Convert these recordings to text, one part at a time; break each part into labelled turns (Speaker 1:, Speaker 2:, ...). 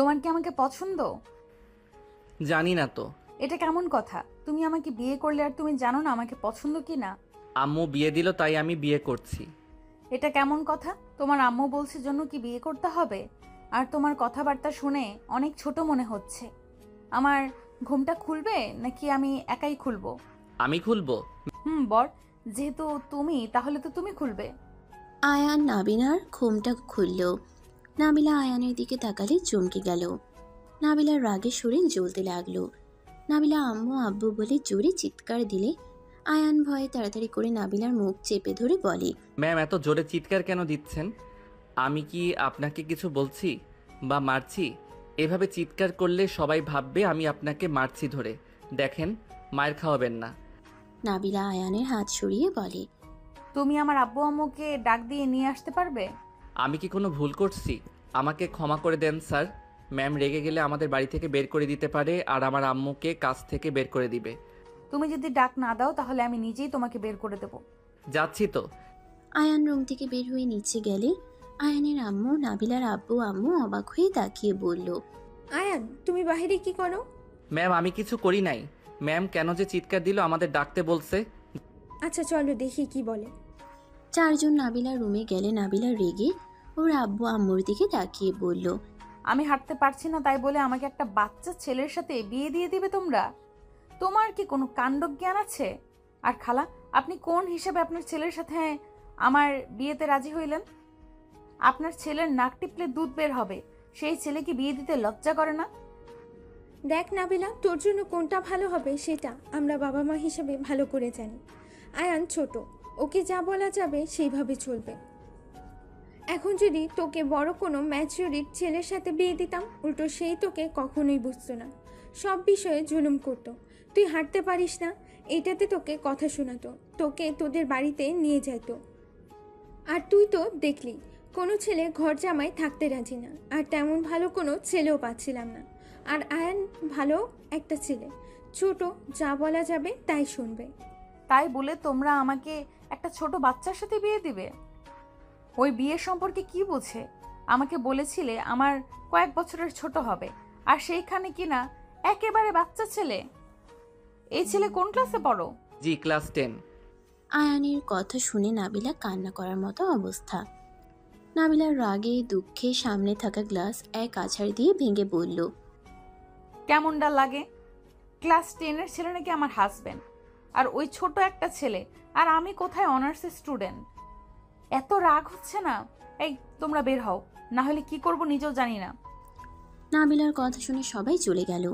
Speaker 1: তোমার কি আমাকে পছন্দ?
Speaker 2: জানি না তো।
Speaker 1: এটা কেমন কথা? তুমি আমাকে বিয়ে করলে আর তুমি জানো না আমাকে পছন্দ কি না?
Speaker 2: আম্মু বিয়ে দিল তাই আমি বিয়ে করছি।
Speaker 1: এটা কেমন কথা? তোমার আম্মু বলছে জন্য কি বিয়ে করতে হবে? আর তোমার কথাবার্তা শুনে অনেক ছোট মনে হচ্ছে। আমার ঘুমটা খুলবে নাকি আমি একাই খুলবো?
Speaker 2: আমি খুলবো।
Speaker 1: বর, যেহেতু তুমি, তাহলে তো তুমি খুলবে।
Speaker 3: আয়ান নাবিলার ঘুমটা খুলল। নাবিলা আয়ানের দিকে তাকালে চমকে গেল। নাবিলার রাগে শরীর জ্বলতে লাগলো। নাবিলা আম্মু আব্বু বলে জোরে চিৎকার দিলে আয়ান ভয়ে তাড়াতাড়ি করে নাবিলার মুখ চেপে ধরে বলে,
Speaker 2: ম্যাম এত জোরে চিৎকার কেন দিচ্ছেন? আমি কি আপনাকে কিছু বলছি বা মারছি? এভাবে চিৎকার করলে সবাই ভাববে আমি আপনাকে মারছি ধরে। দেখেন, মায়ের খাওয়াবেন না।
Speaker 3: নাবিলা আয়ানের হাত সরিয়ে বলে,
Speaker 1: তুমি আমার আব্বু আম্মুকে ডাক দিয়ে নিয়ে আসতে পারবে?
Speaker 2: আমি কি কোনো ভুল করছি? আমাকে ক্ষমা করে দেন স্যার। ম্যাম রেগে গেলে আমাদের বাড়ি থেকে বের করে দিতে পারে আর আমার আম্মুকে কাজ থেকে বের করে দিবে।
Speaker 1: তুমি যদি ডাক না দাও তাহলে আমি নিজেই তোমাকে বের করে দেবো।
Speaker 2: যাচ্ছি তো।
Speaker 3: আয়ান রুম থেকে বের হয়ে নিচে গেলে আয়ানের আম্মু নাবিলার আব্বু আম্মু অবাক হয়ে তাকিয়ে বলল,
Speaker 4: আয়ান, তুমি বাহিরে কি করো?
Speaker 2: ম্যাম আমি কিছু করি নাই। ম্যাম কেন যে চিৎকার দিল আমাদের ডাকতে বলছে।
Speaker 4: আচ্ছা চলো দেখি কি বলে।
Speaker 3: চারজন নাবিলার রুমে গেলে নাবিলা রেগে ওর আব্বু আম্মুর দিকে তাকিয়ে বলল,
Speaker 1: আমি হাঁটতে পারছি না তাই বলে আমাকে একটা বাচ্চা ছেলের সাথে বিয়ে দিয়ে দিবে তোমরা? তোমার কি কোনো কাণ্ডজ্ঞান আছে? আর খালা, আপনি কোন হিসাবে আপনার ছেলের সাথে আমার বিয়েতে রাজি হইলেন? আপনার ছেলের নাক টিপলে দুধ বের হবে, সেই ছেলে কি বিয়ে দিতে লজ্জা করে না?
Speaker 4: দেখ নাবিলা, তোর জন্য কোনটা ভালো হবে সেটা আমরা বাবা মা হিসেবে ভালো করে জানি। আয়ান ছোট, ওকে যা বলা যাবে সেইভাবে চলবে। এখন যদি তোকে বড় কোনো ম্যাচিউরিট ছেলের সাথে বিয়ে দিতাম, উল্টো সেই তোকে কখনোই বুঝতো না, সব বিষয়ে জুলুম করতো। তুই হাঁটতে পারিস না, এইটাতে তোকে কথা শোনাতো, তোকে তোদের বাড়িতে নিয়ে যাইতো। আর তুই তো দেখলি কোনো ছেলে ঘর জামাই থাকতে রাজি না, আর তেমন ভালো কোনো ছেলেও পাচ্ছিলাম না। আর আয়ান ভালো একটা ছেলে, ছোট, যা বলা যাবে তাই শুনবে।
Speaker 1: তাই বলে তোমরা আমাকে একটা ছোট বাচ্চার সাথে বিয়ে দিবে? ওই বিয়ের সম্পর্কে কি বোঝে? আমাকে বলেছিলে আমার কয়েক বছরের ছোট হবে, আর সেইখানে কিনা একেবারে বাচ্চা ছেলে। এই ছেলে কোন ক্লাসে পড়ো?
Speaker 2: জি ক্লাস 10।
Speaker 3: আয়ানের কথা শুনে নাবিলা কান্না করার মতো অবস্থা। নাবিলার রাগে দুঃখে সামনে থাকা গ্লাস এক আছাড় দিয়ে ভেঙে বলল,
Speaker 1: কেমনটা লাগে? ক্লাস 10-এর ছেলে নাকি আমার হাজবেন্ড, আর ওই ছোট একটা ছেলে, আর আমি কোথায় অনার্সের স্টুডেন্ট। এত রাগ হচ্ছে না? এই, তোমরা বের হও, না হলে কি করব নিজেও জানি না।
Speaker 3: নাবিলার কথা শুনে সবাই চলে গেল।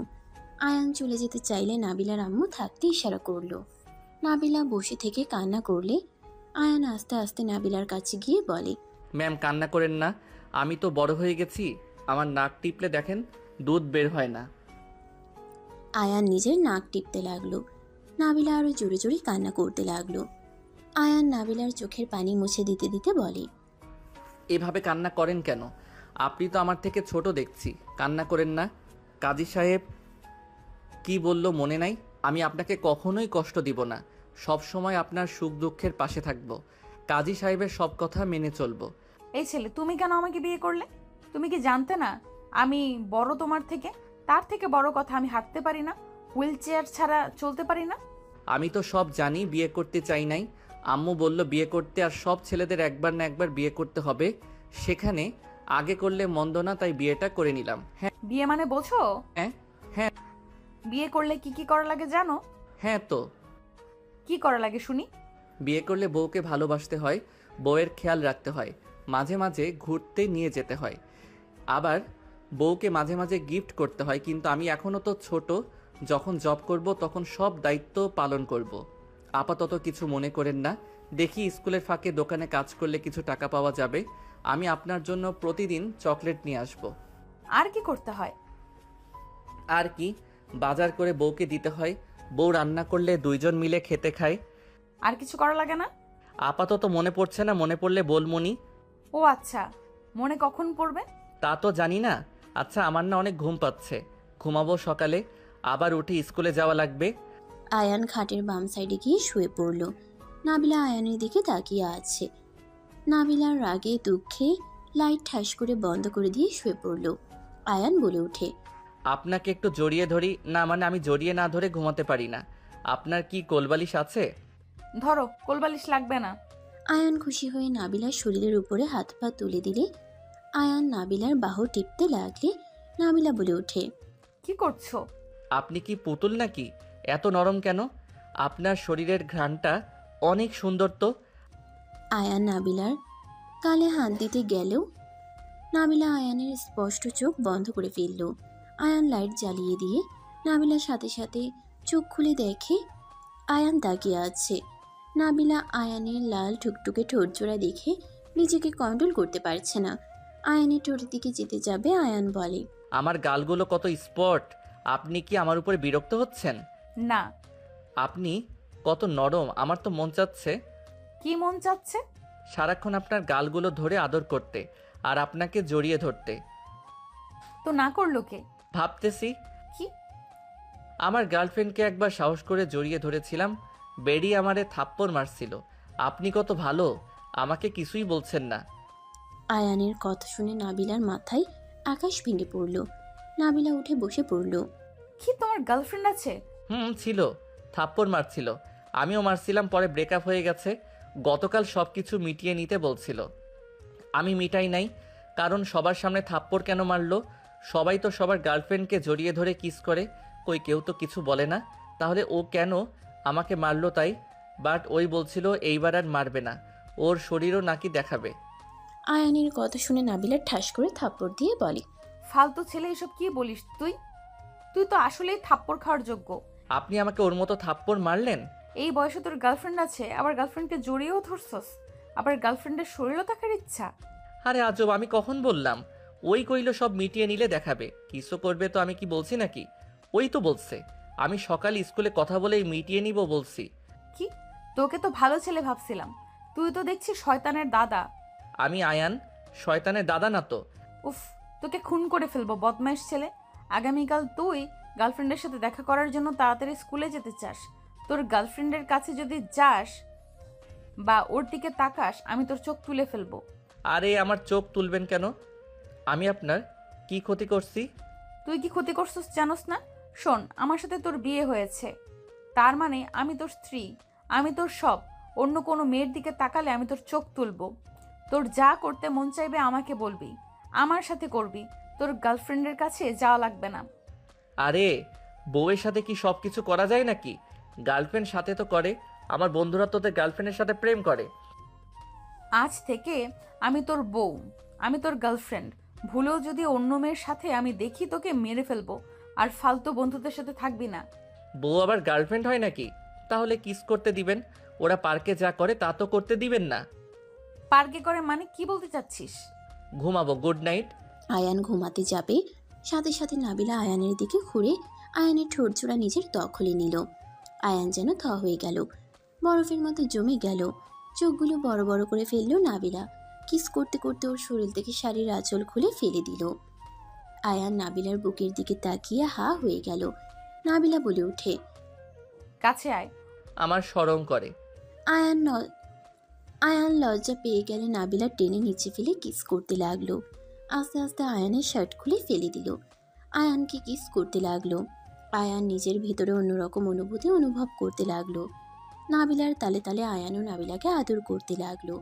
Speaker 3: আয়ান চলে যেতে চাইলে নাবিলার আম্মু থাকতে ইশারা করলো। নাবিলা বসে থেকে কান্না করলে আয়ান আস্তে আস্তে নাবিলার কাছে গিয়ে বলে,
Speaker 2: ম্যাম কান্না করেন না। আমি তো বড় হয়ে গেছি। আমার নাক টিপলে দেখেন দুধ বের হয় না।
Speaker 3: আয়ান নিজের নাক টিপতে লাগলো। নাবিলা আরো জোরে জোরে কান্না করতে লাগলো। আয়ান নাবিলার চোখের পানি মুছে দিতে দিতে বলে,
Speaker 2: এভাবে কান্না করেন কেন? আপনি তো আমার থেকে ছোট দেখছি। কান্না করেন না। কাজী সাহেব কি বলল মনে নাই? আমি আপনাকে কখনোই কষ্ট দিব না। সব সময় আপনার সুখ দুঃখের পাশে থাকব। কাজী সাহেবের সব কথা মেনে চলব।
Speaker 1: এই ছেলে, তুমি কেন আমাকে বিয়ে করলে? তুমি কি জানতে না আমি বড় তোমার থেকে? তার থেকে বড় কথা, আমি হাঁটতে পারি না, হুইল চেয়ার ছাড়া চলতে পারি না।
Speaker 2: আমি তো সব জানি, বিয়ে করতে চাই নাই। আম্মু বলল বিয়ে করতে, আর সব ছেলেদের একবার না একবার বিয়ে করতে হবে। সেখানে আগে করলে মন্দ না, তাই বিয়েটা করে নিলাম। হ্যাঁ
Speaker 1: বিয়ে মানে বোঝো?
Speaker 2: হ্যাঁ হ্যাঁ।
Speaker 1: বিয়ে করলে কি কি করা লাগে জানো?
Speaker 2: হ্যাঁ তো।
Speaker 1: কি করা লাগে শুনি?
Speaker 2: বিয়ে করলে বউকে ভালোবাসতে হয়, বউয়ের খেয়াল রাখতে হয়, মাঝে মাঝে ঘুরতে নিয়ে যেতে হয়, আবার বউকে মাঝে মাঝে গিফট করতে হয়। কিন্তু আমি এখনও তো ছোট। যখন জব করব তখন সব দায়িত্ব পালন করব। আপাতত কিছু মনে করেন না। দেখি স্কুলের ফাঁকে দোকানে কাজ করলে কিছু টাকা পাওয়া যাবে। আমি আপনার জন্য প্রতিদিন চকলেট নিয়ে আসব।
Speaker 1: আর কি করতে হয়?
Speaker 2: আর কি, বাজার করে বউকে দিতে হয়। বউ রান্না করলে দুইজন মিলে খেতে খায়।
Speaker 1: আর কিছু করা লাগে না?
Speaker 2: আপাতত মনে পড়ছে না, মনে পড়লে বলমুনি।
Speaker 1: ও আচ্ছা, মনে কখন পড়বে?
Speaker 2: তা তো জানি না। আচ্ছা আমার না অনেক ঘুম পাচ্ছে, ঘুমাবো। সকালে আবার উঠে স্কুলে যাওয়া লাগবে।
Speaker 3: আয়ান খাটের বাম সাইডে গিয়ে শুয়ে পড়ল। নাবিলা আয়ানের দিকে তাকিয়ে আছে। নাবিলার রাগে দুঃখে লাইট ঠাস করে বন্ধ করে দিয়ে শুয়ে পড়ল। আয়ান বলে ওঠে।
Speaker 2: আপনাকে একটু জড়িয়ে ধরি না, মানে আমি জড়িয়ে না ধরে ঘুমাতে পারি না। আপনার কি কোলবালিশ আছে?
Speaker 1: ধরো, কোলবালিশ লাগবে না।
Speaker 3: আয়ান খুশি হয়ে নাবিলার শরীরের উপরে হাত পা তুলে দিলে আয়ান নাবিলার বাহু টিপতে লাগলে নাবিলা বলে ওঠে।
Speaker 1: কি করছো?
Speaker 2: আপনি কি পুতুল নাকি? এত নরম কেন? আপনার শরীরের ঘ্রাণটা অনেক সুন্দর তো।
Speaker 3: আয়ান নাবিলার কালে হাত দিতে গেলেও নাবিলা আয়ানের স্পষ্ট চোখ বন্ধ করে ফেলল। আয়ান লাইট জ্বালিয়ে দিয়ে নাবিলার সাথে সাথে চোখ খুলে দেখে আয়ান তাকিয়ে আছে। নাবিলা আয়ানের লাল টুকটুকে ঠোঁটজোড়া দেখে নিজেকে কন্ট্রোল করতে পারছে না। আয়ানের ঠোঁটের দিকে যেতে যাবে আয়ান বলে।
Speaker 2: আমার গালগুলো কত স্পট! আপনি কি আমার উপরে বিরক্ত হচ্ছেন?
Speaker 1: না।
Speaker 2: আপনি কত নরম, আমার তো মন চাচ্ছে
Speaker 1: কি মন চাচ্ছে?
Speaker 2: সারাক্ষণ আপনার গালগুলো ধরে আদর করতে আর আপনাকে জড়িয়ে ধরতে।
Speaker 1: তো না করলো কে?
Speaker 2: ভাবতেছি
Speaker 1: কি?
Speaker 2: আমার গার্লফ্রেন্ডকে একবার সাহস করে জড়িয়ে ধরেছিলাম, বেডি আমারে থাপ্পড় মারছিল। আপনি কত ভালো, আমাকে কিছুই বলছেন না।
Speaker 3: আয়ানের কথা শুনে নাবিলার মাথায় আকাশ ভেঙে পড়ল। নাবিলা উঠে বসে পড়ল।
Speaker 1: কি, তোমার গার্লফ্রেন্ড আছে?
Speaker 2: ছিল, থাপ্পড় মারছিল, আমিও মারছিলাম, পরে ব্রেকআপ হয়ে গেছে। গতকাল সব কিছু মিটিয়ে নিতে বলছিল, আমি মিটাই নাই। কারণ সবার সামনে থাপ্পড় কেন মারলো? সবাই তো সবার গার্লফ্রেন্ডকে জড়িয়ে ধরে কিস করে, কই কেউ তো কিছু বলে না। তাহলে ও কেন আমাকে মারলো তাই? বাট ওই বলছিল এইবার আর মারবে না, ওর শরীরও নাকি দেখাবে।
Speaker 3: আয়ানের কথা শুনে নাবিলা ঠাস করে থাপ্পড় দিয়ে বলে।
Speaker 1: ফালতু ছেলে, এসব কি বলিস তুই? তুই তো আসলেই থাপ্পড় খাওয়ার যোগ্য।
Speaker 2: আপনি আমাকে ওর মতো থাপ্পড় মারলেন?
Speaker 1: এই বয়সে তোর গার্লফ্রেন্ড আছে, আবার গার্লফ্রেন্ডকে জড়িয়েও ধরছস, আবার গার্লফ্রেন্ডের শরীরও দেখার ইচ্ছা।
Speaker 2: আরে আজব, আমি কখন বললাম? ওই কইলো সব মিটিয়ে নিলে দেখাবে, কিছু করবে তো আমি কি বলছি নাকি? ওই তো বলছে আমি সকালে স্কুলে কথা বলেই মিটিয়ে নিব বলছি।
Speaker 1: কি? তোকে তো ভালো ছেলে ভাবছিলাম, তুই তো দেখছি শয়তানের দাদা।
Speaker 2: আমি আয়ান শয়তানের দাদা না তো।
Speaker 1: উফ, তোকে খুন করে ফেলবো বদমাইশ ছেলে। আগামীকাল তুই গার্লফ্রেন্ডের সাথে দেখা করার জন্য তাড়াতাড়ি স্কুলে যেতে চাস। তোর গার্লফ্রেন্ডের কাছে যদি যাস বা ওর দিকে তাকাস, আমি তোর চোখ তুলে ফেলবো।
Speaker 2: আরে আমার চোখ তুলবেন কেন? আমি আপনার কি ক্ষতি করছি?
Speaker 1: তুই কি ক্ষতি করছিস জানোস না? শোন, আমার সাথে তোর বিয়ে হয়েছে, তার মানে আমি তোর স্ত্রী, আমি তোর সব। অন্য কোনো মেয়ের দিকে তাকালে আমি তোর চোখ তুলবো। তোর যা করতে মন চাইবে আমাকে বলবি, আমার সাথে করবি, তোর গার্লফ্রেন্ডের কাছে যাওয়া লাগবে না।
Speaker 2: আরে বউয়ের সাথে কি সব কিছু করা যায় নাকি? গার্লফ্রেন্ড সাথে তো করে, আমার বন্ধুরা তোদের গার্লফ্রেন্ডের সাথে প্রেম করে।
Speaker 1: আজ থেকে আমি তোর বউ, আমি তোর গার্লফ্রেন্ড। ভুলেও যদি অন্য মেয়ের সাথে আমি দেখি, তোকে মেরে ফেলবো। আর ফালতু বন্ধুদের সাথে থাকবি না।
Speaker 2: বউ আবার গার্লফ্রেন্ড হয় নাকি? তাহলে কিস করতে দিবেন, ওরা পার্কে যা করে তা তো করতে দিবেন না।
Speaker 1: পার্কে করে মানে কি বলতে চাচ্ছিস?
Speaker 2: ঘুমাবো, গুড নাইট।
Speaker 3: আয়ান ঘুমাতে যাবে, সাথে সাথে নাবিলা আয়ানের দিকে ঘুরে আয়ানের ঠোঁটজোড়া নিজের দখলে নিল। আয়ান যেন থ হয়ে গেল, বরফের মতো জমে গেল। চোখগুলো বড় বড় করে ফেলল নাবিলা। কিস করতে করতে ওর শরীর থেকে শাড়ির আঁচল খুলে ফেলে দিল। আয়ান নাবিলার বুকের দিকে তাকিয়ে হা হয়ে গেল। নাবিলা বলে ওঠে।
Speaker 1: কাছে আয়।
Speaker 2: আমার শরম করে।
Speaker 3: আয়ান আয়ান লজ্জা পেয়ে গেলে নাবিলা টেনে নিচে ফেলে কিস করতে লাগলো। আস্তে আস্তে আয়ানের শার্ট খুলে ফেলে দিল। আয়ানকে কিস করতে লাগলো। আয়ান নিজের ভিতরে অন্যরকম অনুভূতি অনুভব করতে লাগলো। নাবিলার তালে তালে আয়ানও নাবিলাকে আদর করতে লাগলো।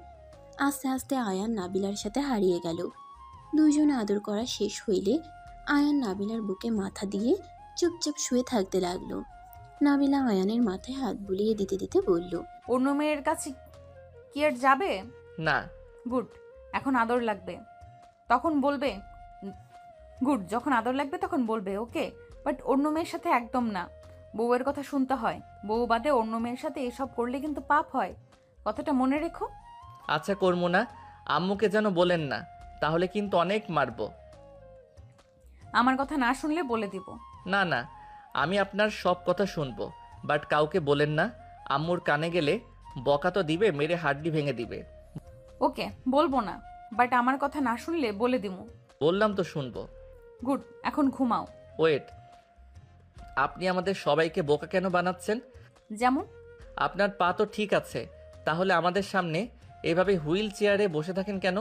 Speaker 3: আস্তে আস্তে আয়ান নাবিলার সাথে হারিয়ে গেল। দুইজন আদর করা শেষ হইলে আয়ান নাবিলার বুকে মাথা দিয়ে চুপচাপ শুয়ে থাকতে লাগলো। নাবিলা আয়ানের মাথায় হাত বুলিয়ে দিতে দিতে বলল।
Speaker 1: অন্য মেয়ের কাছে কি আর যাবে?
Speaker 2: না।
Speaker 1: গুড, এখন আদর লাগবে তখন বলবে। গুড, যখন আদর লাগবে তখন বলবে, ওকে? বাট অন্য মেয়ের সাথে একদম না। বউয়ের কথা শুনতে হয়। বউ বাদে অন্য মেয়ের সাথে এসব করলে কিন্তু পাপ হয়, কথাটা মনে রেখো।
Speaker 2: আচ্ছা করবো না, আম্মুকে যেন বলেন না, তাহলে কিন্তু অনেক মারবো।
Speaker 1: আমার কথা না শুনলে বলে দিব।
Speaker 2: না না, আমি আপনার সব কথা শুনবো, বাট কাউকে বলেন না। আম্মুর কানে গেলে বকা তো দিবে, মেরে হাড্ডি ভেঙে দিবে।
Speaker 1: ওকে, বলবো না, বাট আমার কথা না শুনলে বলে দিব।
Speaker 2: বললাম তো শুনবো।
Speaker 1: গুড, এখন ঘুমাও।
Speaker 2: ওয়েট, আপনি আমাদের সবাইকে বোকা কেন বানাচ্ছেন?
Speaker 1: যেমন?
Speaker 2: আপনার পা তো ঠিক আছে, তাহলে আমাদের সামনে এভাবে হুইল চেয়ারে বসে থাকেন কেন?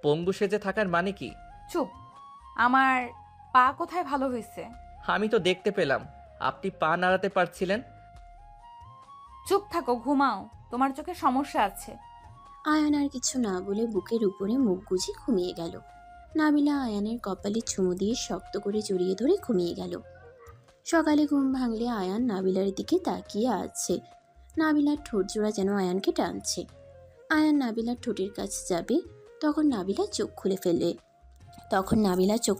Speaker 2: পঙ্গু সেজে থাকার মানে কি?
Speaker 1: চুপ। আমার পা কোথায় ভালো হয়েছে?
Speaker 2: আমি তো দেখতে পেলাম আপনি পা নাড়াতে পারছিলেন।
Speaker 1: চুপ থাকো, ঘুমাও, তোমার চোখে সমস্যা আছে।
Speaker 3: আয়ান আর কিছু না বলে বুকের উপরে মুখ গুজে ঘুমিয়ে গেল। নাবিলা আয়ানের কপালে চুমু দিয়ে শক্ত করে জড়িয়ে ধরে ঘুমিয়ে গেল। সকালে ঘুম ভাঙলে আয়ান নাবিলার দিকে তাকিয়ে আছে। নাবিলার ঠোঁট জোড়া যেন আয়ানকে টানছে। আয়ান নাবিলার ঠোঁটের কাছে যাবে, তখন নাবিলা চোখ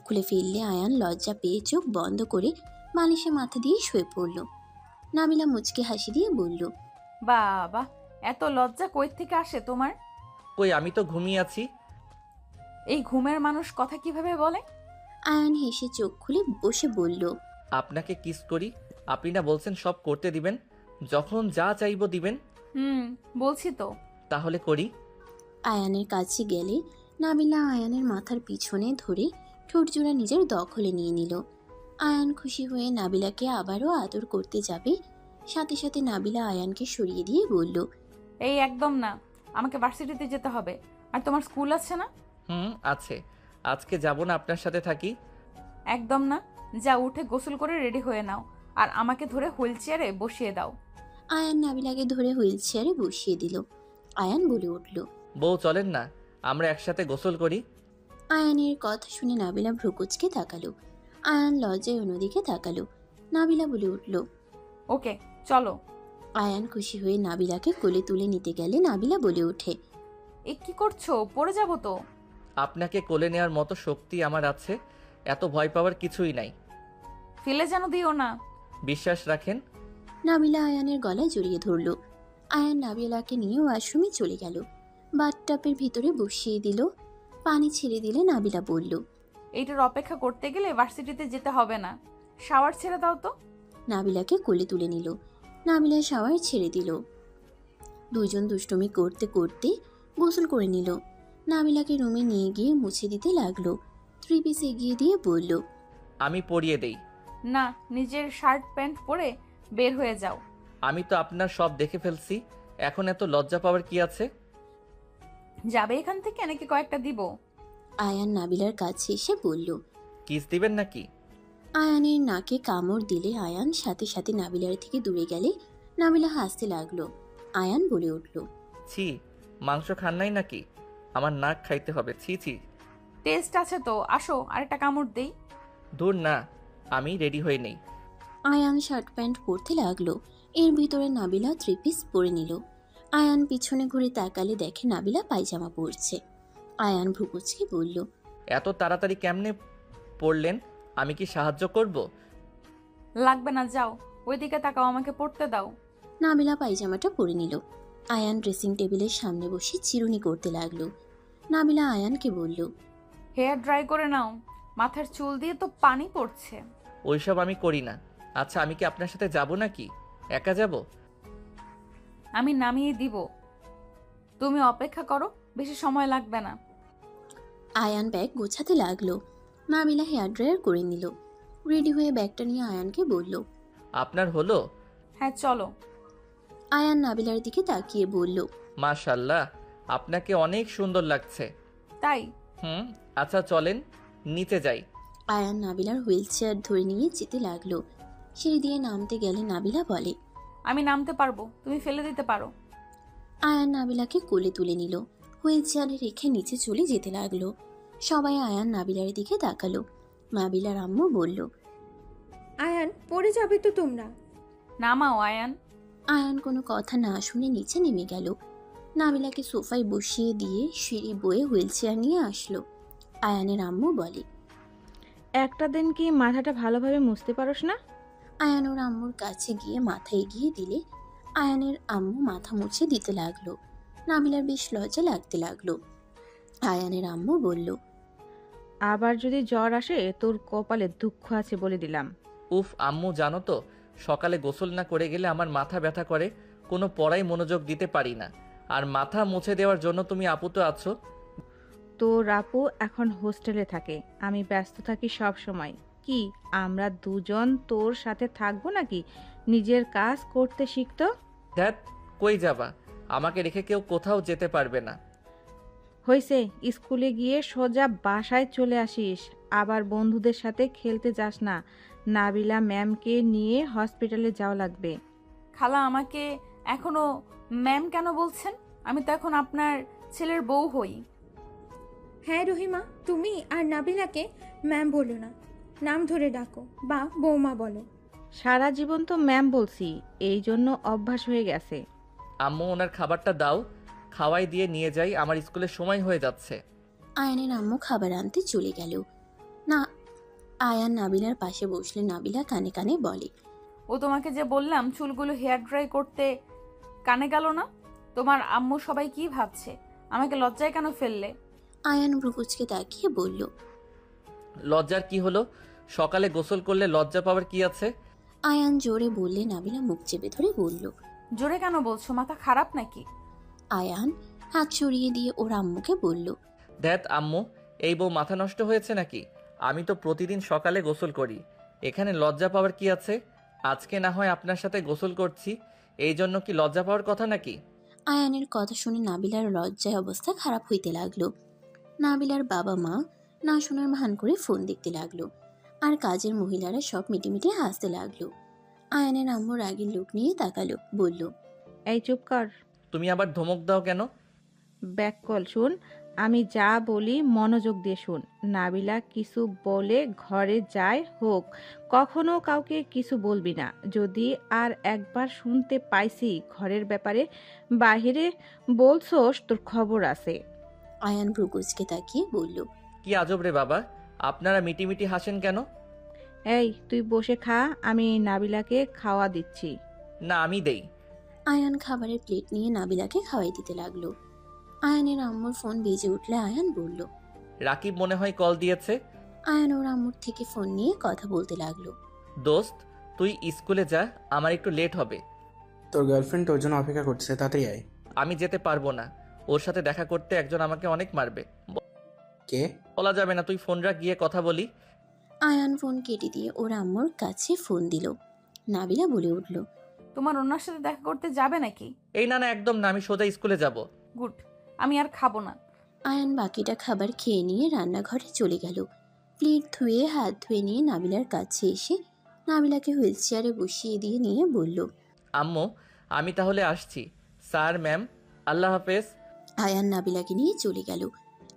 Speaker 3: খুলে ফেললে আয়ান লজ্জা পেয়ে চোখ বন্ধ করে বালিশে মাথা দিয়ে শুয়ে পড়ল। নাবিলা মুচকে হাসি দিয়ে বলল,
Speaker 1: বাবা, এত লজ্জা কই থেকে আসে তোমার?
Speaker 2: কই, আমি তো ঘুমিয়ে আছি।
Speaker 1: এই ঘুমের মানুষ কথা কিভাবে বলে?
Speaker 3: আয়ান হেসে চোখ খুলে বসে বলল,
Speaker 2: আপনাকে কিস করি, আপনি না বলছেন সব করতে দিবেন, যখন যা চাইবো দিবেন।
Speaker 1: বলছি তো।
Speaker 2: তাহলে করি।
Speaker 3: আয়ানের কাছে গেলে নাবিলা আয়ানের মাথার পিছনে ধরে ঠোঁটজোড়া নিজের দখলে নিয়ে নিল। আয়ান খুশি হয়ে নাবিলাকে আবারও আদর করতে যাবে, সাথে সাথে নাবিলা আয়ানকে সরিয়ে দিয়ে বলল,
Speaker 1: এই একদম না, আমাকে ভার্সিটিতে যেতে হবে। আর তোমার স্কুল আছে না?
Speaker 2: আছে। আজকে যাব না, আপনার সাথে থাকি।
Speaker 1: একদম না, যা উঠে গোসল করে রেডি হয়ে নাও, আর আমাকে ধরে হুইল চেয়ারে বসিয়ে দাও।
Speaker 3: আয়ান নাবিলাকে ধরে হুইল চেয়ারে বসিয়ে দিল। আয়ান বলে উঠল,
Speaker 2: বউ চলেন না, আমরা একসাথে গোসল করি।
Speaker 3: আয়ানের কথা শুনে নাবিলা ভ্রুকুচকে তাকালো। আয়ান লজ্জায় অন্যদিকে তাকালো। নাবিলা বলে উঠল,
Speaker 1: ওকে, চলো।
Speaker 3: আয়ান খুশি হয়ে নাবিলাকে কোলে তুলে নিতে গেলে নাবিলা বলে ওঠে,
Speaker 1: এ কি করছো? পড়ে যাবো তো।
Speaker 2: আপনাকে কোলে নেওয়ার মতো শক্তি আমার আছে, এত ভয় পাওয়ার কিছুই নাই।
Speaker 1: ফেলে যেন দিও না।
Speaker 2: বিশ্বাস রাখেন।
Speaker 3: নাবিলা আয়ানের গলায় জড়িয়ে ধরল। আয়ান নাবিলাকে নিয়ে ওয়াশরুমে চলে গেল। বাথটাবের ভিতরে বসিয়ে দিল। পানি ছেড়ে দিলে নাবিলা বলল,
Speaker 1: এইটার অপেক্ষা করতে গেলে ভার্সিটিতে যেতে হবে না। শাওয়ার ছেড়ে দাও তো।
Speaker 3: নাবিলাকে কোলে তুলে নিল। নাবিলা শাওয়ার ছেড়ে দিল। দুইজন দুষ্টুমি করতে করতে গোসল করে নিল। নাবিলাকে রুমে নিয়ে গিয়ে মুছে দিতে লাগলো। 3 পিস এগিয়ে দিয়ে বলল,
Speaker 2: আমি পরিয়ে দেই।
Speaker 1: না, নিজের শার্ট প্যান্ট পরে বের হয়ে যাও।
Speaker 2: আমি তো আপনার সব দেখে ফেলছি, এখন এত লজ্জা পাওয়ার কি আছে?
Speaker 1: যাবে এখান থেকে নাকি কয়েকটা দিব?
Speaker 3: আয়ান নাবিলার কাছে এসে বলল।
Speaker 2: কিস দিবেন নাকি?
Speaker 3: আয়ানের নাকে কামড় দিলে আয়ান সাথে সাথে নাবিলার থেকে দূরে গেলে নাবিলা হাসতে লাগলো। আয়ান বলে উঠল,
Speaker 2: ছি, মাংস খান নাই নাকি? আমার নাক খাইতে হবে, ছি ছি।
Speaker 1: টেস্ট আছে তো, আসো আরেকটা কামড় দেই।
Speaker 2: দূর না, আমি রেডি হয়ে নেই।
Speaker 3: আয়ান শার্ট প্যান্ট পরতে লাগলো। এর ভিতরে নাবিলা 3 পিস পরে নিল। আয়ান পিছনে ঘুরে তাকালে দেখে নাবিলা পায়জামা পরছে। আয়ান ভ্রুকুচকে বলল,
Speaker 2: এত তাড়াতাড়ি কেমনে পড়লেন? আমি কি সাহায্য করব?
Speaker 1: লাগবে না, যাও ওইদিকে তাকাও, আমাকে পড়তে দাও।
Speaker 3: নাবিলা পায়জামাটা পরে নিল। আয়ান ড্রেসিং টেবিলের সামনে বসে চিরুনি করতে লাগলো। নাবিলা আয়ানকে বলল,
Speaker 1: হেয়ার ড্রাই করে নাও, মাথার চুল দিয়ে তো পানি পড়ছে।
Speaker 2: ওইসব আমি করি না। আচ্ছা, আমি কি আপনার সাথে যাব নাকি? একা যাব?
Speaker 1: আমি নামিয়ে দিব, তুমি অপেক্ষা করো, বেশি সময় লাগবে না।
Speaker 3: আয়ান ব্যাগ গোছাতে লাগলো। নাবিলা হেয়ার ড্রায়ার করে নিল। রেডি হয়ে ব্যাগটা নিয়ে আয়ানকে বলল,
Speaker 2: আপনার হলো?
Speaker 1: হ্যাঁ চলো।
Speaker 3: আয়ান নাবিলার দিকে তাকিয়ে বলল,
Speaker 2: মাশাল্লাহ, আপনাকে অনেক সুন্দর লাগছে।
Speaker 1: তাই?
Speaker 2: আচ্ছা চলেন, নিচে যাই।
Speaker 3: আয়ান নাবিলার হুইল চেয়ার ধরে নিয়ে যেতে লাগলো। সিঁড়ি দিয়ে নামতে গেলে নাবিলা বলে,
Speaker 1: আমি নামতে পারবো, তুমি ফেলে দিতে পারো।
Speaker 3: আয়ান নাবিলাকে কোলে তুলে নিল। হুইল চেয়ারে রেখে নিচে চলে যেতে লাগলো। সবাই আয়ান নাবিলার দিকে তাকালো। নাবিলার আম্মু বলল,
Speaker 4: আয়ান, পড়ে যাবে তো তোমরা।
Speaker 1: নামাও আয়ান।
Speaker 3: আয়ান কোনো কথা না শুনে নিচে নেমে গেল। নাবিলাকে সোফায় বসিয়ে দিয়ে সিঁড়ি বয়ে হুইল চেয়ার নিয়ে আসলো। আয়ানের আম্মু বলে,
Speaker 5: একটা দিন কি মাথাটা ভালোভাবে মুছতে পারোস না?
Speaker 3: আয়ান ওর আম্মুর কাছে গিয়ে মাথা এগিয়ে দিলে আয়ানের আম্মু মাথা মুছে দিতে লাগলো। নাবিলার বেশ লজ্জা লাগতে লাগলো। আয়ানের আম্মু বলল,
Speaker 5: আবার যদি জ্বর আসে তোর কপালে দুঃখ আছে বলে দিলাম।
Speaker 2: উফ আম্মু, জানো তো সকালে গোসল না করে গেলে আমার মাথা ব্যথা করে, কোনো পড়াই মনোযোগ দিতে পারি না। আর মাথা মুছে দেওয়ার জন্য তুমি আপু তো আছো।
Speaker 5: তোর আপু এখন হোস্টেলে থাকে, আমি ব্যস্ত থাকি সব সময়। কি আমরা দুজন তোর সাথে থাকবো নাকি? নিজের কাজ করতে শিখতো।
Speaker 2: ধ্যাত, কই যাবা? আমাকে রেখে কেউ কোথাও যেতে পারবে না।
Speaker 5: হয়েছে, স্কুলে গিয়ে সোজা বাসায় চলে আসিস। আবার বন্ধুদের সাথে খেলতে যাস না। নাবিলা ম্যামকে নিয়ে হসপিটালে যাওয়া লাগবে।
Speaker 1: খালা আমাকে এখনো ম্যাম কেন বলছেন? আমি তো এখন আপনার ছেলের বউ হই।
Speaker 4: হ্যাঁ রহিমা, তুমি আর নাবিলাকে ম্যাম বলো না, নাম ধরে ডাকো বা বৌমা বলো।
Speaker 5: সারা জীবন তো ম্যাম বলছি, এই জন্য অভ্যাস হয়ে গেছে।
Speaker 2: আম্মু ওনার খাবারটা দাও, খাওয়াই দিয়ে নিয়ে যাই, আমার স্কুলের সময় হয়ে যাচ্ছে।
Speaker 3: আয়ানের আম্মু খাবার আনতে চলে গেল। না, আয়ান নাবিলার পাশে বসলে নাবিলা কানে কানে বলে,
Speaker 1: ও তোমাকে যে বললাম চুলগুলো হেয়ার ড্রাই করতে, কানে গেল না? তোমার আম্মু সবাই কি ভাবছে? আমাকে লজ্জায় কেন ফেললে?
Speaker 3: আয়ান ভ্রুকুচকে তাকিয়ে বলল,
Speaker 2: লজ্জার কি হলো? সকালে গোসল করলে লজ্জা পাওয়ার কি আছে?
Speaker 3: আয়ান জোরে বললে নাবিলা মুখ চেপে ধরে বলল।
Speaker 1: জোরে কেন বলছো? মাথা খারাপ নাকি?
Speaker 3: আয়ান হাত সরিয়ে দিয়ে ওর আম্মুকে বলল,
Speaker 2: ধ্যাত আম্মু, এই বউ মাথা নষ্ট হয়েছে নাকি? আমি তো প্রতিদিন সকালে গোসল করি, এখানে লজ্জা পাওয়ার কি আছে? আজকে না হয় আপনার সাথে গোসল করছি, এই জন্য কি লজ্জা পাওয়ার কথা নাকি?
Speaker 3: আয়ানের কথা শুনে নাবিলার লজ্জায় অবস্থা খারাপ হইতে লাগলো। নাবিলার বাবা মা না শোনার ভান করে ফোন দেখতে লাগলো, আর কাজের মহিলারা সব মিটিমিটি হাসতে লাগলো। আয়ানের আম্মু রাগের লোক নিয়ে তাকালো, বলল,
Speaker 5: এই চুপ কর,
Speaker 2: তুমি আবার ধমক দাও কেন?
Speaker 5: ব্যাক কল শুন। আমি যা বলি মনোযোগ দিয়ে শুন। নাবিলা কিছু বলে ঘরে যায় হোক, কখনো কাউকে কিছু বলবি না। যদি আর একবার শুনতে পাইছি ঘরের ব্যাপারে বাহিরে বলছোস, তোর খবর আছে।
Speaker 3: আয়ান ভ্রুকুচকে তাকিয়ে বলল,
Speaker 2: কি আজব রে বাবা, আপনারা মিটিমিটি হাসেন কেন?
Speaker 5: এই তুই বসে খা, আমি নাবিলাকে খাওয়া দিচ্ছি।
Speaker 2: না, আমি দেই।
Speaker 3: আয়ান খাবারের প্লেট নিয়ে নাবিলাকে খাওয়াই দিতে লাগলো। আয়ানের আম্মুর ফোন বেজে উঠলে আয়ান বলল,
Speaker 2: রাকিব মনে হয় কল দিয়েছে।
Speaker 3: আয়ান ওর আম্মুর থেকে ফোন নিয়ে কথা বলতে লাগলো।
Speaker 2: দোস্ত, তুই স্কুলে যা, আমার একটু লেট হবে।
Speaker 6: তোর গার্লফ্রেন্ড তোর জন্য অপেক্ষা করছে, তাতেই আয়।
Speaker 2: আমি যেতে পারবো না, ওর সাথে দেখা করতে একজন আমাকে অনেক মারবে।
Speaker 6: কে?
Speaker 2: বলা যাবে না, তুই ফোন রাখ, গিয়ে কথা বলি।
Speaker 3: আয়ান ফোন কেটে দিয়ে ওর আম্মুর কাছে ফোন দিল। নাবিলা বলে উঠল,
Speaker 1: তোমার ওনার সাথে দেখা করতে যাবে নাকি?
Speaker 2: এই না না, একদম না, আমি সোজা স্কুলে যাব।
Speaker 1: গুড, আমি আর খাবো না।
Speaker 3: আয়ান বাকিটা খাবার খেয়ে নিয়ে রান্নাঘরে চলে গেল। প্লেট ধুয়ে হাত ধুয়ে নিয়ে নাবিলার কাছে এসে নাবিলাকে হুইল চেয়ারে বসিয়ে দিয়ে নিয়ে বলল,
Speaker 2: আম্মু, আমি তাহলে আসছি। স্যার, ম্যাম, আল্লাহ হাফেজ।
Speaker 3: আয়ান নাবিলাকে নিয়ে চলে গেল।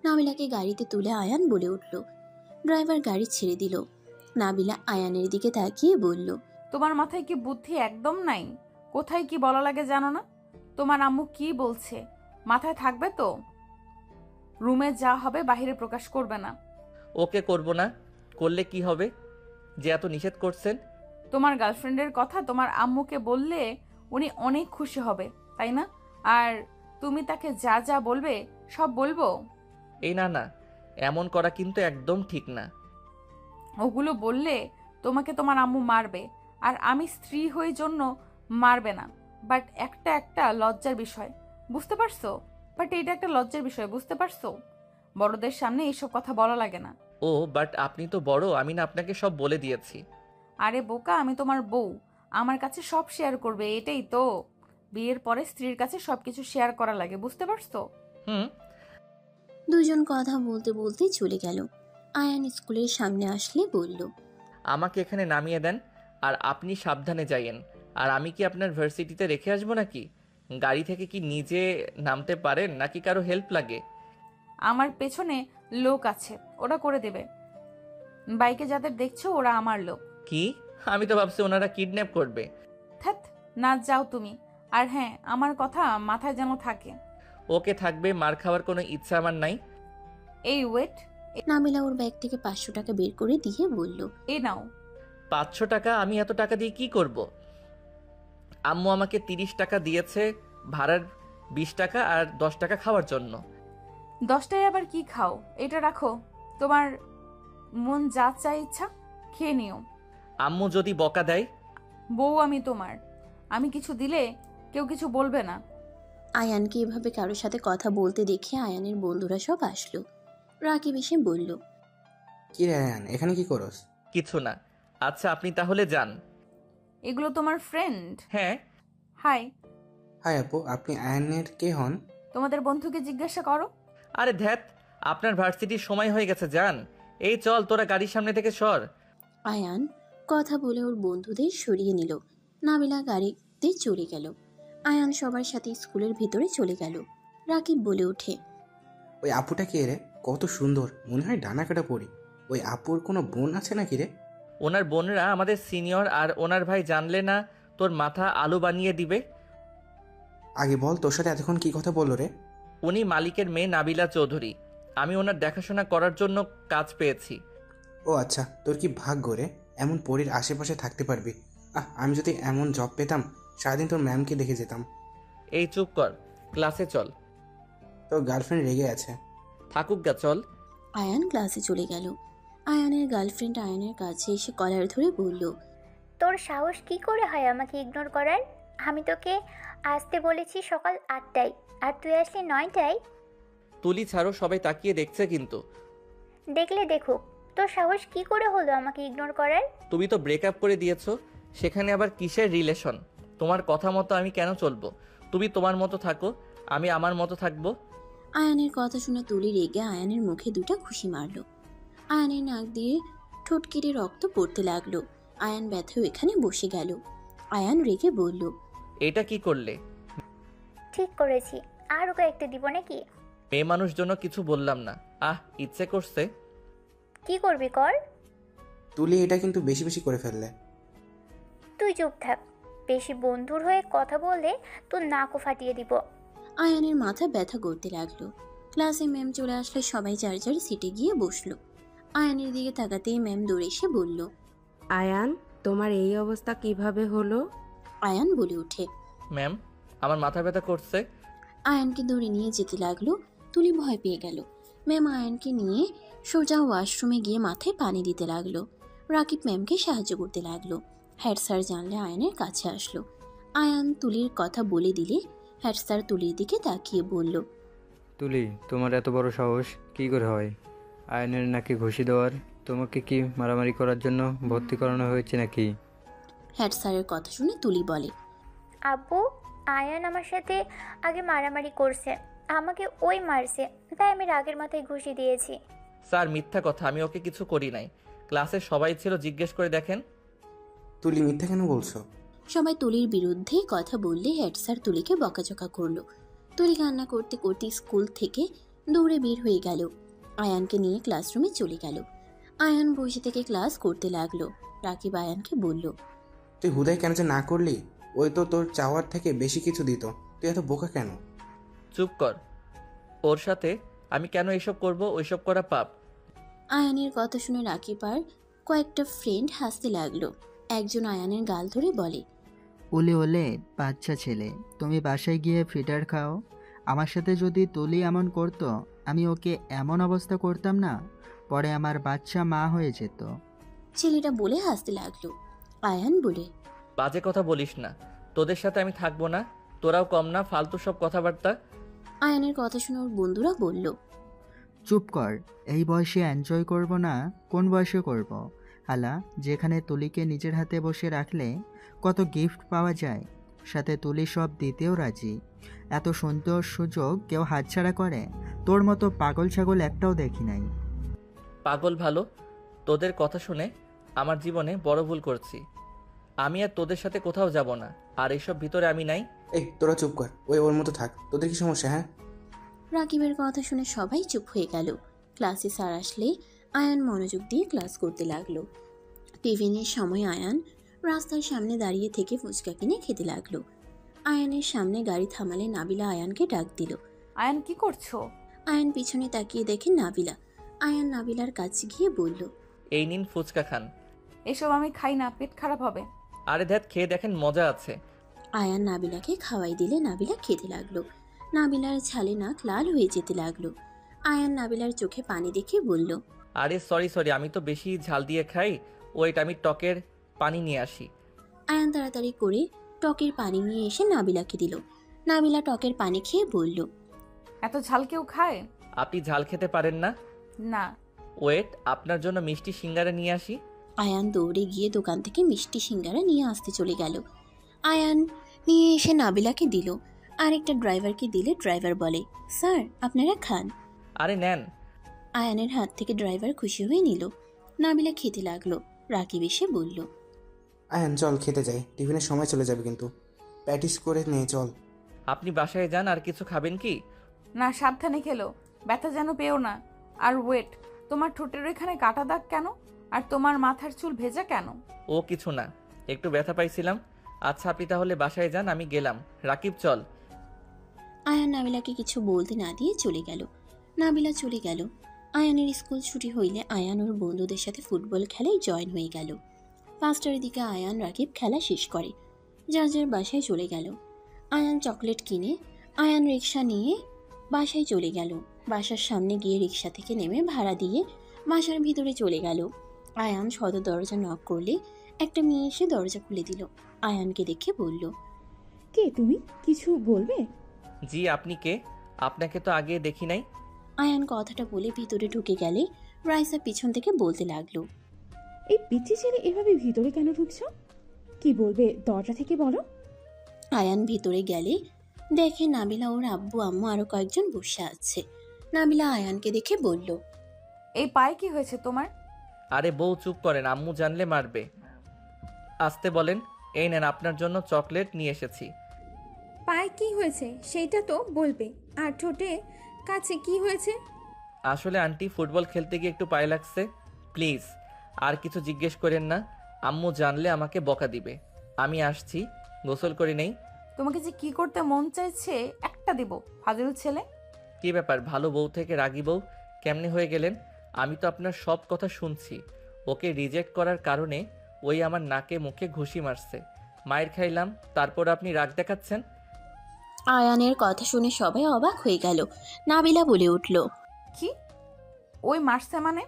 Speaker 3: নাবিলাকে গাড়িতে তুলে আয়ান বলে উঠল। ড্রাইভার গাড়ি ছেড়ে দিল। নাবিলা আয়ানের দিকে তাকিয়ে বলল,
Speaker 1: তোমার মাথায় কি বুদ্ধি একদম নাই? কোথায় কি বলা লাগে জানো না? তোমার আম্মু কি বলছে মাথায় থাকবে তো? রুমে যা হবে বাইরে প্রকাশ করবে না।
Speaker 2: ওকে করব না, করলে কি হবে যে এত নিষেধ করছেন?
Speaker 1: তোমার গার্লফ্রেন্ডের কথা তোমার আম্মুকে বললে উনি অনেক খুশি হবে, তাই না? আর তুমি তাকে যা যা বলবে সব বলবো?
Speaker 2: এই না না, এমন করা কিন্তু একদম ঠিক না।
Speaker 1: ওগুলো বললে তোমাকে তোমার আম্মু মারবে, আর আমি স্ত্রী হয়ে জন্য মারবে না। বাট একটা একটা লজ্জার বিষয়, বুঝতে পারছো? বাট এটা একটা লজ্জার বিষয়, বুঝতে পারছো? বড়দের সামনে এইসব কথা বলা লাগে না।
Speaker 2: ও বাট আপনি তো বড়, আমি না আপনাকে সব বলে দিয়েছি।
Speaker 1: আরে বোকা, আমি তোমার বউ, আমার কাছে সব শেয়ার করবে, এটাই তো। বিয়ের পরে স্ত্রীর কাছে সবকিছু শেয়ার করা লাগে, বুঝতে পারছো?
Speaker 2: হুম।
Speaker 3: দুজন কথা বলতে বলতে চলে গেল। আয়ান স্কুলের সামনে আসলে বলল,
Speaker 2: আমাকে এখানে নামিয়ে দেন, আর আপনি সাবধানে যাইয়েন। আর আমি কি আপনার ভার্সিটিতে রেখে আসবো নাকি? গাড়ি থেকে কি নিজে নামতে পারেন নাকি কারো হেল্প লাগে?
Speaker 1: আমার পেছনে লোক আছে, ওরা করে দেবে। বাইকে যাদের দেখছো ওরা আমার লোক।
Speaker 2: কি? আমি তো ভাবছি ওনারা কিডন্যাপ করবে।
Speaker 1: থ্যাত, না যাও তুমি। আর হ্যাঁ, আমার কথা মাথায় যেন থাকে।
Speaker 2: ওকে থাকবে, মার খাওয়ার কোনো ইচ্ছা আমার নাই।
Speaker 1: এই ওয়েট,
Speaker 3: নাবিলা ওর ব্যাগ থেকে 500 টাকা বের করে দিয়ে বলল,
Speaker 1: এ নাও।
Speaker 2: 500 টাকা? আমি এত টাকা দিয়ে কি করব? আম্মু আমাকে 30 টাকা দিয়েছে ভাড়ার, 20 টাকা আর 10 টাকা খাওয়ার জন্য।
Speaker 1: 10টায় আবার কি খাও? এটা রাখো, তোমার মন যা চাই ইচ্ছা খেয়ে নিও।
Speaker 2: আম্মু যদি বকা দেয়?
Speaker 1: বউ আমি তোমার, আমি কিছু দিলে কেউ কিছু বলবে না।
Speaker 3: আয়ানকে এভাবে কারোর সাথে কথা বলতে দেখে আয়ানের বন্ধুরা সব আসলো। রাকিব এসে বলল,
Speaker 6: কি রে আয়ান, এখানে কি করস?
Speaker 2: কিছু না। আচ্ছা, আপনি তাহলে যান।
Speaker 1: এগুলো তোমার ফ্রেন্ড?
Speaker 2: হ্যাঁ।
Speaker 1: হাই।
Speaker 6: হাই আপু, আপনি আয়ানের কে হন?
Speaker 1: তোমাদের বন্ধুকে জিজ্ঞাসা করো।
Speaker 2: আরে ধ্যাত, আপনার ভার্সিটির সময় হয়ে গেছে, যান। এই চল, তোরা গাড়ির সামনে থেকে সর।
Speaker 3: আয়ান কথা বলে ওর বন্ধুদের সরিয়ে নিল। নাবিলা গাড়িতে চলে গেল। আয়ান সবার সাথে স্কুলের ভিতরে চলে গেল। রাকিব বলে ওঠে,
Speaker 6: ওই আপুটা কে রে? কত সুন্দর, মনে হয় ডানা কাটা পড়ি। ওই আপুর কোনো বোন আছে নাকি রে?
Speaker 2: ওনার বোনরা আমাদের সিনিয়র, আর ওনার ভাই জানলে না তোর মাথা আলু বানিয়ে দিবে।
Speaker 6: আগে বল, তোর সাথে এতক্ষণ কি কথা বললো রে?
Speaker 2: উনি মালিকের মেয়ে নাবিলা চৌধুরী। আমি ওনার দেখাশোনা করার জন্য কাজ পেয়েছি।
Speaker 6: ও আচ্ছা, তোর কি ভাগ্য রে, এমন পরীর আশেপাশে থাকতে পারবি। আমি যদি এমন জব পেতাম, সারাদিন তোর ম্যামকে দেখে যেতাম।
Speaker 2: এই চুপ কর, ক্লাসে চল।
Speaker 6: তোর গার্লফ্রেন্ড রেগে আছে।
Speaker 2: থাকুক গা, চল।
Speaker 3: আয়ান ক্লাসে চলে গেল। আয়ানের গার্লফ্রেন্ড আয়ানের কাছে এসে কলার ধরে বলল,
Speaker 7: তোর সাহস কি করে হয় আমাকে ইগনোর করার? আমি তোকে আসতে বলেছি সকাল 8টায়, আর তুই আসলি 9টায়।
Speaker 2: তুলি ছাড়ো, সবাই তাকিয়ে দেখছে কিন্তু।
Speaker 7: দেখলে দেখুক, তোর সাহস কি করে হলো আমাকে ইগনোর করার?
Speaker 2: তুমি তো ব্রেকআপ করে দিয়েছো, সেখানে আবার কিসের রিলেশন? তোমার কথা মতো আমি কেন চলবো? তুমি তোমার মতো থাকো, আমি আমার মতো থাকবো।
Speaker 3: আয়ানের কথা শুনে তুলি রেগে আয়ানের মুখে দুটো ঘুষি মারল। আয়ানের নাক দিয়ে ঠোঁট কেটে রক্ত পড়তে লাগলো। আয়ান ব্যথাও এখানে বসে গেল। আয়ান রেগে বলল,
Speaker 2: এটা কি করলে?
Speaker 7: ঠিক করেছি, আর ওকে একটা দিব নাকি?
Speaker 2: মেয়ে মানুষ জন্য কিছু বললাম না। ইচ্ছে করছে।
Speaker 7: কি করবি কর।
Speaker 6: তুলি এটা কিন্তু বেশি বেশি করে ফেললে।
Speaker 7: তুই চুপ থাক, বেশি বন্ধুর হয়ে কথা বললে তোর নাকও ফাটিয়ে দিব।
Speaker 3: আয়ানের মাথা ব্যথা করতে লাগলো। ক্লাসে ম্যাম চলে আসলে সবাই যার যার সিটে গিয়ে বসলো। আয়ানের দিকে তাকাতেই ম্যাম দৌড়ে এসে বলল,
Speaker 8: আয়ান, তোমার এই অবস্থা কিভাবে হলো?
Speaker 3: আয়ান বলে ওঠে,
Speaker 2: ম্যাম, আমার মাথা ব্যথা করছে।
Speaker 3: আয়ানকে ধরে নিয়ে যেতে লাগলো। তুলি ভয় পেয়ে গেল। ম্যাম আয়ানকে নিয়ে সোজা ওয়াশরুমে গিয়ে মাথায় পানি দিতে লাগলো। রাকিব ম্যামকে সাহায্য করতে লাগলো। হেড স্যার জানলে আয়ানের কাছে আসলো। আয়ান তুলির কথা বলে দিলে হেড স্যার তুলির দিকে তাকিয়ে বলল,
Speaker 9: তুলি, তোমার এত বড় সাহস কি করে হয়? আয়নের নাকি ঘুষি দেওয়ার? তোমাকে কি মারামারি করার জন্য ভর্তি করানো হয়েছে নাকি?
Speaker 3: হেড স্যারের কথা শুনে তুলি বলে,
Speaker 7: আব্বু, আয়ান আমার সাথে আগে মারামারি করছে, আমাকে ওই মারছে, তাই আমি রাগের মাথায় ঘুষি দিয়েছি।
Speaker 2: স্যার মিথ্যা কথা, আমি ওকে কিছু করি নাই। ক্লাসের সবাই ছিল, জিজ্ঞেস করে দেখেন।
Speaker 6: তুলি মিথ্যা কেন বলছো?
Speaker 3: সবাই তুলির বিরুদ্ধে কথা বললে হেড স্যার তুলিকে বকাঝকা করলো। তুলি কান্না করতে করতে স্কুল থেকে দৌড়ে বের হয়ে গেল। আয়ানকে নিয়ে ক্লাসরুমে চলে গেল। আয়ান বসে থেকে ক্লাস করতে লাগলো। রাকিব আয়ানকে বলল,
Speaker 6: তুই হুদাই কেন যে না করলি? ওই তো তোর চাওয়ার থেকে বেশি কিছু দিত। তুই এত বোকা কেন?
Speaker 2: চুপ কর। ওর সাথে আমি কেন এসব করব? ওইসব করা পাপ।
Speaker 3: আয়ানের কথা শুনে রাকিব আর কয়েকটা ফ্রেন্ড হাসতে লাগলো। একজন আয়ানের গাল ধরে বলে,
Speaker 10: ওলে ওলে বাচ্চা ছেলে, তুমি বাসায় গিয়ে ফ্রিটার খাও। আমার সাথে যদি তুলি এমন করতো, আমি ওকে এমন অবস্থা করতাম না, পরে আমার বাচ্চা মা হয়ে যেত।
Speaker 3: ছেলেটা বলে হাসতে লাগলো। আয়ান বলে,
Speaker 2: বাজে কথা বলিস না, তোদের সাথে আমি থাকবো না। তোরাও কম না, ফালতু সব কথাবার্তা।
Speaker 3: আয়ানের কথা শুনে ওর বন্ধুরা বলল,
Speaker 10: চুপ কর, এই বয়সে এনজয় করব না? কোন বয়সে করব? হালা, যেখানে তুলিকে নিজের হাতে বসে রাখলে কত গিফট পাওয়া যায়, সাথে তুলি সব দিতেও রাজি। এত সুন্দর সুযোগ কেউ হাতছাড়া করে? তোর মতো পাগল ছাগল একটাও দেখি নাই।
Speaker 2: পাগল ভালো, তোদের কথা শুনে আমার জীবনে বড় ভুল করছি। আমি আর তোদের সাথে কোথাও যাব না, আর এইসব ভিতরে আমি নাই।
Speaker 6: এই তোরা চুপ কর, ওই ওর মতো থাক। তোদের কি সমস্যা? হ্যাঁ,
Speaker 3: রাকিবের কথা শুনে সবাই চুপ হয়ে গেল। ক্লাসে স্যার আসলে আয়ান মনোযোগ দিয়ে ক্লাস করতে লাগলো। টিফিনের সময় আয়ান রাস্তার সামনে দাঁড়িয়ে থেকে ফুচকা কিনে খেতে লাগলো। আয়ানের সামনে গাড়ি থামালে নাবিলা আয়ানকে ডাক দিল।
Speaker 1: আয়ান কি করছো?
Speaker 3: আয়ান পিছনে তাকিয়ে দেখে নাবিলা। আয়ান নাবিলার কাছে গিয়ে বলল,
Speaker 2: এই নিন ফুচকা খান।
Speaker 1: এসব আমি খাই না, পেট খারাপ হবে।
Speaker 2: আরে ধ্যাত, খেয়ে দেখেন, মজা আছে।
Speaker 3: আয়ান নাবিলাকে খাওয়াই দিলে নাবিলা খেতে লাগলো। নাবিলার ছালে নাক লাল হয়ে যেতে লাগলো। আয়ান নাবিলার চোখে পানি দেখে বলল,
Speaker 2: আরে সরি, আমি তো বেশি ঝাল দিয়ে খাই। ওয়েট, আমি টকের পানি নিয়ে আসি।
Speaker 3: আয়ান তাড়াতাড়ি করে টকের পানি নিয়ে এসে নাবিলাকে দিল। নাবিলা টকের পানি খেয়ে বলল,
Speaker 1: এত ঝাল কেউ খায়?
Speaker 2: আপনি ঝাল খেতে পারেন না?
Speaker 1: না।
Speaker 2: ওয়েট, আপনার জন্য মিষ্টি সিঙ্গারা নিয়ে আসি।
Speaker 3: আয়ান দৌড়ে গিয়ে দোকান থেকে মিষ্টি সিঙ্গারা নিয়ে আসতে চলে গেল। আয়ান নিয়ে এসে নাবিলাকে দিল। আরেকটা ড্রাইভারকে দিলে ড্রাইভার বলে, স্যার আপনারা খান।
Speaker 2: আরে নেন।
Speaker 3: আয়ানের হাত থেকে ড্রাইভার খুশি হয়ে নিল। নাবিলা খেতে লাগলো। রাকিব এসে বলল,
Speaker 6: আয়ান চল খেতে যাই, টিফিনের সময় চলে যাবে কিন্তু। প্র্যাকটিস করে নে চল।
Speaker 2: আপনি বাসায় যান, আর কিছু খাবেন কি?
Speaker 1: না, সাবধানে খেলো, ব্যথা যেন পেও না। আর ওয়েট, তোমার ঠোঁটের এখানে কাটা দাগ কেন? আর তোমার মাথার চুল ভেজা কেন?
Speaker 2: ও কিছু না, একটু ব্যথা পাইছিলাম। আচ্ছা আপনি তাহলে বাসায় যান, আমি গেলাম। রাকিব চল।
Speaker 3: আয়ান নাবিলাকে কিছু বলতে না দিয়ে চলে গেল। নাবিলা চলে গেল। আয়ানের স্কুল ছুটি হইলে আয়ান ওর বন্ধুদের সাথে ফুটবল খেলায় জয়েন হয়ে গেল। 5টার দিকে আয়ান রাকিব খেলা শেষ করে যার যার বাসায় চলে গেল। আয়ান চকলেট কিনে আয়ান রিক্সা নিয়ে বাসায় চলে গেল। বাসার সামনে গিয়ে রিক্সা থেকে নেমে ভাড়া দিয়ে বাসার ভিতরে চলে গেল। আয়ান সদর দরজা নক করলে একটা মেয়ে এসে দরজা খুলে দিল। আয়ানকে দেখে বলল,
Speaker 11: কে তুমি? কিছু বলবে?
Speaker 2: জি, আপনি কে? আপনাকে তো আগে দেখি নাই।
Speaker 3: আয়ান কথাটা বলে ভিতরে ঢুকে গেলে রাইসা পিছন থেকে বলতে লাগলো,
Speaker 11: এই পিচ্ছি ছেলে এভাবে ভিতরে কেন ঢুকছো? কি বলবে দরজা থেকে বলো।
Speaker 3: আয়ান ভিতরে গেলে দেখে নাবিলা ওর আব্বু আম্মু আরো কয়েকজন বসে আছে। নাবিলা আয়ানকে দেখে বলল,
Speaker 1: এই পায়ে কি হয়েছে তোমার?
Speaker 2: আরে বউ চুপ করেন, আম্মু জানলে মারবে। আসতে বলেন। এই নেন, আপনার জন্য চকলেট নিয়ে এসেছি।
Speaker 4: পায়ে কি হয়েছে সেইটা তো বলবে। আর ঠোঁটে কাছে কি হয়েছে?
Speaker 2: আসলে আন্টি ফুটবল খেলতে গিয়ে একটু পায়ে লাগছে। প্লিজ আর কিছু জিজ্ঞেস করেন না, আম্মু জানলে আমাকে বকা দিবে। আমি আসছি, গোসল করে নেই।
Speaker 1: তোমাকে যে কি করতে মন চাইছে একটা দিব, ফাজিল ছেলে।
Speaker 2: কি ব্যাপার, ভালো বউ থেকে রাগী বউ কেমনে হয়ে গেলেন? আমি তো আপনার সব কথা শুনছি। ওকে রিজেক্ট করার কারণে ওই আমার নাকে মুখে ঘুষি মারছে, মায়ের খাইলাম, তারপর আপনি রাগ দেখাচ্ছেন।
Speaker 3: আয়ানের কথা শুনে সবাই অবাক হয়ে গেল। নাবিলা বলে উঠল,
Speaker 1: কি? ওই মারছে মানে?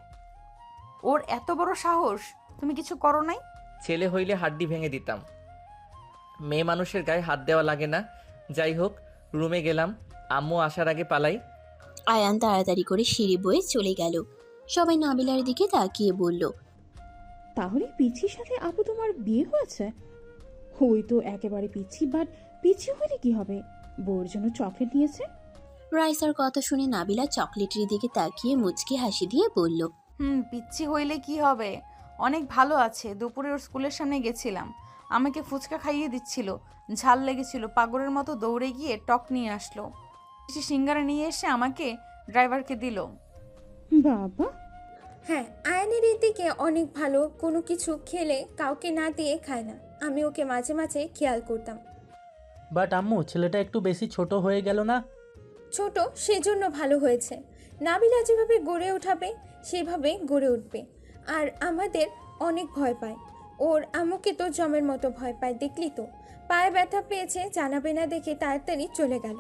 Speaker 1: ওর এত বড় সাহস? তুমি কিছু করো নাই?
Speaker 2: ছেলে হইলে হাড্ডি ভেঙে দিতাম, মেয়ে মানুষের গায়ে হাত দেওয়া লাগে না। যাই হোক, রুমে গেলাম, আম্মু আসার আগে পালাই।
Speaker 3: আয়ান তাড়াতাড়ি করে সিঁড়ি বয়ে চলে গেল। সবাই নাবিলার দিকে তাকিয়ে বলল,
Speaker 11: তাহলে পিচ্ছির সাথে আপু তোমার বিয়ে হয়েছে? ওই তো একেবারে পিচ্ছি, বাট পিচ্ছি হলে কি হবে? বউর জন্য চকলেট নিয়েছে।
Speaker 3: রাইসার কথা শুনে নাবিলা চকলেটের দিকে তাকিয়ে মুচকি হাসি দিয়ে বলল,
Speaker 1: পিচ্ছি হইলে কি হবে, অনেক ভালো আছে। দুপুরে ওর স্কুলের সামনে গেছিলাম, আমাকে ফুচকা খাইয়ে দিচ্ছিল, ঝাল লেগেছিল, পাগলের মতো দৌড়ে গিয়ে টক নিয়ে আসলো, কিছু সিঙ্গারা নিয়ে এসে আমাকে ড্রাইভারকে দিল।
Speaker 11: বাবা।
Speaker 4: হ্যাঁ, আয়নের এই দিকে অনেক ভালো। কোনো কিছু খেলে কাউকে না দিয়ে খায় না। আমি ওকে মাঝে মাঝে খেয়াল করতাম।
Speaker 12: বাট আম্মু, ছেলেটা একটু বেশি ছোট হয়ে গেল না?
Speaker 4: ছোট সেজন্য ভালো হয়েছে। নাবিলা যেভাবে গড়ে ওঠাবে সেভাবে গড়ে উঠবে। আর আমাদের অনেক ভয় পায়। ওর আম্মুকে তো জমের মতো ভয় পায়, দেখলি তো। পায়ে ব্যথা পেয়েছে, জানাবে না দেখে তাড়াতাড়ি চলে গেল।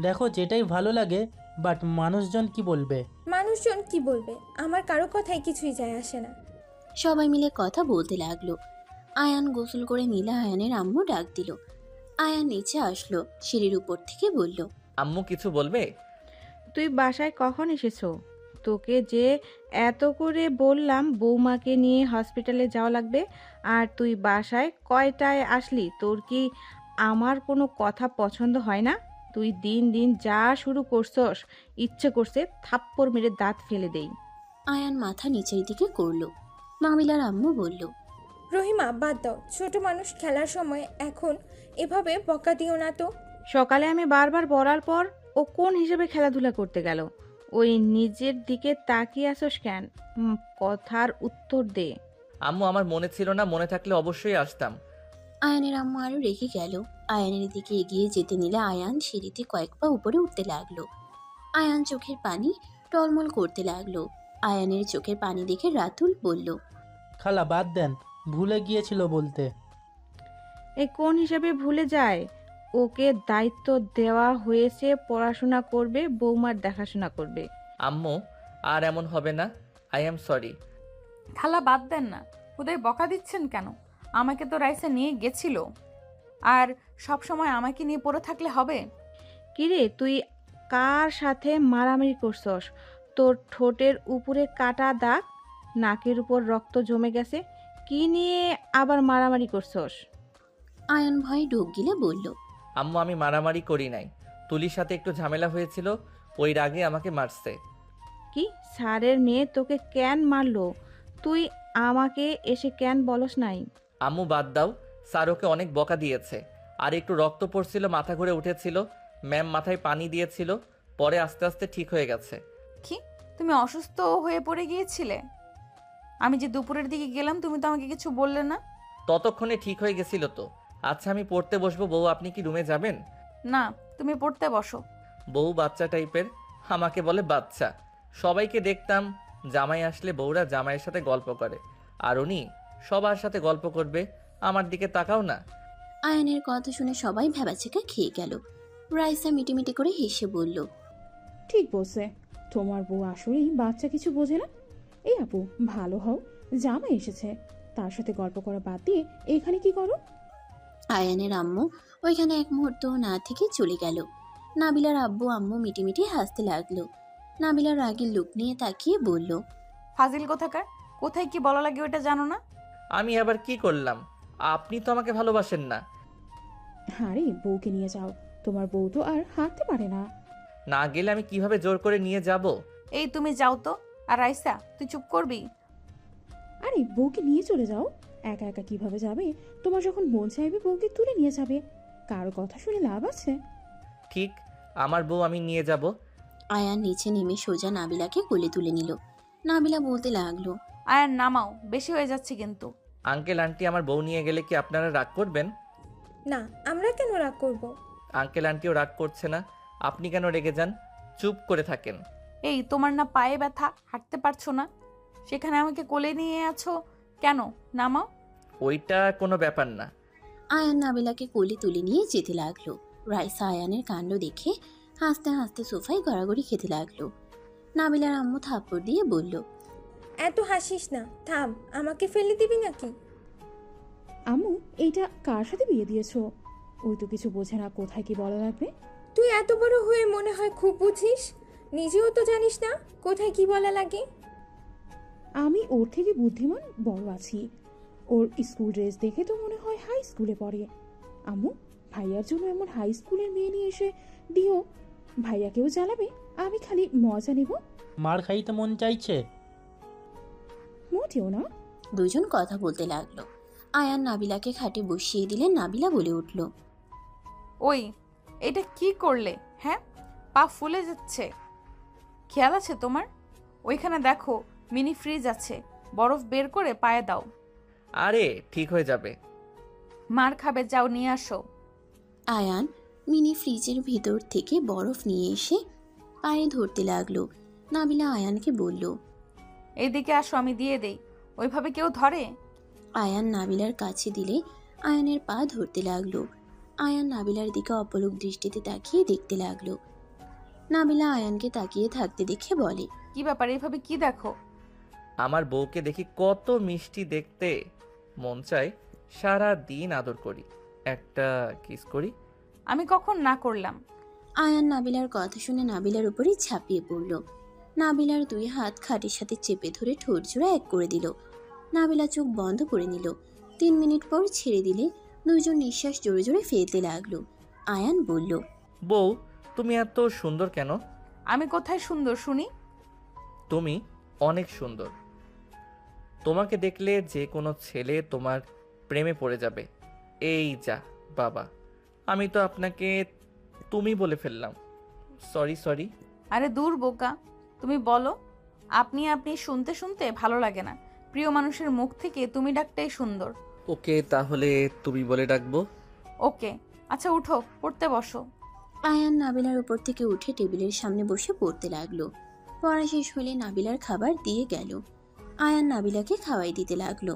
Speaker 12: দেখো, যেটাই ভালো লাগে, বাট মানুষজন কি বলবে?
Speaker 4: মানুষজন কি বলবে? আমার কারো কথায় কিছুই যায় আসে না।
Speaker 3: সবাই মিলে কথা বলতে লাগলো। আয়ান গোসল করে নিলে আয়ানের আম্মু ডাক দিল। আয়ান নিচে আসলো, সিঁড়ির উপর থেকে বলল,
Speaker 2: আম্মু কিছু বলবে?
Speaker 5: তুই বাসায় কখন এসেছো? তোকে যে এত করে বললাম বৌমাকে নিয়ে হসপিটালে যাওয়া লাগবে, আর তুই বাসায় কয়টায় আসলি? তোর কি আমার কোনো কথা পছন্দ হয় না? তুই দিন দিন যা শুরু করছস, ইচ্ছে করছে থাপ্পড় মেরে দাঁত ফেলে দেই।
Speaker 3: আয়ান মাথা নিচের দিকে করলো। নাবিলার আম্মু বলল,
Speaker 4: রহিমা, বাদ দাও। ছোট মানুষ খেলার সময় এখন এভাবে বকা দিও না তো।
Speaker 5: সকালে আমি বারবার বলার পর ও কোন হিসেবে খেলাধুলা করতে গেল? ওই নিজের দিকে তাকিয়ে আসোস কেন? কথার উত্তর দে।
Speaker 2: আম্মু, আমার মনে ছিল না, মনে থাকলে অবশ্যই আসতাম।
Speaker 3: আয়ানের আম্মু আরো রেগে গেল। আয়ানের দিকে এগিয়ে যেতে নিলে আয়ান সিঁড়িতে কয়েক পা উপরে উঠতে লাগলো। আয়ান চোখের পানি টলমল করতে লাগলো। আয়ানের চোখের পানি দেখে রাতুল বলল,
Speaker 12: খালা বাদ দেন, ভুলে গিয়েছিল বলতে।
Speaker 5: এই কোন হিসেবে ভুলে যায়? ওকে দায়িত্ব দেওয়া হয়েছে, পড়াশোনা করবে, বৌমার দেখাশোনা করবে।
Speaker 2: আম্মু, আর এমন হবে না, আই এম সরি।
Speaker 1: খালা বাদ দেন না, খুদাই বকা দিচ্ছেন কেন? আমাকে তো রাইসা নিয়ে গেছিল, আর সব সময় আমাকে নিয়ে পড়ে থাকলে হবে?
Speaker 5: কিরে, তুই কার সাথে মারামারি করছস? তোর ঠোঁটের উপরে কাটা দাগ, নাকের উপর রক্ত জমে গেছে, কি নিয়ে আবার মারামারি করছস?
Speaker 3: আয়ান ভয় ঢোক গিলে বলল,
Speaker 2: আম্মু, আমি মারামারি করি নাই, তুলির সাথে একটু ঝামেলা হয়েছিল, ওই রাগে আমাকে মারছে।
Speaker 5: কি স্যারের মেয়ে তোকে কেন মারলো? তুই আমাকে এসে কেন বলস নাই?
Speaker 2: আম্মু বাদ দাও, স্যার ওকে অনেক বকা দিয়েছে। আর একটু রক্ত পড়ছিল, মাথা ঘুরে উঠেছিল, ম্যাম মাথায় পানি দিয়েছিল, পরে আস্তে আস্তে ঠিক হয়ে গেছে।
Speaker 1: কি তুমি অসুস্থ হয়ে পড়ে গিয়েছিলে? আমি যে দুপুরের দিকে গেলাম তুমি তো আমাকে কিছু বললে না।
Speaker 2: ততক্ষণে ঠিক হয়ে গেছিল তো। আচ্ছা আমি পড়তে বসবো, বউ আপনি কি রুমে যাবেন?
Speaker 1: না, তুমি পড়তে বসো।
Speaker 2: বউ বাচ্চা টাইপের, আমাকে বলে বাচ্চা। সবাইকে দেখতাম জামাই আসলে বউরা জামাইয়ের সাথে গল্প করে, আর উনি সবার সাথে গল্প করবে। আমার দিকে তাকাও না।
Speaker 3: আয়ানের কথা শুনে সবাই ভ্যাবাচেকা খেয়ে গেল। রাইসা মিটিমিটি করে হেসে বলল,
Speaker 11: ঠিক বলছে, তোমার বউ আসলেই বাচ্চা কিছু বোঝে না। এই আপু, ভালো হও, জামাই এসেছে, তার সাথে গল্প করা বাদ দিয়ে এখানে কি করো?
Speaker 3: আয়ানের আম্মু ওইখানে এক মুহূর্ত না থেকে চলে গেল। নাবিলার আব্বু আম্মু মিটিমিটি হাসতে লাগলো। নাবিলার রাগের লুক নিয়ে তাকিয়ে বলল,
Speaker 1: ফাজিল কোথাকার, কোথায় কি বলা লাগে ওটা জানো না?
Speaker 2: আমি আবার কি করলাম? আপনি তো আমাকে ভালোবাসেন না।
Speaker 11: আরে বউকে নিয়ে যাও, তোমার বউ তো আর হাঁটতে পারে না।
Speaker 2: না গেলে আমি কিভাবে জোর করে নিয়ে যাব?
Speaker 1: এই তুমি যাও তো। আর রাইসা, তুই চুপ করবি?
Speaker 11: আরে বউকে নিয়ে চলে যাও, একা একা কিভাবে যাবে? তোমার যখন মন চাইবে বউকে তুলে নিয়ে যাবে, কারো কথা শুনে লাভ আছে?
Speaker 2: ঠিক, আমার বউ আমি নিয়ে যাব।
Speaker 3: আয়ান নিচে নেমে সোজা নাবিলাকে কোলে তুলে নিল। নাবিলা বলতে লাগলো,
Speaker 1: আয়ার নামাও, বেশি হয়ে যাচ্ছে কিন্তু।
Speaker 2: আঙ্কেল আন্টি আমার বউ নিয়ে গেলে কি আপনারা রাগ করবেন?
Speaker 4: না, আমরা কেন রাগ করব?
Speaker 2: আঙ্কেল আন্টিও রাগ করছে না, আপনি কেন রেগে যান? চুপ করে থাকেন।
Speaker 1: এই তোমার না পায়ে ব্যথা, হাঁটতে পারছো না, সেখানে আমাকে কোলে নিয়ে আছো কেন? নামাও।
Speaker 2: ওইটা কোনো ব্যাপার না।
Speaker 3: আয়ান নাবিলাকে কোলে তুলে নিয়ে যেতে লাগলো। রাইসা আয়ানের কাণ্ড দেখে হাসতে হাসতে সোফায় গড়াগড়ি খেতে লাগলো। নাবিলার আম্মু থাপ্পড় দিয়ে বলল,
Speaker 4: এত হাসিস না, থাম, আমাকে ফেলে দিবি নাকি?
Speaker 11: আম্মু, এইটা কার সাথে বিয়ে দিয়েছো? ওই তো কিছু বোঝে না কোথায় কি বলা লাগবে।
Speaker 4: তুই এত বড় হয়ে মনে হয় খুব বুঝিস, নিজেও তো জানিস না কোথায় কি বলা লাগে।
Speaker 11: আমি ওর থেকে বুদ্ধিমান বড় আছি। ওর স্কুল ড্রেস দেখে তো মনে হয় হাই স্কুলে পড়ে। আম্মু, ভাইয়ার জন্য এমন হাই স্কুলের মেয়ে নিয়ে এসে দিও, ভাইয়াকেও জ্বালাবে, আমি খালি মজা নেব।
Speaker 12: মার খাইতে মন চাইছে?
Speaker 11: মোটেও না।
Speaker 3: দুজন কথা বলতে লাগলো। আয়ান নাবিলাকে খাটে বসিয়ে দিলে নাবিলা বলে উঠল,
Speaker 1: ওই এটা কি করলে? হ্যাঁ, পা ফুলে যাচ্ছে, খেয়াল আছে তোমার? ওইখানে দেখো মিনি ফ্রিজ আছে, বরফ বের করে পায়ে দাও।
Speaker 2: আরে ঠিক হয়ে যাবে।
Speaker 1: মার খাবে, যাও নিয়ে আসো।
Speaker 3: আয়ান মিনি ফ্রিজের ভিতর থেকে বরফ নিয়ে এসে পায়ে ধরতে লাগলো। নাবিলা আয়ানকে বলল,
Speaker 1: এইদিকে আসো, আমি দিয়ে দেই। ওইভাবে কেউ ধরে?
Speaker 3: আয়ান নাবিলার কাছে দিলে আয়ানের পা ধরতে লাগলো। আয়ান নাবিলার দিকে অপলক দৃষ্টিতে তাকিয়ে দেখতে লাগলো। নাবিলা আয়ানকে তাকিয়ে থাকতে দেখে বলে,
Speaker 1: কি ব্যাপার, এইভাবে কি দেখো?
Speaker 2: আমার বউকে দেখি কত মিষ্টি দেখতে, মন চায় সারা দিন আদর করি, একটা কিস করি।
Speaker 1: আমি কখন না করলাম?
Speaker 3: আয়ান নাবিলার কথা শুনে নাবিলার উপরই ঝাঁপিয়ে পড়ল। নাবিলার দুই হাত খাটের সাথে চেপে ধরে ঠোঁট জোড়া এক করে দিল। নাবিলা চোখ বন্ধ করে নিল। 3 মিনিট পর ছেড়ে দিলে দুইজন নিঃশ্বাস জোরে জোরে ফেলতে লাগলো। আয়ান বলল,
Speaker 2: বউ তুমি এত সুন্দর কেন?
Speaker 1: আমি কোথায় সুন্দর শুনি?
Speaker 2: তুমি অনেক সুন্দর। তোমাকে দেখলে যে কোনো ছেলে তোমার প্রেমে পড়ে যাবে। এই যা বাবা, আমি তো আপনাকে তুমি বলে ফেললাম, সরি সরি।
Speaker 1: আরে দূর বোকা, তুমি বলো। আপনি আপনি শুনতে শুনতে ভালো লাগে না, প্রিয় মানুষের মুখ থেকে তুমি ডাকটাই সুন্দর।
Speaker 2: ওকে, তাহলে তুমি বলে ডাকবো।
Speaker 1: ওকে, আচ্ছা উঠো, পড়তে বসো।
Speaker 3: আয়ান নাবিলার উপর থেকে উঠে টেবিলের সামনে বসে পড়তে লাগলো। পড়া শেষ হলে নাবিলার খাবার দিয়ে গেল। আয়ান নাবিলাকে খাওয়াই দিতে লাগলো।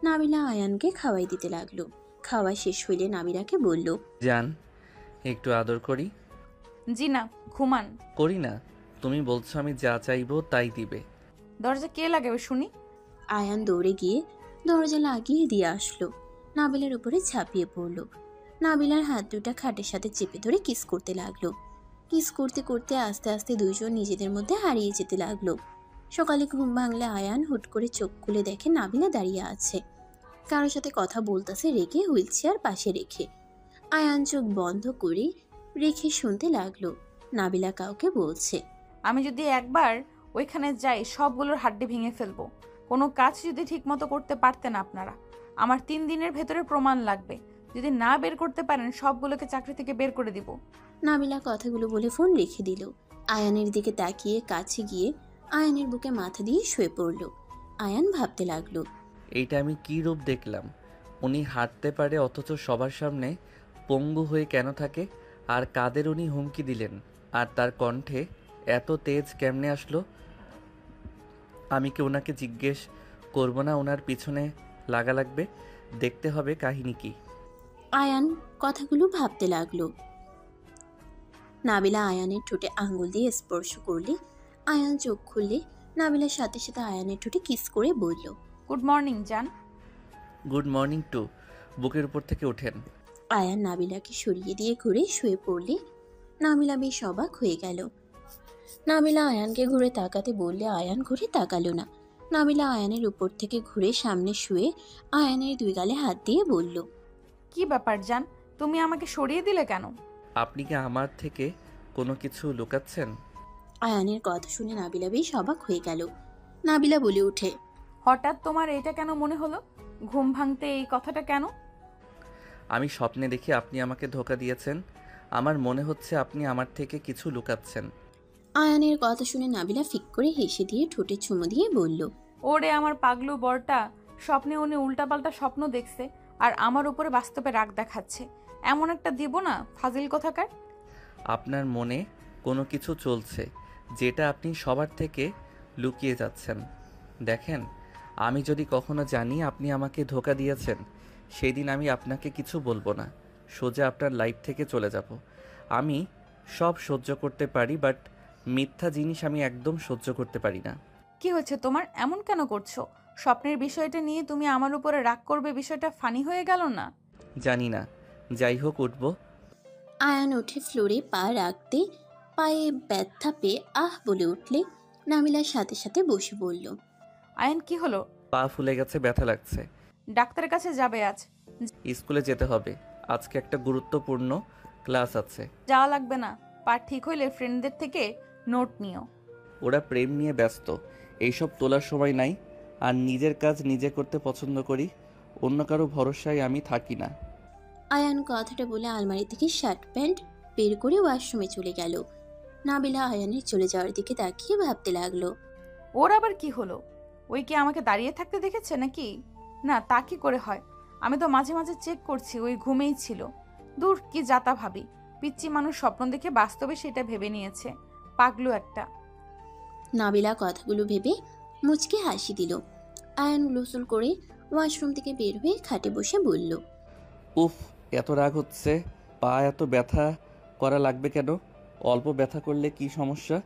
Speaker 3: নাবিলা আয়ানকে খাওয়াই দিতে লাগলো। খাওয়া শেষ হইলে নাবিলাকে বলল,
Speaker 2: জান একটু আদর করি।
Speaker 1: জি না, ঘুমান।
Speaker 2: করি না, তুমি বলছো আমি যা চাইবো তাই দিবে।
Speaker 1: দরজা কে লাগাবে শুনি?
Speaker 3: আয়ান দৌড়ে গিয়ে দরজা লাগিয়ে দিয়ে আসলো। নাবিলার উপরে ঝাঁপিয়ে পড়ল। নাবিলার হাত দুটা খাটের সাথে চেপে ধরে কিস করতে লাগলো। কিস করতে করতে আস্তে আস্তে দুইজন নিজেদের মধ্যে হারিয়ে যেতে লাগলো। সকালে ঘুম ভাঙলে আয়ান হুট করে চোখ খুলে দেখে নাবিলা দাঁড়িয়ে আছে, কারোর সাথে কথা বলতেছে রেখে, হুইল চেয়ার পাশে রেখে। আয়ান চোখ বন্ধ করে রেখে শুনতে লাগলো নাবিলা কাউকে বলছে।
Speaker 1: আমি যদি একবার ওইখানে যাই সবগুলোর হাড্ডি ভেঙে ফেলবো। কোনো কাজ যদি ঠিকমতো করতে পারতেন আপনারা, আমার 3 দিনের ভেতরে প্রমাণ লাগবে। যদি না বের করতে পারেন সবগুলোকে চাকরি থেকে বের করে দিব।
Speaker 3: নাবিলা কথাগুলো বলে ফোন রেখে দিল। আয়ানের দিকে তাকিয়ে কাছে গিয়ে আয়ানের বুকে মাথা দিয়ে শুয়ে পড়ল। আয়ান ভাবতে লাগলো,
Speaker 2: এইটা আমি কি রূপ দেখলাম? উনি হাঁটতে পারে অথচ সবার সামনে পঙ্গু হয়ে কেন থাকে? আর কাদের উনি হুমকি দিলেন? আর তার কণ্ঠে এত তেজ কেমনে আসলো? আমি কি ওনাকে জিজ্ঞেস করব না ওনার পিছনে লাগা লাগবে? দেখতে হবে কাহিনী কি।
Speaker 3: আয়ান কথাগুলো ভাবতে লাগলো। নাবিলা আয়ানের ঠোঁটে আঙ্গুল দিয়ে স্পর্শ করলে আয়ান চোখ খুললে নাবিলার সাথে সাথে আয়ানের ঠোঁটে কিস করে বলল,
Speaker 1: গুড মর্নিং জান।
Speaker 2: Good morning to. বুকের উপর থেকে ওঠেন।
Speaker 3: আয়ান নাবিলাকে সরিয়ে দিয়ে ঘুরে শুয়ে পড়লে নাবিলা বেশ অবাক হয়ে গেল। নাবিলা আয়ানকে ঘুরে তাকাতে বললে আয়ান ঘুরে তাকালো না। নাবিলা আয়ানের উপর থেকে ঘুরে সামনে শুয়ে আয়ানের 2 গালে হাত দিয়ে বলল,
Speaker 1: কি ব্যাপার জান, তুমি আমাকে সরিয়ে দিলে কেন?
Speaker 2: আপনি কি আমার থেকে কোনো কিছু লুকাচ্ছেন?
Speaker 3: আয়ানের কথা শুনে নাবিলা বেশ অবাক হয়ে গেল। নাবিলা বলে ওঠে,
Speaker 1: হঠাৎ তোমার এটা কেন মনে হলো? ঘুম ভাঙতে এই কথাটা কেন?
Speaker 2: আমি স্বপ্নে দেখি আপনি আমাকে ধোঁকা দিয়েছেন। আমার মনে হচ্ছে আপনি আমার থেকে কিছু লুকাচ্ছেন।
Speaker 3: আয়ানের কথা শুনে নাবিলা ফিক করে হেসে দিয়ে ঠোঁটে চুমু দিয়ে বলল,
Speaker 1: ওরে আমার পাগলু বরটা, স্বপ্নে উনি উল্টাপাল্টা স্বপ্ন দেখছে আর আমার উপরে বাস্তবে রাগ দেখাচ্ছে। এমন একটা দিব না ফাজিল কোথাকার।
Speaker 2: আপনার মনে কোনো কিছু চলছে যেটা আপনি সবার থেকে লুকিয়ে যাচ্ছেন। দেখেন, আমি যদি কখনো জানি আপনি আমাকে ধোঁকা দিয়েছেন, সেই দিন আমি আপনাকে কিছু বলবো না, সোজা আপনার লাইফ থেকে চলে যাব। আমি সব সহ্য করতে পারি, বাট মিথ্যা জিনিস আমি একদম সহ্য করতে পারি না।
Speaker 1: কি হয়েছে তোমার, এমন কেন করছো? স্বপ্নের বিষয়টা নিয়ে তুমি আমার উপরে রাগ করবে, বিষয়টা ফানি হয়ে গেল না?
Speaker 2: জানি না, যাই হোক উঠবো।
Speaker 3: আয়ান উঠে ফ্লোরে পা রাখতে পায়ে ব্যথা পেয়ে আহ বলে উঠলে নাবিলার সাথে সাথে বসে বলল,
Speaker 1: আয়ন কি হলো?
Speaker 2: পা ফুলে গেছে, ব্যথা লাগছে।
Speaker 1: ডাক্তারের কাছে যাবে আজ?
Speaker 2: স্কুলে যেতে হবে, আজকে একটা গুরুত্বপূর্ণ ক্লাস আছে।
Speaker 1: যাওয়া লাগবে না, পা ঠিক হইলে ফ্রেন্ডদের থেকে নোট নিও।
Speaker 2: ওরা প্রেম নিয়ে ব্যস্ত, এইসব তোলার সময় নাই। আর নিজের কাজ নিজে করতে পছন্দ করি, অন্য কারো ভরসায় আমি থাকি না।
Speaker 3: আয়ান কথাটা বলে আলমারি থেকে শার্ট প্যান্ট বের করে ওয়াশরুমে চলে গেল। নাবিলা আয়ানের চলে যাওয়ার দিকে তাকিয়ে ভাবতে লাগলো,
Speaker 1: ওর আবার কি হলো? ওই কি আমাকে দাঁড়িয়ে থাকতে দেখেছে নাকি? না, তা কি করে হয়? আমি তো মাঝে মাঝে চেক করছি, ওই ঘুমেই ছিল। দূর, কি যাতা ভাবি। পিচ্চি মানুষ স্বপ্ন দেখে বাস্তবে সেটা ভেবে নিয়েছে, পাগলু একটা।
Speaker 3: নাবিলা কথাগুলো ভেবে মুচকে হাসি দিল। আয়ান গোসল করে ওয়াশরুম থেকে বের হয়ে খাটে বসে বলল,
Speaker 2: উফ, এত রাগ হচ্ছে। পা এত ব্যথা করা লাগবে কেন? অল্প ব্যথা করলে কি সমস্যা?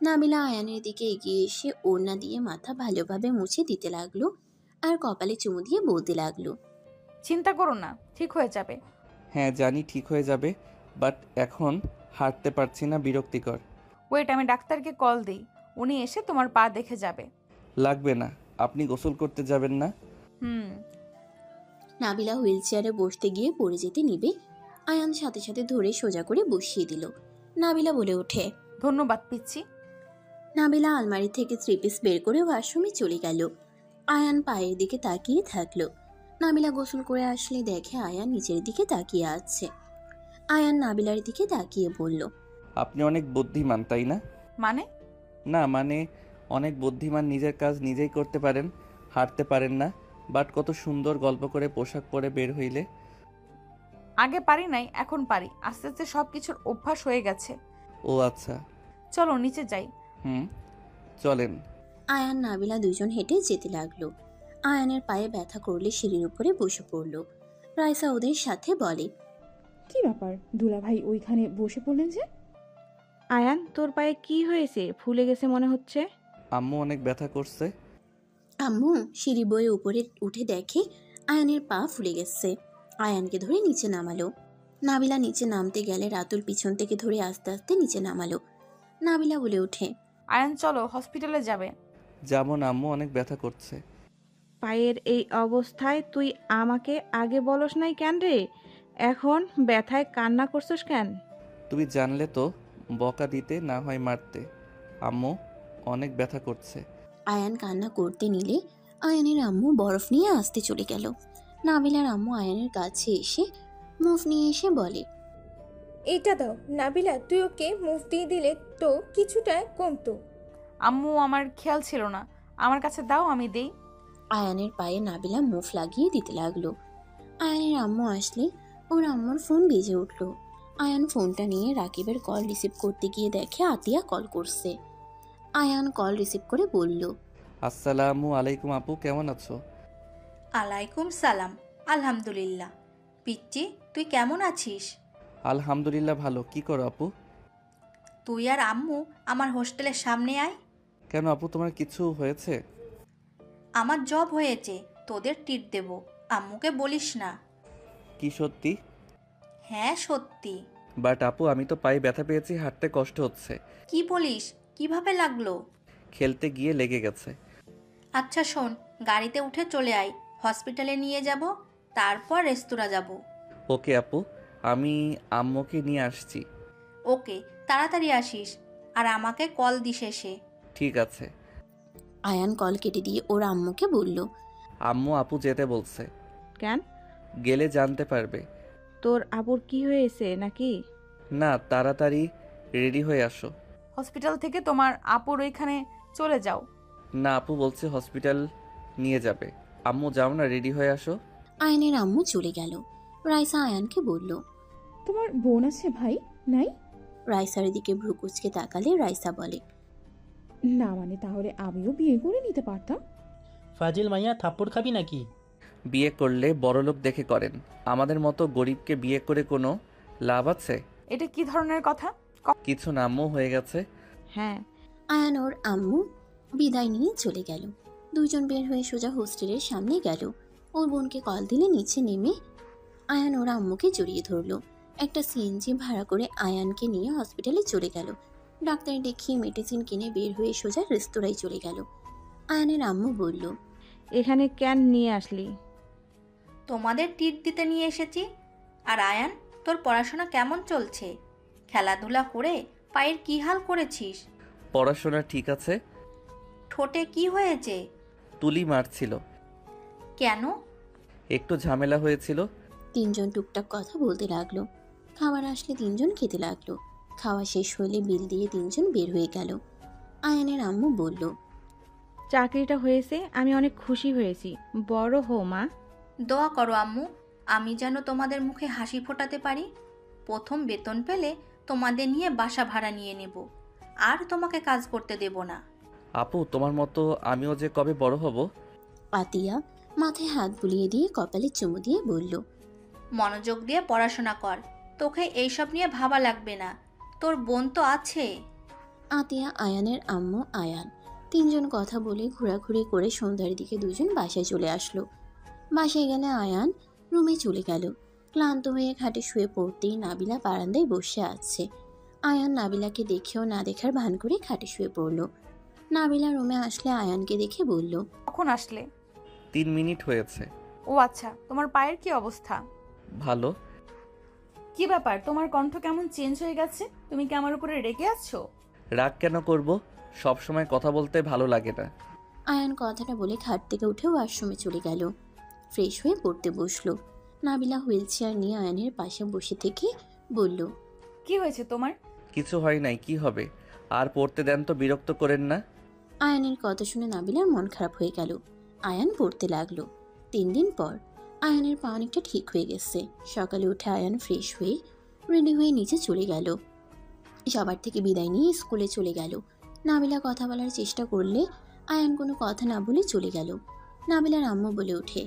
Speaker 3: নাবিলা আয়ানের দিকে এগিয়ে এসে ওড়না দিয়ে মাথা ভালোভাবে মুছে দিতে লাগলো আর কপালে চুমু দিয়ে বলতে লাগলো,
Speaker 1: চিন্তা করো না, ঠিক হয়ে যাবে।
Speaker 2: হ্যাঁ জানি ঠিক হয়ে যাবে, বাট এখন হাঁটতে পারছি না, বিরক্তিকর।
Speaker 1: ওয়েট, আমি ডাক্তারকে কল দিই, উনি এসে তোমার পা দেখে যাবে।
Speaker 2: লাগবে না, আপনি গোসল করতে যাবেন না?
Speaker 1: হুম।
Speaker 3: নাবিলা হুইল চেয়ারে বসতে গিয়ে পড়ে যেতে নিবে, আয়ান সাথে সাথে ধরে সোজা করে বসিয়ে দিল। নাবিলা বলে ওঠে,
Speaker 1: ধন্যবাদ পিচ্ছি।
Speaker 3: নাবিলা আলমারি থেকে 3 পিস বের করে ওয়াশরুমে চলে গেল। আয়ান পায়ের দিকে তাকিয়ে থাকলো। নাবিলা গোসল করে আসলে দেখে আয়ান নিচের দিকে তাকিয়ে আছে। আয়ান নাবিলার দিকে তাকিয়ে বলল,
Speaker 2: আপনি অনেক বুদ্ধিমান, তাই না?
Speaker 1: মানে?
Speaker 2: না মানে অনেক বুদ্ধিমান, নিজের কাজ নিজেই করতে পারেন, হাঁটতে পারেন না, বাট কত সুন্দর গল্প করে পোশাক পরে বের হইলে।
Speaker 1: আগে পারি নাই, এখন পারি, আস্তে আস্তে সব কিছুর অভ্যাস হয়ে গেছে।
Speaker 2: ও আচ্ছা।
Speaker 1: চলো নিচে যাই।
Speaker 2: চলেন।
Speaker 3: আয়ান নাবিলা দুজন হেঁটে যেতে লাগলো। আয়ানের পায়ে ব্যথা করলে সিঁড়ির উপরে বসে পড়লো। রাইসা ওদের সাথে বলে,
Speaker 11: কি ব্যাপার দুলা ভাই ওইখানে বসে পড়লেন যে?
Speaker 5: আয়ান, তোর পায়ে কি হয়েছে? ফুলে গেছে মনে হচ্ছে।
Speaker 2: আম্মু অনেক ব্যথা করছে।
Speaker 3: আম্মু সিঁড়ি বয়ে উপরে উঠে দেখে আয়ানের পা ফুলে গেছে। আয়ানকে ধরে নিচে নামালো। নাবিলা নিচে নামতে গেলে রাতুল পিছন থেকে ধরে আস্তে আস্তে নিচে নামালো। নাবিলা বলে ওঠে,
Speaker 1: আয়ান চলো, হসপিটালে যাবে।
Speaker 2: যেমন আম্মু অনেক ব্যথা করছে।
Speaker 5: পায়ের এই অবস্থায় তুই আমাকে আগে বলস নাই কেন রে? এখন ব্যথায় কান্না করছিস কেন?
Speaker 2: তুমি জানলে তো বকা দিতে, না হয় মারতে। আম্মু অনেক ব্যথা করছে।
Speaker 3: আয়ান কান্না করতে নিলে আয়ানের আম্মু বরফ নিয়ে আসতে চলে গেল। নাবিলার আম্মু আয়ানের কাছে এসে মুভ নিয়ে এসে বলে,
Speaker 4: এইটা দাও নাবিলা, তুই ওকে মুভ দিয়ে দিলে তো কিছুটা কমতো।
Speaker 1: আম্মু আমার খেয়াল ছিল না, আমার কাছে দাও আমি দেই।
Speaker 3: আয়ানের পায়ে নাবিলা মুভ লাগিয়ে দিতে লাগলো। আয়ানের আম্মু আসলে ওর আম্মুর ফোন বেজে উঠল। আয়ান ফোনটা নিয়ে রাকিবের কল রিসিভ করতে গিয়ে দেখে আতিয়া কল করছে। আয়ান কল রিসিভ করে বলল,
Speaker 2: আসসালামু আলাইকুম আপু, কেমন আছো?
Speaker 13: আলাইকুম সালাম, আলহামদুলিল্লাহ। পিচ্চি, তুই কেমন আছিস?
Speaker 2: আলহামদুলিল্লাহ ভালো। কি করো আপু?
Speaker 13: তুই আর আম্মু আমার হোস্টেলের সামনে আয়।
Speaker 2: কেন আপু, তোমার কিছু হয়েছে?
Speaker 13: আমার জব হয়েছে, তোদের ট্রিট দেব, আম্মুকে বলিস না।
Speaker 2: কি সত্যি?
Speaker 13: হ্যাঁ সত্যি।
Speaker 2: বাট আপু, আমি তো পায়ে ব্যথা পেয়েছি, হাঁটতে কষ্ট হচ্ছে।
Speaker 13: কি বলিস? কিভাবে লাগলো?
Speaker 2: খেলতে গিয়ে লেগে গেছে।
Speaker 13: আচ্ছা শোন, গাড়িতে উঠে চলে আয়, হসপিটালে নিয়ে যাব, তারপর রেস্তোরাঁ যাব।
Speaker 2: ওকে আপু, আমি আম্মুকে নিয়ে আসছি।
Speaker 13: ওকে, তাড়াতাড়ি আসিস, আর আমাকে কল দিস এসে।
Speaker 2: ঠিক আছে।
Speaker 3: আয়ান কল কেটে দিয়ে ওর আম্মুকে বলল,
Speaker 2: আম্মু আপু যেতে বলছে।
Speaker 5: কেন?
Speaker 2: গেলে জানতে পারবে।
Speaker 5: তোর আবুর কি হয়েছে নাকি?
Speaker 2: না, তাড়াতাড়ি রেডি হয়ে আসো।
Speaker 1: হসপিটাল থেকে তোমার আপুর ওইখানে চলে যাও।
Speaker 2: না, আপু বলছে হসপিটাল নিয়ে যাবে। আম্মু যাও না, রেডি হয়ে আসো।
Speaker 3: আয়ানের আম্মু চলে গেল। রাইসা আয়ানকে বলল,
Speaker 11: তোমার বোন আছে ভাই নাই?
Speaker 3: রাইসার দিকে ভ্রু কুচকে তাকালে রাইসা বলে,
Speaker 11: না মানে তাহলে আমিও বিয়ে করে নিতে পারতাম।
Speaker 12: ফাজিল মাইয়া, থাপ্পড় খাবি নাকি?
Speaker 2: বিয়ে করলে বড়লোক দেখে করেন, আমাদের মতো গরিবকে বিয়ে করে কোনো লাভ আছে?
Speaker 1: এটা কি ধরনের কথা?
Speaker 2: কিছু না আম্মু, হয়ে গেছে।
Speaker 5: হ্যাঁ।
Speaker 3: আয়ান ওর আম্মু বিদায় নিয়ে চলে গেল। দুইজন বের হয়ে সোজা হোস্টেলের সামনে গেল। ওর বোনকে কল দিলে নিচে নেমে আয়ান ওর আম্মুকে জড়িয়ে ধরলো। একটা সিএনজি ভাড়া করে আয়ানকে নিয়ে হসপিটালে চলে গেল। ডাক্তার দেখিয়ে মেডিসিন কিনে বের হয়ে সোজা রেস্তোরাঁয় চলে গেল। আয়ানের আম্মু বলল,
Speaker 5: এখানে কেন নিয়ে আসলি?
Speaker 13: তোমাদের ট্রিট দিতে নিয়ে এসেছি। আর আয়ান, তোর পড়াশোনা কেমন চলছে? খেলাধুলা করে পায়ের কি হাল করেছিস?
Speaker 2: পড়াশোনা ঠিক আছে।
Speaker 13: ঠোঁটে কি হয়েছে?
Speaker 2: তুলি মারছিল।
Speaker 13: কেন?
Speaker 2: একটু ঝামেলা হয়েছিল।
Speaker 3: তিনজন টুকটাক কথা বলতে লাগলো। খাবার আসলে তিনজন খেতে লাগলো। খাওয়া শেষ হলে বিল দিয়ে তিনজন বের হয়ে গেল। আয়ানের আম্মু বলল,
Speaker 5: চাকরিটা হয়েছে, আমি অনেক খুশি হয়েছি। বড় হও মা।
Speaker 13: দোয়া করো আম্মু, আমি যেন তোমাদের মুখে হাসি ফোটাতে পারি। প্রথম বেতন পেলে তোমাদের নিয়ে বাসা ভাড়া নিয়ে নেব, আর তোমাকে কাজ করতে দেব না।
Speaker 2: আপু, তোমার মতো আমিও যে কবে বড় হব।
Speaker 3: পাতিয়া মাথায় হাত বুলিয়ে দিয়ে কপালে চুমু দিয়ে বলল,
Speaker 13: মনোযোগ দিয়ে পড়াশোনা কর, তোকে এইসব নিয়ে ভাবা লাগবে না, তোর বোন তো আছে।
Speaker 3: আতিয়া, আয়ানের আম্মু, আয়ান তিনজন কথা বলে ঘোরাঘুরি করে সন্ধ্যার দিকে দুজন বাসায় চলে আসলো। বাসায় গেলে আয়ান রুমে চলে গেল। ক্লান্ত হয়ে খাটে শুয়ে পড়তেই নাবিলা বারান্দায় বসে আছে। আয়ান নাবিলাকে দেখেও না দেখার ভান করে খাটে শুয়ে পড়ল। নাবিলা রুমে আসলে আয়ানকে দেখে বলল,
Speaker 1: কখন আসলে?
Speaker 2: 3 মিনিট হয়েছে।
Speaker 1: ও আচ্ছা, তোমার পায়ের কি অবস্থা?
Speaker 2: ভালো।
Speaker 1: কি ব্যাপার, তোমার কণ্ঠ কেমন চেঞ্জ হয়ে গেছে? তুমি কি আমার উপরে রেগে আছো?
Speaker 2: রাগ কেন করব, সব সময় কথা বলতে ভালো লাগে না।
Speaker 3: আয়ান কথাটা বলে খাট থেকে উঠে ওয়াশরুমে চলে গেল। ফ্রেশ হয়ে পড়তে বসলো। নাবিলা হুইল চেয়ার নিয়ে আয়ানের পাশে বসে থেকে বলল,
Speaker 1: কি হয়েছে তোমার?
Speaker 2: কিছু হয় নাই, কি হবে? আর পড়তে দেন তো, বিরক্ত করেন না।
Speaker 3: আয়ানের কথা শুনে নাবিলার মন খারাপ হয়ে গেল। আয়ান পড়তে লাগলো। 3 দিন পর আয়ানের পা অনেকটা ঠিক হয়ে গেছে। সকালে উঠে আয়ান ফ্রেশ হয়ে রেডি হয়ে নিচে চলে গেল। সবার থেকে বিদায় নিয়ে স্কুলে চলে গেল। নাবিলা কথা বলার চেষ্টা করলে আয়ান কোনো কথা না বলে চলে গেল। নাবিলার আম্মু বলে ওঠে,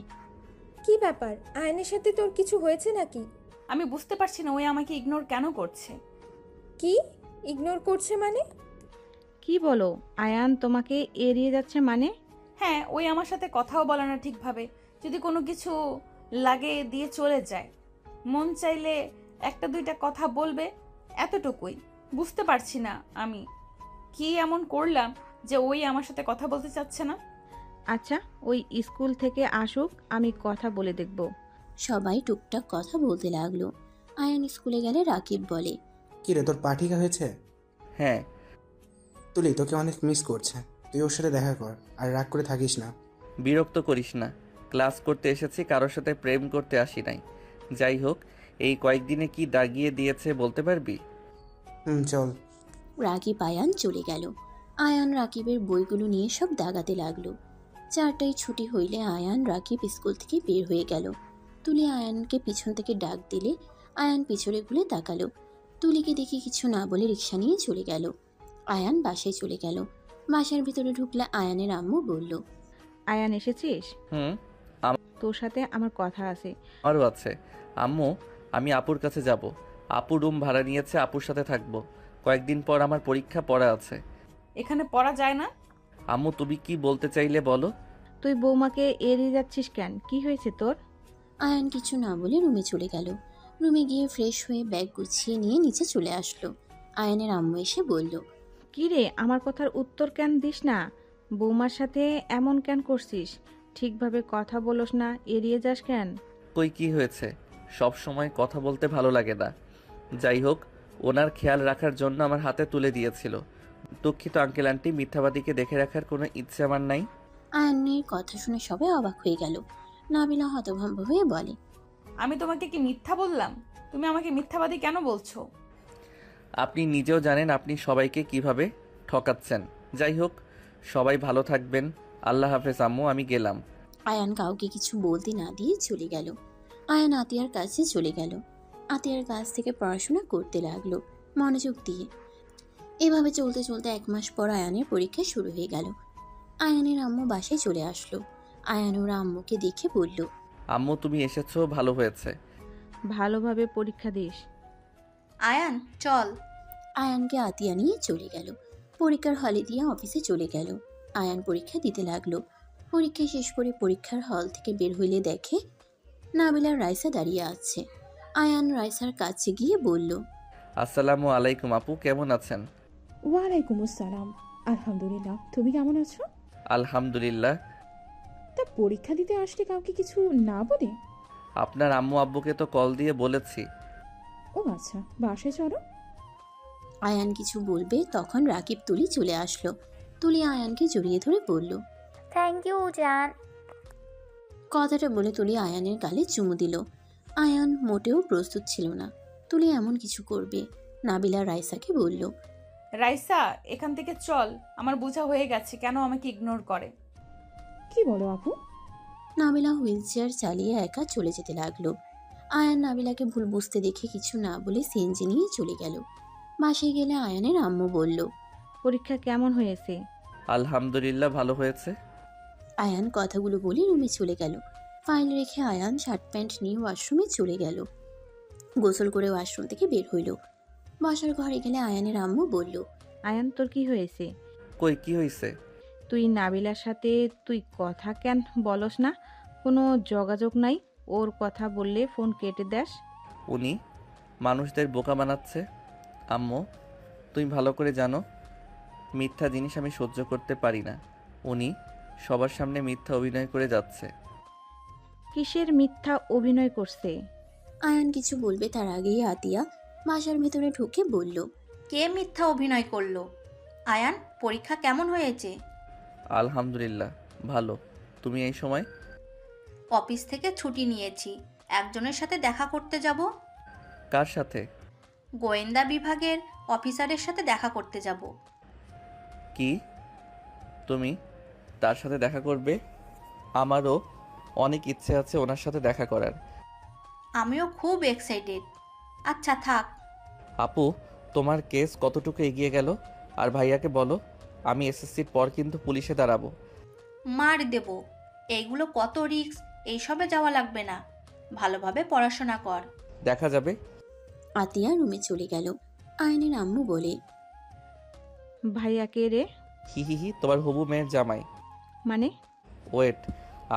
Speaker 4: কি ব্যাপার, আয়নের সাথে তোর কিছু হয়েছে নাকি?
Speaker 1: আমি বুঝতে পারছি না ওই আমাকে ইগনোর কেন করছে।
Speaker 4: কি ইগনোর করছে মানে?
Speaker 5: কি বলো? আয়ান তোমাকে এড়িয়ে যাচ্ছে মানে?
Speaker 1: হ্যাঁ, ওই আমার সাথে কথাও বলে না ঠিকভাবে। যদি কোনো কিছু লাগে দিয়ে চলে যায়। মন চাইলে 1-2টা কথা বলবে, এতটুকুই। বুঝতে পারছি না আমি কি এমন করলাম যে ওই আমার সাথে কথা বলতে চাচ্ছে না।
Speaker 5: আচ্ছা, ওই স্কুল থেকে আসুক, আমি কথা বলে দেখব।
Speaker 3: সবাই টুকটাক কথা বলতে লাগলো। আয়ান স্কুলে গেলে রাকিব বলে,
Speaker 6: কি রে, তোর পা ঠিক হয়েছে?
Speaker 2: হ্যাঁ।
Speaker 6: তো তুলি তোকে অনেক মিস করছে, তুই ওর সাথে দেখা কর আর রাগ করে থাকিস না।
Speaker 2: বিরক্ত করিস না, ক্লাস করতে এসেছি, কারোর সাথে প্রেম করতে আসি নাই। যাই হোক, এই কয়েকদিনে কি দাগিয়ে দিয়েছে বলতে পারবি?
Speaker 6: চল।
Speaker 3: রাকিব আয়ান চলে গেল। আয়ান রাকিবের বইগুলো নিয়ে সব দাগাতে লাগলো। 4টায় ছুটি হইলে আয়ান রাকিব স্কুল থেকে বের হয়ে গেল। তুলি আয়ানকে পিছন থেকে ডাক দিলে আয়ান পিছনে ঘুরে তাকালো। তুলিকে দেখে কিছু না বলে রিক্সা নিয়ে চলে গেল। আয়ান বাসায় চলে গেল। বাসার ভিতরে ঢুকলে আয়ানের আম্মু বলল,
Speaker 5: আয়ান এসেছিস?
Speaker 2: হুম,
Speaker 5: তোর সাথে আমার কথা আছে।
Speaker 2: আমারও আছে। আম্মু, আমি আপুর কাছে যাব। আপু রুম ভাড়া নিয়েছে, আপুর সাথে থাকবো। কয়েকদিন পর আমার পরীক্ষা পড়া আছে।
Speaker 1: এখানে পড়া যায় না?
Speaker 2: আম্মু, তুমি কি বলতে চাইলে বলো।
Speaker 5: তুই বৌমাকে এড়িয়ে যাচ্ছিস কেন? কি হয়েছে তোর?
Speaker 3: আয়ান কিছু না বলে রুমে চলে গেল। রুমে গিয়ে ফ্রেশ হয়ে ব্যাগ গুছিয়ে নিয়ে নিচে চলে আসলো। আয়ানের আম্মু এসে বলল,
Speaker 5: কি রে, আমার কথার উত্তর কেন দিস না? বৌমার সাথে এমন কেন করছিস? ঠিকভাবে কথা বলোস না, এড়িয়ে যাস কেন?
Speaker 2: কই, কি হয়েছে? সব সময় কথা বলতে ভালো লাগে না। যাই হোক, ওনার খেয়াল রাখার জন্য আমার হাতে তুলে দিয়েছিল। দুঃখিত আঙ্কেল আন্টি, মিথ্যাবাদীকে দেখে রাখার কোনো ইচ্ছে আমার নাই।
Speaker 3: আয়ানের কথা শুনে সবাই অবাক হয়ে গেল। নাবিলা হতভম্ব হয়ে বলে,
Speaker 1: আমি তোমাকে কি মিথ্যা বললাম? তুমি আমাকে মিথ্যাবাদী কেন বলছো?
Speaker 2: আপনি নিজেও জানেন আপনি সবাইকে কিভাবে ঠকাচ্ছেন। যাই হোক, সবাই ভালো থাকবেন। আল্লাহ হাফেজ আম্মু, আমি গেলাম।
Speaker 3: আয়ান কাউকে কিছু বলতে না দিয়ে চলে গেল। আয়ান আতিয়ার কাছে চলে গেল। আতিয়ার কাছ থেকে পড়াশোনা করতে লাগলো মনোযোগ দিয়ে। এভাবে চলতে চলতে 1 মাস পর আয়ানের পরীক্ষা শুরু হয়ে গেল। আয়ানের আম্মু বাসায় চলে আসলো। আয়ান ওর আম্মুকে দেখে বলল,
Speaker 2: আম্মু, তুমি এসেছো, ভালো হয়েছে।
Speaker 5: ভালোভাবে পরীক্ষা দিস।
Speaker 13: আয়ান চল।
Speaker 3: আয়ানকে আতিয়া নিয়ে চলে গেল। পরীক্ষার হলে দিয়ে অফিসে চলে গেল। আয়ান পরীক্ষা দিতে লাগলো। পরীক্ষা শেষ করে পরীক্ষার হল থেকে বের হইলে দেখে নাবিলার রাইসা দাঁড়িয়ে আছে। আয়ান রাইসার কাছে গিয়ে বলল,
Speaker 2: আসসালামু আলাইকুম আপু, কেমন আছেন?
Speaker 11: ওয়ালাইকুম আসসালাম। আলহামদুলিল্লাহ, তুমি কেমন আছো?
Speaker 2: আলহামদুলিল্লাহ।
Speaker 11: তা পরীক্ষা দিতে আসলে কাউকে কিছু না বলে?
Speaker 2: আপনার আম্মু আব্বুকে তো কল দিয়ে বলেছি।
Speaker 11: ও আচ্ছা, বাসায় চলো।
Speaker 3: আয়ান কিছু বলবে তখন রাকিব তুলি চলে আসলো। তুলি আয়ানকে জড়িয়ে ধরে বলল,
Speaker 7: থ্যাংক ইউ জান।
Speaker 3: কথাটা বলে তুলি আয়ানের গালে চুমু দিল। আয়ান মোটেও প্রস্তুত ছিল না তুলি এমন কিছু করবে। নাবিলা রাইসাকে বলল,
Speaker 1: রাইসা, এখান থেকে চল, আমার বোঝা হয়ে গেছে কেন আমাকে ইগনোর করে।
Speaker 11: কি বলো আপু?
Speaker 3: নাবিলা হুইল চেয়ার চালিয়ে একা চলে যেতে লাগলো। আয়ান নাবিলাকে ভুল বুঝতে দেখে কিছু না বলে সিএনজি নিয়ে চলে গেল। বাসায় গেলে আয়ানের আম্মু বলল,
Speaker 5: পরীক্ষা কেমন হয়েছে?
Speaker 2: আলহামদুলিল্লাহ, ভালো হয়েছে।
Speaker 3: আয়ান কথাগুলো বলে রুমে চলে গেল। ফাইল রেখে আয়ান শার্ট প্যান্ট নিয়ে ওয়াশরুমে চলে গেল। গোসল করে ওয়াশরুম থেকে বের হইল। বসার ঘরে গেলে আয়ানের আম্মু বলল,
Speaker 5: আয়ান, তোর কি হয়েছে?
Speaker 2: কই, কি হয়েছে?
Speaker 5: তুই নাবিলার সাথে তুই কথা কেন বলস না? কোনো যোগাযোগ নাই? ওর কথা বললে ফোন কেটে দেস।
Speaker 2: উনি মানুষদের বোকা বানাচ্ছে। আম্মু, তুমি ভালো করে জানো মিথ্যা জিনিস আমি সহ্য করতে পারি না। উনি সবার সামনে মিথ্যা অভিনয় করে যাচ্ছে।
Speaker 5: কিসের মিথ্যা অভিনয় করছে?
Speaker 3: আয়ান কিছু বলবে তার আগেই আতিয়া বাসার ভেতরে ঢুকে বলল,
Speaker 13: কে মিথ্যা অভিনয় করলো? আয়ান, পরীক্ষা কেমন হয়েছে?
Speaker 2: আলহামদুলিল্লাহ, ভালো। তুমি এই সময়?
Speaker 13: অফিস থেকে ছুটি নিয়েছি, একজনের সাথে দেখা করতে যাব।
Speaker 2: কার সাথে?
Speaker 13: গোয়েন্দা বিভাগের অফিসারের সাথে দেখা করতে যাব।
Speaker 2: কি, তুমি তার সাথে দেখা করবে? আমারও অনেক ইচ্ছে আছে ওনার সাথে দেখা করার।
Speaker 13: আমিও খুব এক্সাইটেড। আচ্ছা থাক।
Speaker 2: আপু, তোমার কেস কতটুকু এগিয়ে গেল? আর ভাইয়াকে বলো আমি এসএসসির পর কিন্তু পুলিশে দাঁড়াবো।
Speaker 13: মার দেব। এইগুলো কত রিস্ক, এইসবে যাওয়া লাগবে না। ভালোভাবে পড়াশোনা কর।
Speaker 2: দেখা যাবে।
Speaker 3: আতিয়া রুমে চলে গেল। আয়নের আম্মু বলে,
Speaker 5: ভাইয়া কে রে?
Speaker 2: হি হি হি, তোমার হবু মেয়ের জামাই।
Speaker 5: মানে?
Speaker 2: ওয়েট,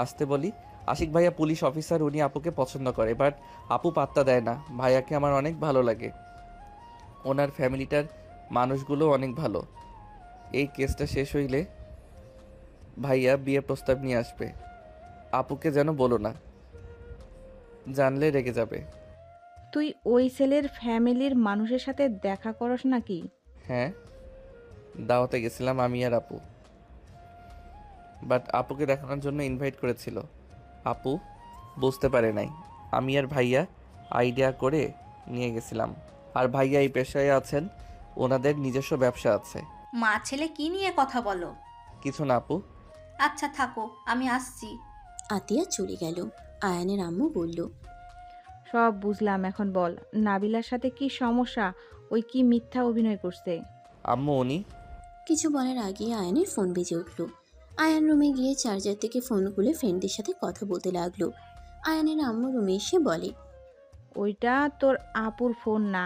Speaker 2: আসতে বলি। আশিক ভাইয়া পুলিশ অফিসার, উনি আপুকে পছন্দ করে, বাট আপু পাত্তা দেয় না। ভাইয়াকে আমার অনেক ভালো লাগে। ওনার ফ্যামিলিটার মানুষগুলো অনেক ভালো। এই কেসটা শেষ হইলে ভাইয়া বিয়ে প্রস্তাব নিয়ে আসবে। আপুকে যেন বলো না, জানলে রেগে যাবে।
Speaker 5: তুই ওই ছেলের ফ্যামিলির মানুষের সাথে দেখা করস নাকি?
Speaker 2: হ্যাঁ। দাওয়াতে গেছিলাম আমি আর আপু, বাট আপুকে দেখানোর জন্য ইনভাইট করেছিল। আপু বুঝতে পারে নাই, আমি আর ভাইয়া আইডিয়া করে নিয়ে গেছিলাম। আর ভাইয়া এই পেশায় আছেন, ওনাদের নিজস্ব ব্যবসা আছে।
Speaker 13: মা ছেলে কি নিয়ে কথা বলো?
Speaker 2: কিছু না আপু।
Speaker 13: আচ্ছা থাকো, আমি আসছি।
Speaker 3: আতিয়া চলে গেল। আয়ানের আম্মু বলল,
Speaker 5: সব বুঝলাম, এখন বল নাবিলার সাথে কি সমস্যা? ওই কি মিথ্যা অভিনয় করছে?
Speaker 2: আম্মু উনি।
Speaker 3: কিছু বলার আগে আয়ানের ফোন বেজে উঠল। আয়ান রুমে গিয়ে চার্জার থেকে ফোন খুলে ফ্রেন্ডদের সাথে কথা বলতে লাগলো। আয়ানের আম্মু রুমে এসে বলে,
Speaker 5: ওইটা তোর আপুর ফোন না।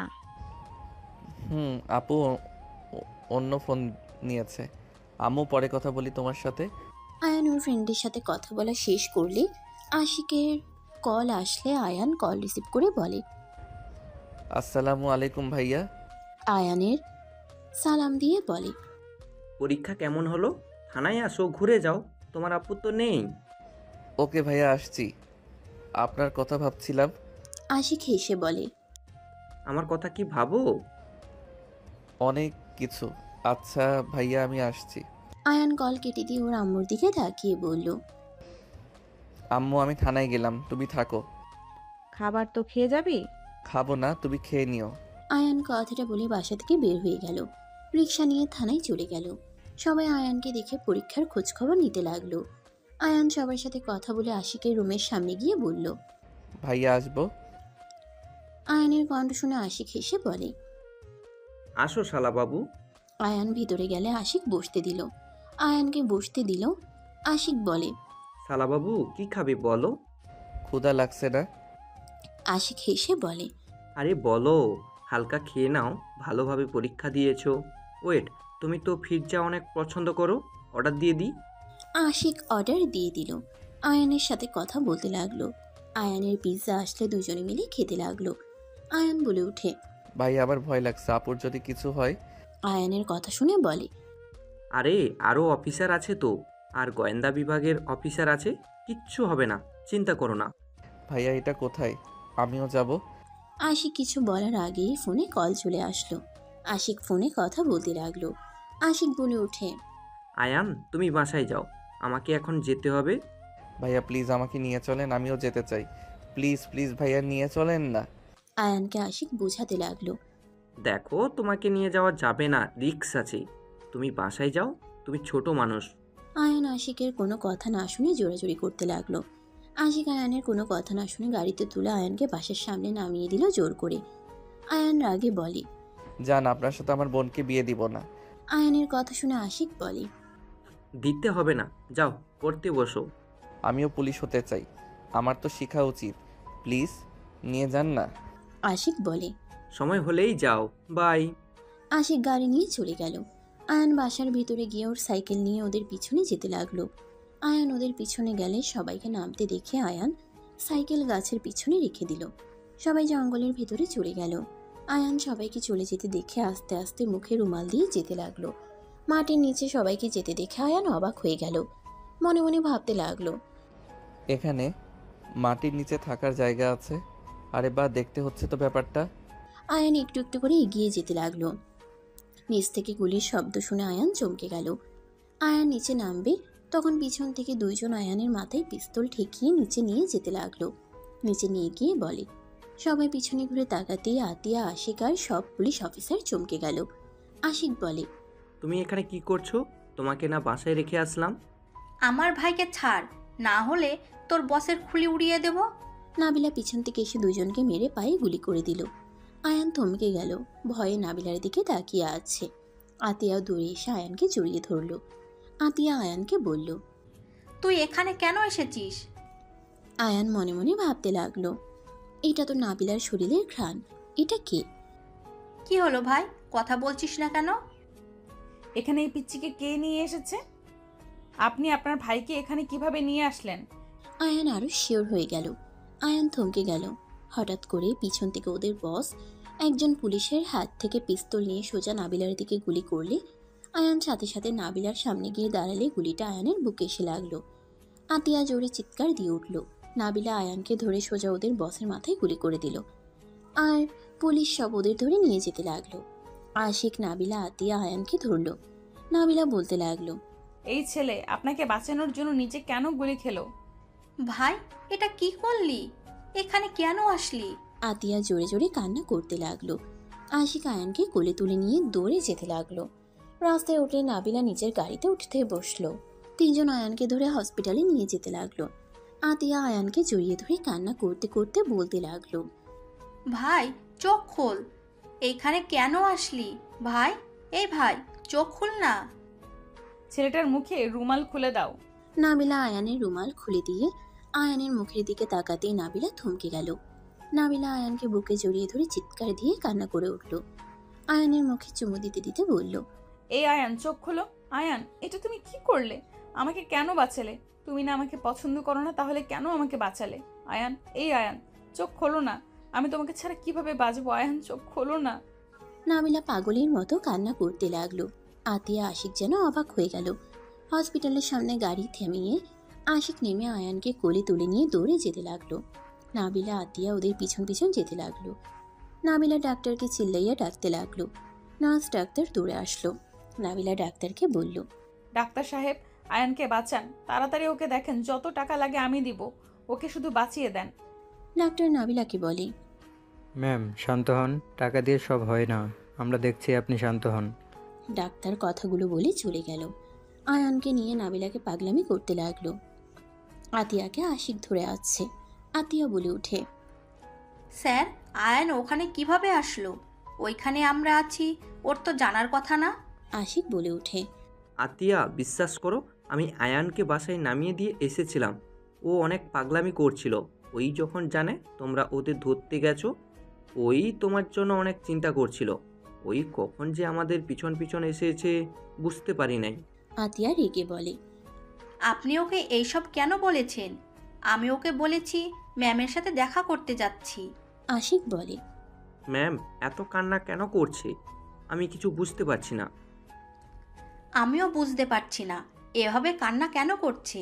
Speaker 2: আপু অন্য ফোন নিয়েছে। আম্মু পরে কথা বলি তোমার সাথে।
Speaker 3: আয়ান ওর ফ্রেন্ডের সাথে কথা বলা শেষ করলে আশিকের কল আসলে আয়ান কল রিসিভ করে বলে,
Speaker 2: আসসালামু আলাইকুম ভাইয়া।
Speaker 3: আয়ানের সালাম দিয়ে বলে,
Speaker 14: পরীক্ষা কেমন হলো? থানায় আসো, ঘুরে যাও, তোমার আপু তো নেই।
Speaker 2: ওকে ভাইয়া, আসছি। আপনার কথা ভাবছিলাম।
Speaker 3: আশিক হেসে বলে,
Speaker 14: আমার কথা কি ভাবো?
Speaker 2: অনেক কিছু। আচ্ছা ভাইয়া, আমি আসছি।
Speaker 3: আয়ান কল কেটে দিয়ে ওর আম্মুর দিকে তাকিয়ে বলল,
Speaker 2: আম্মু আমি থানায় গেলাম, তুমি থাকো।
Speaker 5: খাবার তো খেয়ে যাবি?
Speaker 2: খাবো না, তুমি খেয়ে নিও।
Speaker 3: আয়ান কথাটা বলে বাসা থেকে বের হয়ে গেল। রিক্সা নিয়ে থানায় চলে গেল। সবাই আয়ানকে দেখে পরীক্ষার খোঁজখবর নিতে লাগলো। আয়ান সবার সাথে কথা বলে আশিকের রুমের সামনে গিয়ে বলল,
Speaker 2: ভাইয়া আসবো।
Speaker 3: আয়ানের কণ্ঠ শুনে আশিক হেসে বলে,
Speaker 14: আসো শালা বাবু।
Speaker 3: আয়ান ভিতরে গেলে আশিক বসতে দিল। আয়ানকে বসতে দিল। আশিক বলে,
Speaker 14: শালা বাবু কি খাবে বলো?
Speaker 2: ক্ষুধা লাগছে না?
Speaker 3: আশিক হেসে বলে,
Speaker 14: আরে বলো, হালকা খেয়ে নাও, ভালোভাবে পরীক্ষা দিয়েছো। ওয়েট, তুমি তো পিৎজা অনেক পছন্দ করো, অর্ডার দিয়ে দিই।
Speaker 3: আশিক অর্ডার দিয়ে দিল। আয়ানের সাথে কথা বলতে লাগলো। আয়ানের পিৎজা আসলে দুজনে মিলে খেতে লাগলো। আয়ান বলে উঠে,
Speaker 2: ভাই আমার ভয় লাগছে, আপুর যদি কিছু হয়।
Speaker 3: আয়ানের কথা শুনে বলে,
Speaker 14: আরে আরও অফিসার আছে তো, আর গোয়েন্দা বিভাগের অফিসার আছে, কিচ্ছু হবে না, চিন্তা করো না।
Speaker 2: ভাইয়া এটা কোথায়? আমিও যাব।
Speaker 3: আশিক কিছু বলার আগেই ফোনে কল চলে আসলো। আশিক ফোনে কথা বলতে লাগলো। আশিক বলে ওঠে,
Speaker 14: আয়ান তুমি বাসায় যাও, আমাকে এখন যেতে হবে।
Speaker 2: ভাইয়া প্লিজ আমাকে নিয়ে চলেন, আমিও যেতে চাই। প্লিজ প্লিজ ভাইয়া নিয়ে চলেন না।
Speaker 3: আয়ানকে আশিক বোঝাতে লাগলো,
Speaker 14: দেখো তোমাকে নিয়ে যাওয়া যাবে না, রিস্ক আছে, তুমি বাসায় যাও, তুমি ছোট মানুষ।
Speaker 3: আয়ান আশিকের কোনো কথা না শুনে জোরাজোরি করতে লাগলো। আশিক আয়ানের কোনো কথা না শুনে গাড়িতে তুলে আয়ানকে বাসার সামনে নামিয়ে দিল জোর করে। আয়ান রাগে বলে,
Speaker 2: জান আপনার সাথে আমার বোনকে বিয়ে দিব না।
Speaker 3: আয়ানের কথা শুনে আশিক বলে,
Speaker 14: দিতে হবে না, যাও পড়তে বসো।
Speaker 2: আমিও পুলিশ হতে চাই, আমার তো শেখা উচিত। প্লিজ নিয়ে যান না।
Speaker 3: আশিক বলে,
Speaker 14: সময় হলেই যাও, বাই।
Speaker 3: আশিক গাড়ি নিয়ে চলে গেল। আয়ান বাসার ভিতরে গিয়ে ওর সাইকেল নিয়ে ওদের পিছনে যেতে লাগলো। আয়ান ওদের পিছনে গেলে সবাইকে নামতে দেখে আয়ান সাইকেল গাছের পিছনে রেখে দিল। সবাই জঙ্গলের ভিতরে চলে গেল। আয়ান সবাইকে চলে যেতে দেখে আস্তে আস্তে মুখে রুমাল দিয়ে যেতে লাগলো। মাটির নিচে সবাইকে যেতে দেখে আয়ান অবাক হয়ে গেল। মনে মনে ভাবতে লাগলো,
Speaker 2: এখানে মাটির নিচে থাকার জায়গা আছে? আরে বা, দেখতে হচ্ছে তো ব্যাপারটা।
Speaker 3: আয়ান একটু একটু করে এগিয়ে যেতে লাগলো। নিচ থেকে গুলির শব্দ শুনে আয়ান চমকে গেল। আয়ান নিচে নামবে তখন পিছন থেকে দুইজন আয়ানের মাথায় পিস্তল ঠেকিয়ে নিচে নিয়ে যেতে লাগলো। নিচে নিয়ে গিয়ে বলে, সবাই পিছনে ঘুরে তাকাতেই আতিয়া, আশিক আর সব পুলিশ অফিসার চমকে গেল। আশিক বলে,
Speaker 14: তুমি এখানে কি করছো? তোমাকে না বাসায় রেখে আসলাম?
Speaker 13: আমার ভাইকে ছাড়, না হলে তোর বসের খুলি উড়িয়ে দেব।
Speaker 3: নাবিলা পিছন থেকে এসে দুজনকে মেরে পায়ে গুলি করে দিল। আয়ান থমকে গেল, ভয়ে নাবিলার দিকে তাকিয়ে আছে। আতিয়াও দৌড়ে এসে আয়ানকে জড়িয়ে ধরল। আতিয়া আয়ানকে বলল,
Speaker 13: তুই এখানে কেন এসেছিস?
Speaker 3: আয়ান মনে মনে ভাবতে লাগলো, এটা তো নাবিলার শরীরের ঘ্রাণ, এটা কে?
Speaker 13: কি হলো ভাই, কথা বলছিস না কেন?
Speaker 1: এখানে এই পিচ্চিকে কে নিয়ে এসেছে? আপনি আপনার ভাইকে এখানে কিভাবে নিয়ে আসলেন?
Speaker 3: আয়ান আরো শিওর হয়ে গেল। আয়ান থমকে গেল। হঠাৎ করে পিছন থেকে ওদের বস একজন পুলিশের হাত থেকে পিস্তল নিয়ে সোজা নাবিলার দিকে গুলি করলে আয়ান সাথে সাথে নাবিলার সামনে গিয়ে দাঁড়ালে গুলিটা আয়ানের বুকে এসে লাগলো। আতিয়া জোরে চিৎকার দিয়ে উঠল। নাবিলা আয়ানকে ধরে সোজা ওদের বসের মাথায় গুলি করে দিল। আর পুলিশ সব ওদের ধরে নিয়ে যেতে লাগলো। আশিক, নাবিলা, আতিয়া আয়ানকে ধরল। নাবিলা বলতে লাগলো,
Speaker 1: এই ছেলে আপনাকে বাঁচানোর জন্য নিচে কেন গুলি খেলো?
Speaker 13: ভাই, এটা কি করলি? এখানে কেন আসলি?
Speaker 3: আতিয়া জোরে জোরে কান্না করতে লাগলো। আশিক আয়ানকে কোলে তুলে নিয়ে দৌড়ে যেতে লাগলো। রাস্তায় উঠে নাবিলা নিজের গাড়িতে উঠতে বসলো। তিনজন আয়ানকে ধরে হসপিটালে নিয়ে যেতে লাগলো। আতিয়া আয়ানকে জড়িয়ে ধরে কান্না করতে করতে বলতে লাগলো,
Speaker 13: ভাই, চোখ খোল। এইখানে কেন আসলি ভাই? এই ভাই, চোখ খুল না।
Speaker 1: ছেলেটার মুখে রুমাল খুলে দাও।
Speaker 3: নাবিলা আয়ানের রুমাল খুলে দিয়ে আয়ানের মুখের দিকে তাকাতেই নাবিলা থমকে গেল। নাবিলা আয়ানকে বুকে জড়িয়ে ধরে চিৎকার দিয়ে কান্না করে উঠল। আয়ানের মুখে চুমু দিতে দিতে বলল,
Speaker 1: এই আয়ান, চোখ খোলো। আয়ান, এটা তুমি কি করলে? আমাকে কেন বাঁচালে? তুমি না আমাকে পছন্দ করো না, তাহলে কেন আমাকে বাঁচালে? আয়ান, এই আয়ান, চোখ খোলো না। আমি তোমাকে ছাড়া কিভাবে বাঁচবো? আয়ান, চোখ খোলো না।
Speaker 3: নাবিলা পাগলের মতো কান্না করতে লাগলো। আতিয়া আশিক যেন অবাক হয়ে গেল। হসপিটালের সামনে গাড়ি থামিয়ে আশিক নেমে আয়ানকে কোলে তুলে নিয়ে দৌড়ে যেতে লাগলো। নাবিলা আতিয়া ওদের পিছন পিছন যেতে লাগলো। নাবিলা ডাক্তারকে চিল্লাইয়া ডাকতে লাগলো। নার্স ডাক্তার দৌড়ে আসলো। নাবিলা ডাক্তারকে বলল,
Speaker 1: ডাক্তার সাহেব, আয়ানকে বাঁচান, তাড়াতাড়ি ওকে দেখেন, যত টাকা লাগে আমি দিব, ওকে শুধু বাঁচিয়ে দেন।
Speaker 3: ডাক্তার নাবিলাকে বলে,
Speaker 9: ম্যাম শান্ত হন, টাকা দিয়ে সব হয় না, আমরা দেখছি, আপনি শান্ত হন।
Speaker 3: ডাক্তার কথাগুলো বলে চলে গেল। আয়ানকে নিয়ে নাবিলাকে পাগলামি করতে লাগলো। আতিয়াকে আশিক ধরে আসছে। আতিয়া বলে উঠে,
Speaker 13: স্যার, আয়ান ওখানে কিভাবে আসলো? ওইখানে আমরা আছি, ওর তো জানার কথা না।
Speaker 3: আশিক বলে উঠে,
Speaker 14: আতিয়া, বিশ্বাস করো, আমি আয়ানকে বাসায় নামিয়ে দিয়ে এসেছিলাম। ও অনেক পাগলামি করছিল। ওই যখন জানে তোমরা ওদের ধরতে গেছো, ওই তোমার জন্য অনেক চিন্তা করছিল। ওই কখন যে আমাদের পিছন পিছন এসেছে বুঝতে পারি নাই।
Speaker 3: আতিয়া রেগে বলে,
Speaker 13: আপনি ওকে এইসব কেন বলেছেন? আমি ওকে বলেছি ম্যামের সাথে দেখা করতে যাচ্ছি।
Speaker 3: আশিক বলে,
Speaker 14: ম্যাম এত কান্না কেন করছে? আমি কিছু বুঝতে পারছি না।
Speaker 13: আমিও বুঝতে পারছি না এভাবে কান্না কেন করছে।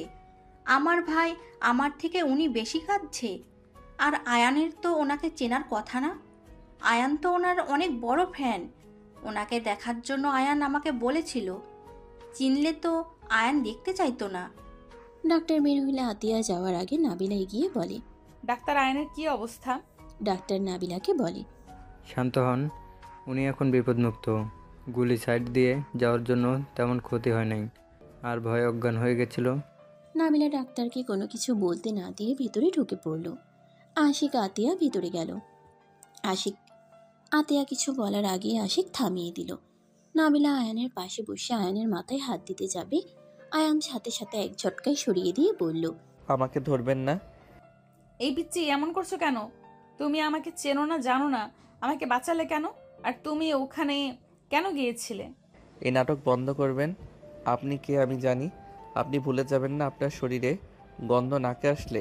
Speaker 13: আমার ভাই আমার থেকে উনি বেশি কাঁদছে। আর আয়ানের তো ওনাকে চেনার কথা না। আয়ান তো ওনার অনেক বড় ফ্যান। ওনাকে দেখার জন্য আয়ান আমাকে বলেছিল। চিনলে তো আয়ান দেখতে চাইতো না।
Speaker 3: ডাক্তার বের হইলে আতিয়া যাওয়ার আগে নাবিলা এগিয়ে বলে,
Speaker 1: ডাক্তার, আয়ানের কি অবস্থা?
Speaker 3: ডাক্তার নাবিলাকে বলে,
Speaker 9: শান্ত হন, উনি এখন বিপদমুক্ত। গুলি সাইড দিয়ে যাওয়ার জন্য তেমন ক্ষতি হয় নাই, আর ভয়ে অজ্ঞান হয়ে গেছিল।
Speaker 3: নাবিলা ডাক্তারকে কোনো কিছু বলতে না দিয়ে ভিতরে ঢুকে পড়ল। আশিক আতিয়া ভিতরে গেল। আতিয়া কিছু বলার আগে আশিক থামিয়ে দিল। নাবিলা আয়ানের পাশে বসে আয়ানের মাথায় হাত দিতে যাবে, আয়ান সাথে সাথে এক ঝটকায় সরিয়ে দিয়ে বলল,
Speaker 2: আমাকে ধরবেন না।
Speaker 1: এই পিচ্চি, এমন করছো কেন? তুমি আমাকে চেনো না, জানো না, আমাকে বাঁচালে কেন? আর তুমি ওখানে কেন গিয়েছিলে?
Speaker 2: এই নাটক বন্ধ করবেন। আপনি কে আমি জানি। আপনি ভুলে যাবেন না আপনার শরীরে গন্ধ নাকে আসলে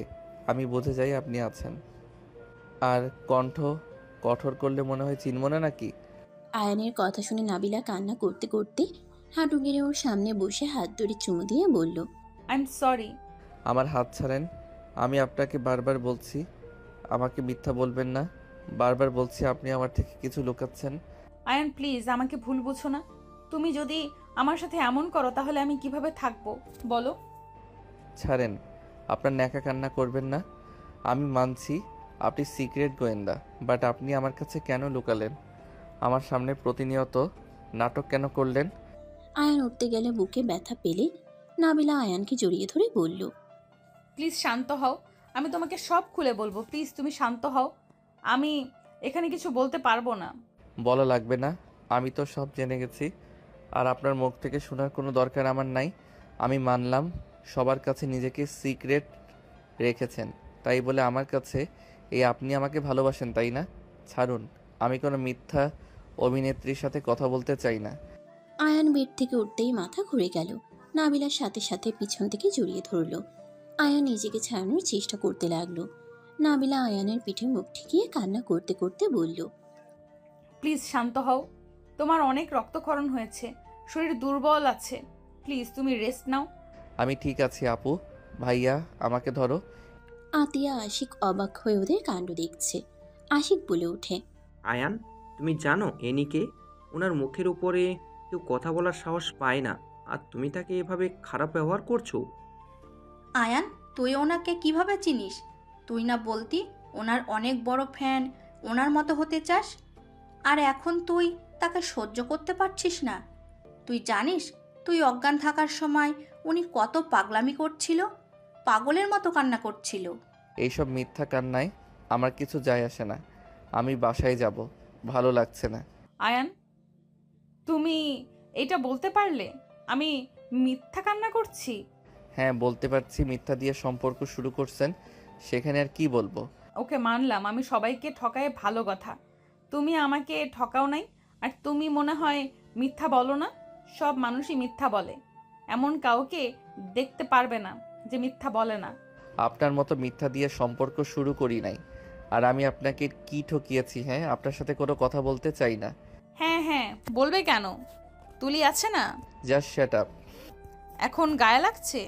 Speaker 2: আমি বুঝে যাই আপনি আছেন। আর কণ্ঠ কঠোর করলে মনে হয় চিনব না নাকি?
Speaker 3: আয়ানের কথা শুনে নাবিলা কান্না করতে করতে হাঁটু গেড়ে ওর সামনে বসে হাত ধরে চুমু দিয়ে বলল,
Speaker 1: আই এম সরি।
Speaker 2: আমার হাত ছাড়েন। আমি আপনাকে বারবার বলছি আমাকে মিথ্যা বলবেন না। বারবার বলছি আপনি আমার থেকে কিছু লুকাচ্ছেন।
Speaker 1: আয়ান, প্লিজ আমাকে ভুল বুঝো না। তুমি যদি আমার সাথে এমন করো তাহলে আমি কিভাবে থাকবো বলো?
Speaker 2: ছাড়েন, আপনার ন্যাকা কান্না করবেন না। আমি মানছি আপনি সিক্রেট গোয়েন্দা, বাট আপনি আমার কাছে কেন লুকালেন? আমার সামনে প্রতিনিয়ত নাটক কেন করলেন?
Speaker 3: আয়ান উঠতে গেলে বুকে ব্যথা পেলে নাবিলা আয়ানকে জড়িয়ে ধরে বলল,
Speaker 1: প্লিজ শান্ত হও, আমি তোমাকে সব খুলে বলবো। প্লিজ তুমি শান্ত হও, আমি এখানে কিছু বলতে পারবো না।
Speaker 2: বলা লাগবে না, আমি তো সব জেনে গেছি। আর আপনার মুখ থেকে শোনার কোনো দরকার আমার নাই। আমি মানলাম সবার কাছে নিজেকে সিক্রেট রেখেছেন, তাই বলে আমার কাছে এই আপনি আমাকে ভালোবাসেন তাই না? ছাড়ুন, আমি কোনো মিথ্যা অভিনেত্রীর সাথে কথা বলতে চাই না।
Speaker 3: আয়ান বেড থেকে উঠতেই মাথা ঘুরে গেল। নাবিলার সাথে সাথে পিছন থেকে জড়িয়ে ধরল। আয়ান নিজেকে ছাড়ানোর চেষ্টা করতে লাগলো। নাবিলা আয়ানের পিঠে মুখ ঠেকিয়ে কান্না করতে করতে বলল,
Speaker 1: প্লিজ শান্ত হও, তোমার অনেক রক্তক্ষরণ হয়েছে, শরীর দুর্বল আছে, প্লিজ তুমি রেস্ট নাও।
Speaker 2: আমি ঠিক আছি আপু। ভাইয়া আমাকে ধরো।
Speaker 3: আতিয়া আশিক অবাক হয়ে ওদের কাণ্ড দেখছে। আশিক বলে ওঠে,
Speaker 14: আয়ান, তুমি জানো এনিকে? ওনার মুখের উপরে কেউ কথা বলার সাহস পায় না, আর তুমি তাকে এভাবে খারাপ ব্যবহার করছো।
Speaker 13: আয়ান, তুই ওনাকে কিভাবে চিনিস? তুই না বলতি ওনার অনেক বড় ফ্যান, ওনার মতো হতে চাস, আর এখন তুই তাকে সহ্য করতে পারছিস না। তুই জানিস তুই অজ্ঞান থাকার সময় উনি কত পাগলামি করছিল, পাগলের মতো কান্না করছিল।
Speaker 2: এইসব মিথ্যা কান্নায় আমার কিছু যায় আসে না। আমি বাসায় যাব, ভালো লাগছে না।
Speaker 1: আয়ান, তুমি এটা বলতে পারলে আমি মিথ্যা কান্না করছি?
Speaker 2: হ্যাঁ, বলতে পারছি। মিথ্যা দিয়ে সম্পর্ক শুরু করছেন, সেখানে আর কি বলবো।
Speaker 1: ওকে, মানলাম আমি সবাইকে ঠকায়, ভালো কথা। তুমি আমাকে ঠকাও নাই, আর তুমি মনে হয় মিথ্যা বলো না। সব মানুষই মিথ্যা বলে, এমন কাউকে দেখতে পারবে না যে মিথ্যা বলে না।
Speaker 2: আপনার মতো মিথ্যা দিয়ে সম্পর্ক শুরু করি নাই। আর আমি আপনাকে কি ঠকিয়েছি? হ্যাঁ, আপনার সাথে কোনো কথা বলতে চাই না।
Speaker 1: হ্যাঁ হ্যাঁ, বলবে কেন? তুলি আছে না?
Speaker 2: Just shut up.
Speaker 1: এখন গায়ে লাগছে?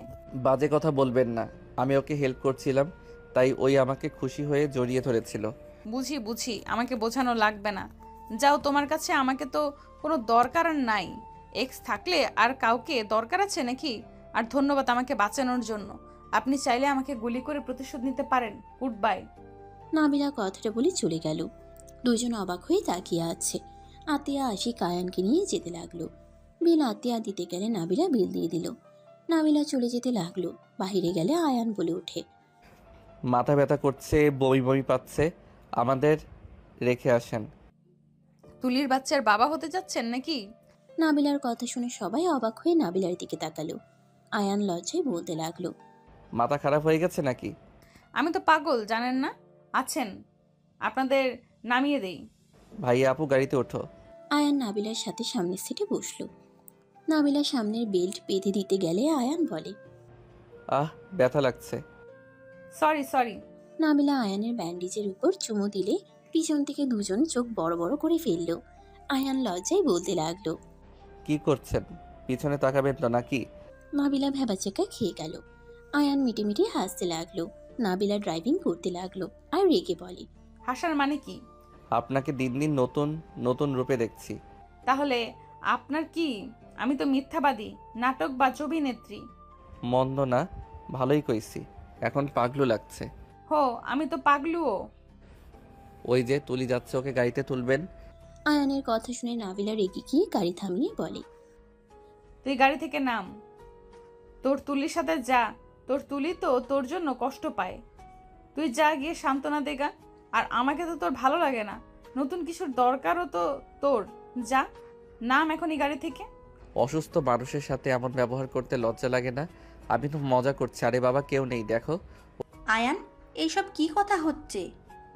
Speaker 2: বাজে কথা বলবেন না। আমি ওকে হেল্প করছিলাম, তাই ওই আমাকে খুশি হয়ে জড়িয়ে ধরেছিল।
Speaker 1: বুঝি বুঝি, আমাকে বোঝানো লাগবে না। যাও, তোমার কাছে আমাকে তো কোনো দরকার নাই। এক্স থাকলে আর কাউকে দরকার আছে নাকি? আর ধন্যবাদ আমাকে বাঁচানোর জন্য। আপনি চাইলে আমাকে গুলি করে প্রতিশোধ নিতে পারেন। Good bye.
Speaker 3: নাবিলা কথাটা বলে চলে গেল। দুজন অবাক হয়ে তাকিয়ে আছে। আতিয়া আশিক আয়ানকে নিয়ে যেতে লাগলো। বিল আতিয়া দিতে গেলে নাবিলা বিল দিয়ে দিল। নাবিলা চলে যেতে লাগলো। বাহিরে গেলে আয়ান বলে ওঠে,
Speaker 2: মাথা ব্যথা করছে, বমি বমি পাচ্ছে, আমাদের রেখে আসেন।
Speaker 1: তুলির বাচ্চার বাবা হতে যাচ্ছেন নাকি?
Speaker 3: নাবিলার কথা শুনে সবাই অবাক হয়ে নাবিলার দিকে তাকালো। আয়ান লজ্জায় বলতে লাগলো,
Speaker 2: মাথা খারাপ হয়ে গেছে নাকি?
Speaker 1: আমি তো পাগল, জানেন না? আছেন, আপনাদের নামিয়ে দেই।
Speaker 2: ভাইয়া আপু, গাড়িতে ওঠো।
Speaker 3: আয়ান নাবিলার সাথে সামনের সিটে বসলো। নাবিলা সামনের বেল্ট বেঁধে দিতে গেলে আয়ান বলে,
Speaker 2: আহ, ব্যথা লাগছে।
Speaker 1: Sorry sorry.
Speaker 3: নাবিলা আয়ানের ব্যান্ডেজের উপর চুমু দিলে পিছন থেকে দুজন চোখ বড় বড় করে ফেলল। আয়ান লজ্জায় বলতে লাগলো,
Speaker 2: কি করছেন? পিছনে তাকাবেন তো নাকি?
Speaker 3: নাবিলা ভেবাচেকা খেয়ে গেল। আয়ান মিটে মিটে হাসতে লাগলো। নাবিলা ড্রাইভিং করতে লাগলো আর রেগে বলে,
Speaker 1: হাসার মানে কি?
Speaker 2: আপনাকে দিন দিন নতুন নতুন রূপে দেখছি।
Speaker 1: তাহলে আপনার কি? আমি তো মিথ্যাবাদী, নাটক বা অভিনেত্রী।
Speaker 2: মন্দ না, ভালোই কইছি। এখন পাগলু লাগছে।
Speaker 1: হো, আমি তো পাগলুও।
Speaker 2: ওই যে তুলি যাচ্ছে, ওকে গাড়িতে তুলবেন।
Speaker 3: আয়ানের কথা শুনে নাবিলা রেগে গিয়ে গাড়ি থামিয়ে বলে,
Speaker 1: তুই গাড়ি থেকে নাম, তোর তুলির সাথে যা। তোর তুলি তো তোর জন্য কষ্ট পায়। তুই যা গিয়ে সান্ত্বনা দেগা। আর আমাকে তো তোর ভালো লাগে না, নতুন কিছুর দরকারও তো তোর। যা, নাম এখনই গাড়ি থেকে।
Speaker 2: অসুস্থ মানুষের সাথে এমন ব্যবহার করতে লজ্জা লাগে না? আমি তো মজা করছি। আরে বাবা, কেউ নেই, দেখো।
Speaker 13: আয়ান, এইসব কি কথা হচ্ছে?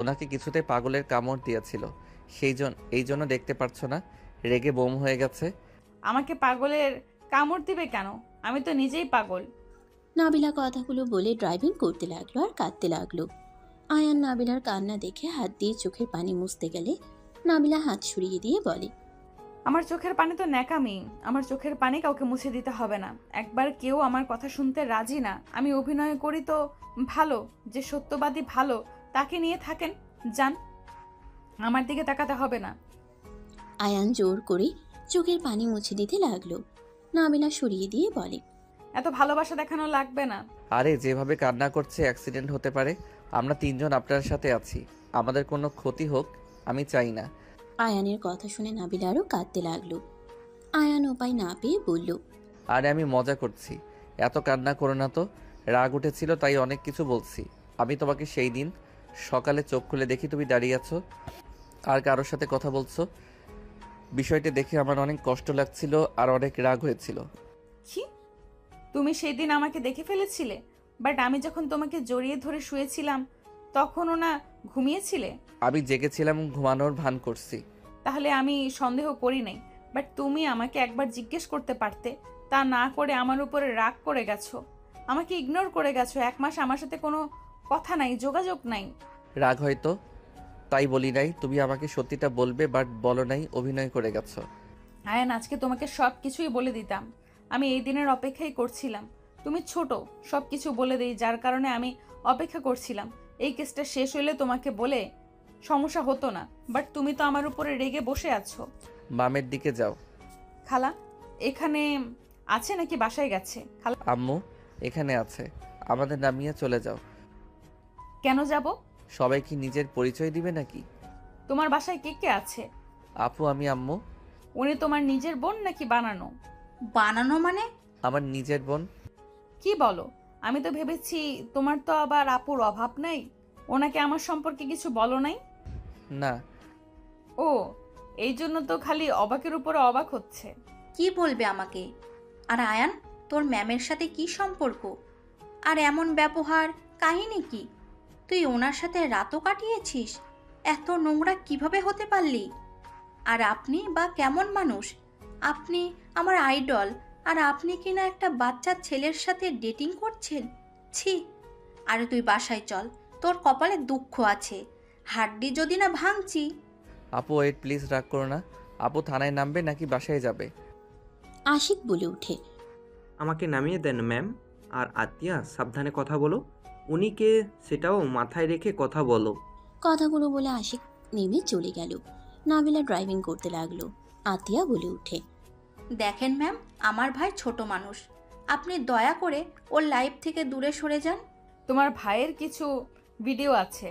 Speaker 2: ওনাকে কিছুতে পাগলের কামড় দিয়েছিল, এই জন্য দেখতে পারছো না, রেগে বোম হয়ে গেছে।
Speaker 1: আমাকে পাগলের কামড় দিবে কেন? আমি তো নিজেই পাগল।
Speaker 3: নাবিলা কথাগুলো বলে ড্রাইভিং করতে লাগলো আর কাঁদতে লাগলো। আয়ান নাবিলার কান্না দেখে হাত দিয়ে চোখের পানি মুছতে গেলে নাবিলা হাত সরিয়ে দিয়ে বলে,
Speaker 1: আমার চোখের পানি তো ন্যাকামি। আমার চোখের পানি কাউকে মুছে দিতে হবে না। একবার কেউ আমার কথা শুনতে রাজি না। আমি অভিনয় করি তো ভালো, যে সত্যবাদী ভালো তাকে নিয়ে থাকেন। যান, আমার দিকে তাকাতে হবে না।
Speaker 3: আয়ান জোর করে চোখের পানি মুছে দিতে লাগলো। নাবিলা সরিয়ে দিয়ে বলে,
Speaker 1: এত ভালোবাসা দেখানো লাগবে না।
Speaker 2: আরে যেভাবে কান্না করছে অ্যাক্সিডেন্ট হতে পারে। আমরা তিনজন আপনার সাথে আছি, আমাদের কোনো ক্ষতি হোক আমি চাই না।
Speaker 3: আয়ানের কথা শুনে নাবিলা আরও কাঁদতে লাগলো। আয়ান উপায় না পেয়ে বলল,
Speaker 2: আরে আমি মজা করছি, এত কান্না করো না তো। রাগ উঠেছিল তাই অনেক কিছু বলছি। আমি তোমাকে সেই দিন সকালে চোখ খুলে দেখি তুমি দাঁড়িয়ে আছো আর কারোর সাথে কথা বলছো। বিষয়টা দেখে আমার অনেক কষ্ট লাগছিল আর অনেক রাগ হয়েছিল।
Speaker 1: কি? তুমি সেই দিন আমাকে দেখে ফেলেছিলে? বাট আমি যখন তোমাকে জড়িয়ে ধরে শুয়েছিলাম তখনও না ঘুমিয়েছিলে?
Speaker 2: আমি জেগেছিলাম, ঘুমানোর ভান করছি।
Speaker 1: তাহলে আমি সন্দেহ করি নাই। বাট তুমি আমাকে একবার জিজ্ঞেস করতে পারতে। তা না করে আমার উপরে রাগ করে গেছো, আমাকে ইগনোর করে গেছো। 1 মাস আমার সাথে কোনো কথা নাই, যোগাযোগ নাই।
Speaker 2: রাগ হয়তো, তাই বলি নাই। তুমি আমাকে সত্যিটা বলবে, বাট বলো নাই, অভিনয় করে গেছো।
Speaker 1: আয়ান, আজকে তোমাকে সব কিছুই বলে দিতাম। আমি এই দিনের অপেক্ষাই করছিলাম। তুমি ছোট, সব কিছু বলে দিই, যার কারণে আমি অপেক্ষা করছিলাম। এই কেসটা শেষ হইলে তোমাকে বলে সমস্যা হতো না। বাট তুমি তো আমার উপরে রেগে বসে আছো।
Speaker 2: বামের দিকে যাও।
Speaker 1: খালা এখানে আছে নাকি বাসায় গেছে? খালা
Speaker 2: আম্মু এখানে আছে, আমাদের নামিয়ে চলে যাও।
Speaker 1: কেন যাব?
Speaker 2: সবাই কি নিজের পরিচয় দিবে নাকি?
Speaker 1: তোমার বাসায় কে কে আছে?
Speaker 2: আপু, আমি, আম্মু।
Speaker 1: উনি তোমার নিজের বোন নাকি বানানো?
Speaker 13: বানানো মানে?
Speaker 2: আমার নিজের বোন।
Speaker 1: কি বলো? আমি তো ভেবেছি তোমার তো আবার আপুর অভাব নাই, ওনাকে আমার সম্পর্কে কিছু বলো নাই।
Speaker 2: না।
Speaker 1: ও, এই জন্য তো খালি অবাকের উপরে অবাক হচ্ছে।
Speaker 13: কি বলবে আমাকে? আর আয়ান, তোর ম্যামের সাথে কি সম্পর্ক? আর এমন ব্যবহার, কাহিনী কি? তুই ওনার সাথে রাতও কাটিয়েছিস? এত নোংরা কিভাবে হতে পারলি? আর আপনি বা কেমন মানুষ? আপনি আমার আইডল, আর আপনি কিনা একটা বাচ্চা ছেলের সাথে ডেটিং করছেন? ছি! আরে তুই বাসায় চল, তোর কপালে দুঃখ আছে। হাড্ডি যদি না ভাঙছি।
Speaker 2: আপু ওয়েট, প্লিজ রাগ করো না। আপু থানায় নামবে নাকি বাসায় যাবে?
Speaker 3: আশিক বলে ওঠে।
Speaker 14: আমাকে নামিয়ে দেন ম্যাম। আর আতিয়া, সাবধানে কথা বলো। উনি কে সেটাও মাথায় রেখে কথা বলো।
Speaker 3: কথাগুলো বলে আশিক নেমে চলে গেল। নাবিলা ড্রাইভিং করতে লাগলো। আতিয়া বলে ওঠে।
Speaker 13: দেখেন ম্যাম, আমার ভাই ছোট মানুষ, আপনি দয়া করে ওর লাইফ থেকে দূরে সরে যান।
Speaker 1: তোমার ভাইয়ের কিছু ভিডিও আছে,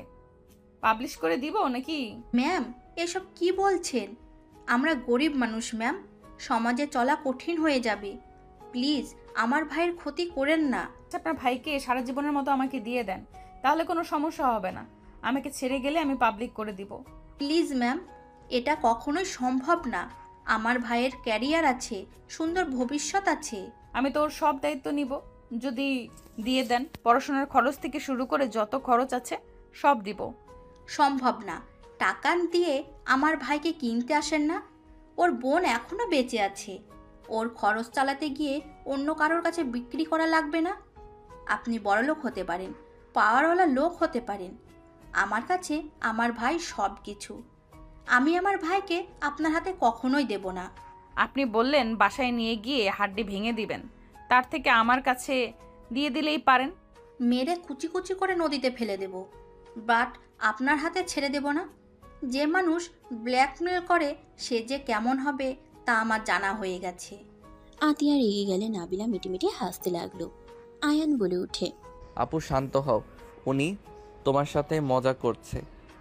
Speaker 1: পাবলিশ করে দিব নাকি?
Speaker 13: ম্যাম, এসব কি বলছেন? আমরা গরিব মানুষ ম্যাম, সমাজে চলা কঠিন হয়ে যাবে। প্লিজ আমার ভাইয়ের ক্ষতি করেন না।
Speaker 1: আপনার ভাইকে সারা জীবনের মতো আমাকে দিয়ে দেন, তাহলে কোনো সমস্যা হবে না। আমাকে ছেড়ে গেলে আমি পাবলিক করে দিব।
Speaker 13: প্লিজ ম্যাম, এটা কখনোই সম্ভব না। আমার ভাইয়ের ক্যারিয়ার আছে, সুন্দর ভবিষ্যৎ আছে।
Speaker 1: আমি তো ওর সব দায়িত্ব নিব যদি দিয়ে দেন। পড়াশোনার খরচ থেকে শুরু করে যত খরচ আছে সব দিব।
Speaker 13: সম্ভব না। টাকা দিয়ে আমার ভাইকে কিনতে আসেন না। ওর বোন এখনো বেঁচে আছে, ওর খরচ চালাতে গিয়ে অন্য কারোর কাছে বিক্রি করা লাগবে না। আপনি বড়লোক হতে পারেন, পাওয়ারওয়ালা লোক হতে পারেন, আমার কাছে আমার ভাই সব কিছু। আমি আমার ভাইকে আপনার হাতে কখনোই দেব না।
Speaker 1: আপনি বললেন বাসায় নিয়ে গিয়ে হাড্ডি ভেঙে দিবেন, তার থেকে আমার কাছে দিয়ে দিলেই পারেন।
Speaker 13: মেরে কুচি কুচি করে নদীতে ফেলে দেব, বাট আপনার হাতে ছেড়ে দেব না। যে মানুষ ব্ল্যাকমেল করে সে যে কেমন হবে তা আমার জানা হয়ে গেছে।
Speaker 3: আতিয়া রেগে গেলে নাবিলা মিটিমিটি হাসতে লাগলো। আয়ান বলে ওঠে।
Speaker 2: আপু শান্ত হও, উনি তোমার সাথে মজা করছে।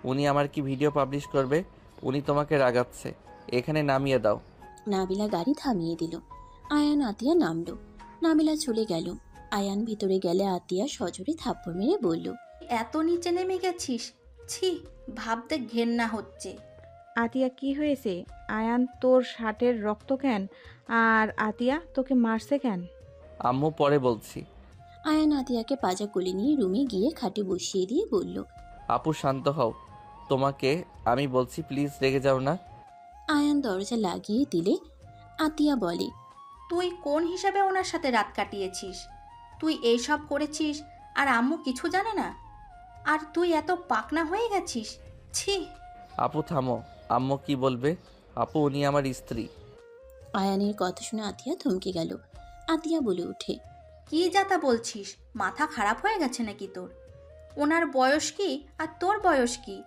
Speaker 2: উনি আমার কি ভিডিও পাবলিশ করবে? উনি তোমাকে রাগাচ্ছে। এখানে নামিয়ে দাও।
Speaker 3: নাবিলা গাড়ি থামিয়ে দিল। আয়ান আতিয়া নামলো। নাবিলা চলে গেল। আয়ান ভিতরে গেলে আতিয়া সজোরে থাপ্পড় মেরে বলল,
Speaker 13: এত নিচে নেমে গেছিস? ছি, ভাবতে ঘেন্না হচ্ছে।
Speaker 5: আতিয়া, কি হয়েছে? আয়ান তোর শার্টের রক্ত কেন? আর আতিয়া তোকে মারছে কেন?
Speaker 2: আম্মু পরে বলছি।
Speaker 3: আয়ান আতিয়াকে পাজা কোলে নিয়ে রুমে গিয়ে খাটে বসিয়ে দিয়ে বলল,
Speaker 2: আপু শান্ত হও, তোমাকে আমি বলছি, প্লিজ রেগে যাও না।
Speaker 3: আয়ান দরজা লাগিয়ে দিলে আতিয়া বলে,
Speaker 13: তুই কোন হিসাবে ওনার সাথে রাত কাটিয়েছিস? তুই এইসব করেছিস আর আম্মু কিছু জানে না? আর তুই এত পাকনা হয়ে গেছিস? ছি!
Speaker 2: আপু থামো, আম্মু কি বলবে? আপু উনি আমার স্ত্রী।
Speaker 3: আয়ানের কথা শুনে আতিয়া থমকে গেল। আতিয়া বলে ওঠে,
Speaker 13: কি যাতা বলছিস? মাথা খারাপ হয়ে গেছে নাকি তোর? ওনার বয়স কি আর তোর বয়স কি?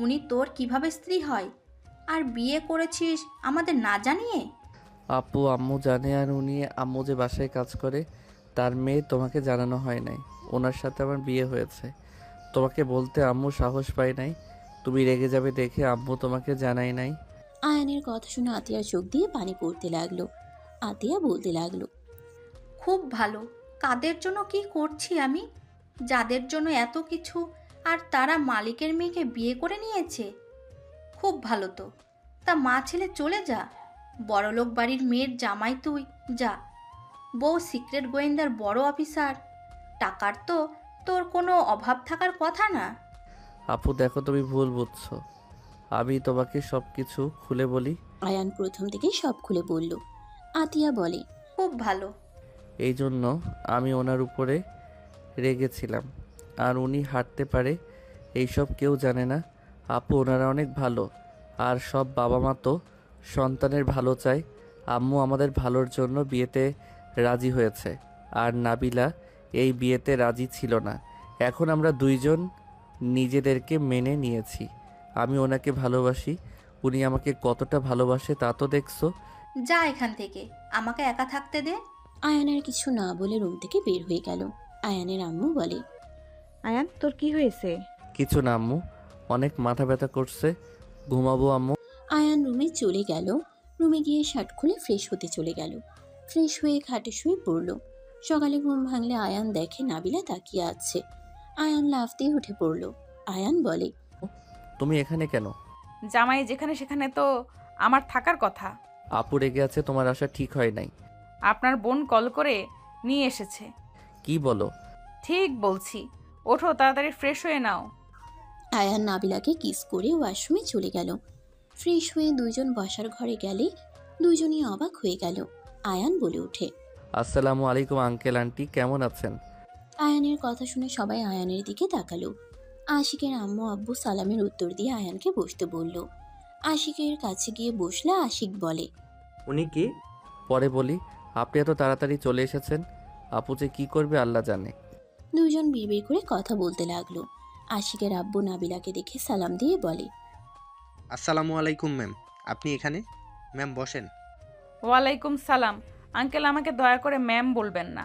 Speaker 13: উনি তোর কিভাবে স্ত্রী হয়? আর বিয়ে করেছিস আমাদের না জানিয়ে?
Speaker 2: আপু আম্মু জানে, আর উনি আম্মু যে বাসায় কাজ করে তার মেয়ে, তোমাকে জানানো হয় নাই। ওনার সাথে আমার বিয়ে হয়েছে, তোমাকে বলতে আম্মু সাহস পায় নাই। তুমি রেগে যাবে দেখে আম্মু তোমাকে জানাই নাই।
Speaker 3: আয়ানের কথা শুনে আতিয়ার চোখ দিয়ে পানি পড়তে লাগলো। আতিয়া বলতে লাগলো,
Speaker 13: খুব ভালো। কাদের জন্য কি করছি আমি? যাদের জন্য এত কিছু, আর তারা মালিকের মেয়েকে বিয়ে করে নিয়েছে। খুব ভালো তো। তা মা ছেলে চলে যা, বড়লোক বাড়ির মেয়ের জামাই তুই, যা। বউ সিক্রেট গোয়েন্দার বড় অফিসার, টাকার তো তোর কোনো অভাব থাকার কথা না।
Speaker 2: আপু দেখো, তুমি ভুল বুঝছো। আমি তোমাকে সব কিছু খুলে বলি।
Speaker 3: আয়ান প্রথম থেকেই সব খুলে বলল। আতিয়া বলে,
Speaker 13: খুব ভালো।
Speaker 2: এই জন্য আমি ওনার উপরে রেগেছিলাম। আর উনি হাঁটতে পারে এইসব কেউ জানে না। আপু ওনারা অনেক ভালো, আর সব বাবা মা তো সন্তানের ভালো চায়। আম্মু আমাদের ভালোর জন্য বিয়েতে রাজি হয়েছে, আর নাবিলা এই বিয়েতে রাজি ছিল না। এখন আমরা দুইজন নিজেদেরকে মেনে নিয়েছি। আমি ওনাকে ভালোবাসি, উনি আমাকে কতটা ভালোবাসে তা তো দেখছো।
Speaker 13: যা এখান থেকে, আমাকে একা থাকতে দে।
Speaker 3: আয়ানের কিছু না বলে রুম থেকে বের হয়ে গেল। আয়ানের আম্মু বলে,
Speaker 5: আয়ান তোর কি হয়েছে?
Speaker 2: কিছু না আম্মু, অনেক মাথা ব্যথা করছে, ঘুমাবো আম্মু।
Speaker 3: আয়ান রুমে চলে গেল। রুমে গিয়ে শার্ট খুলে ফ্রেশ হতে চলে গেল। ফ্রেশ হয়ে খাটে শুয়ে পড়ল। সকালে ঘুম ভাঙলে আয়ান দেখে নাবিলা তাকিয়ে আছে। আয়ান লাফ দিয়ে উঠে পড়ল। আয়ান বলে,
Speaker 2: তুমি এখানে কেন?
Speaker 1: জামাই যেখানে সেখানে তো আমার থাকার কথা।
Speaker 2: আপু রেগে আছে, তোমার আসা ঠিক হয় নাই।
Speaker 1: আপনার বোন কল করে নিয়ে এসেছে।
Speaker 2: কি বলো?
Speaker 1: ঠিক বলছি, ওঠো তাড়াতাড়ি ফ্রেশ হয়ে নাও।
Speaker 3: আয়ান নাবিলাকে কিস করে ওয়াশরুমে চলে গেল। ফ্রেশ হয়ে দুইজন বসার ঘরে গেলে দুইজনই অবাক হয়ে গেল। আয়ান বলে ওঠে,
Speaker 2: আসসালামু আলাইকুম আঙ্কেল আন্টি, কেমন আছেন?
Speaker 3: আয়ানের কথা শুনে সবাই আয়ানের দিকে তাকালো। আশিকের আম্মু আব্বু সালামের উত্তর দিয়ে আয়ানকে বসতে বলল। আশিকের কাছে গিয়ে বসলে আশিক বলে,
Speaker 14: উনি কে?
Speaker 2: পরে বলি, আপনি এত তাড়াতাড়ি চলে এসেছেন, আপু যে কি করবে আল্লাহ জানে।
Speaker 3: দুজন বিড়বিড় করে কথা বলতে লাগলো। আশিকের আব্বু নাবিলাকে দেখে সালাম দিয়ে বলে,
Speaker 6: আসসালামু আলাইকুম ম্যাম, আপনি এখানে? ম্যাম বসেন।
Speaker 1: ওয়ালাইকুম সালাম। আঙ্কেল, আমাকে দয়া করে ম্যাম বলবেন না,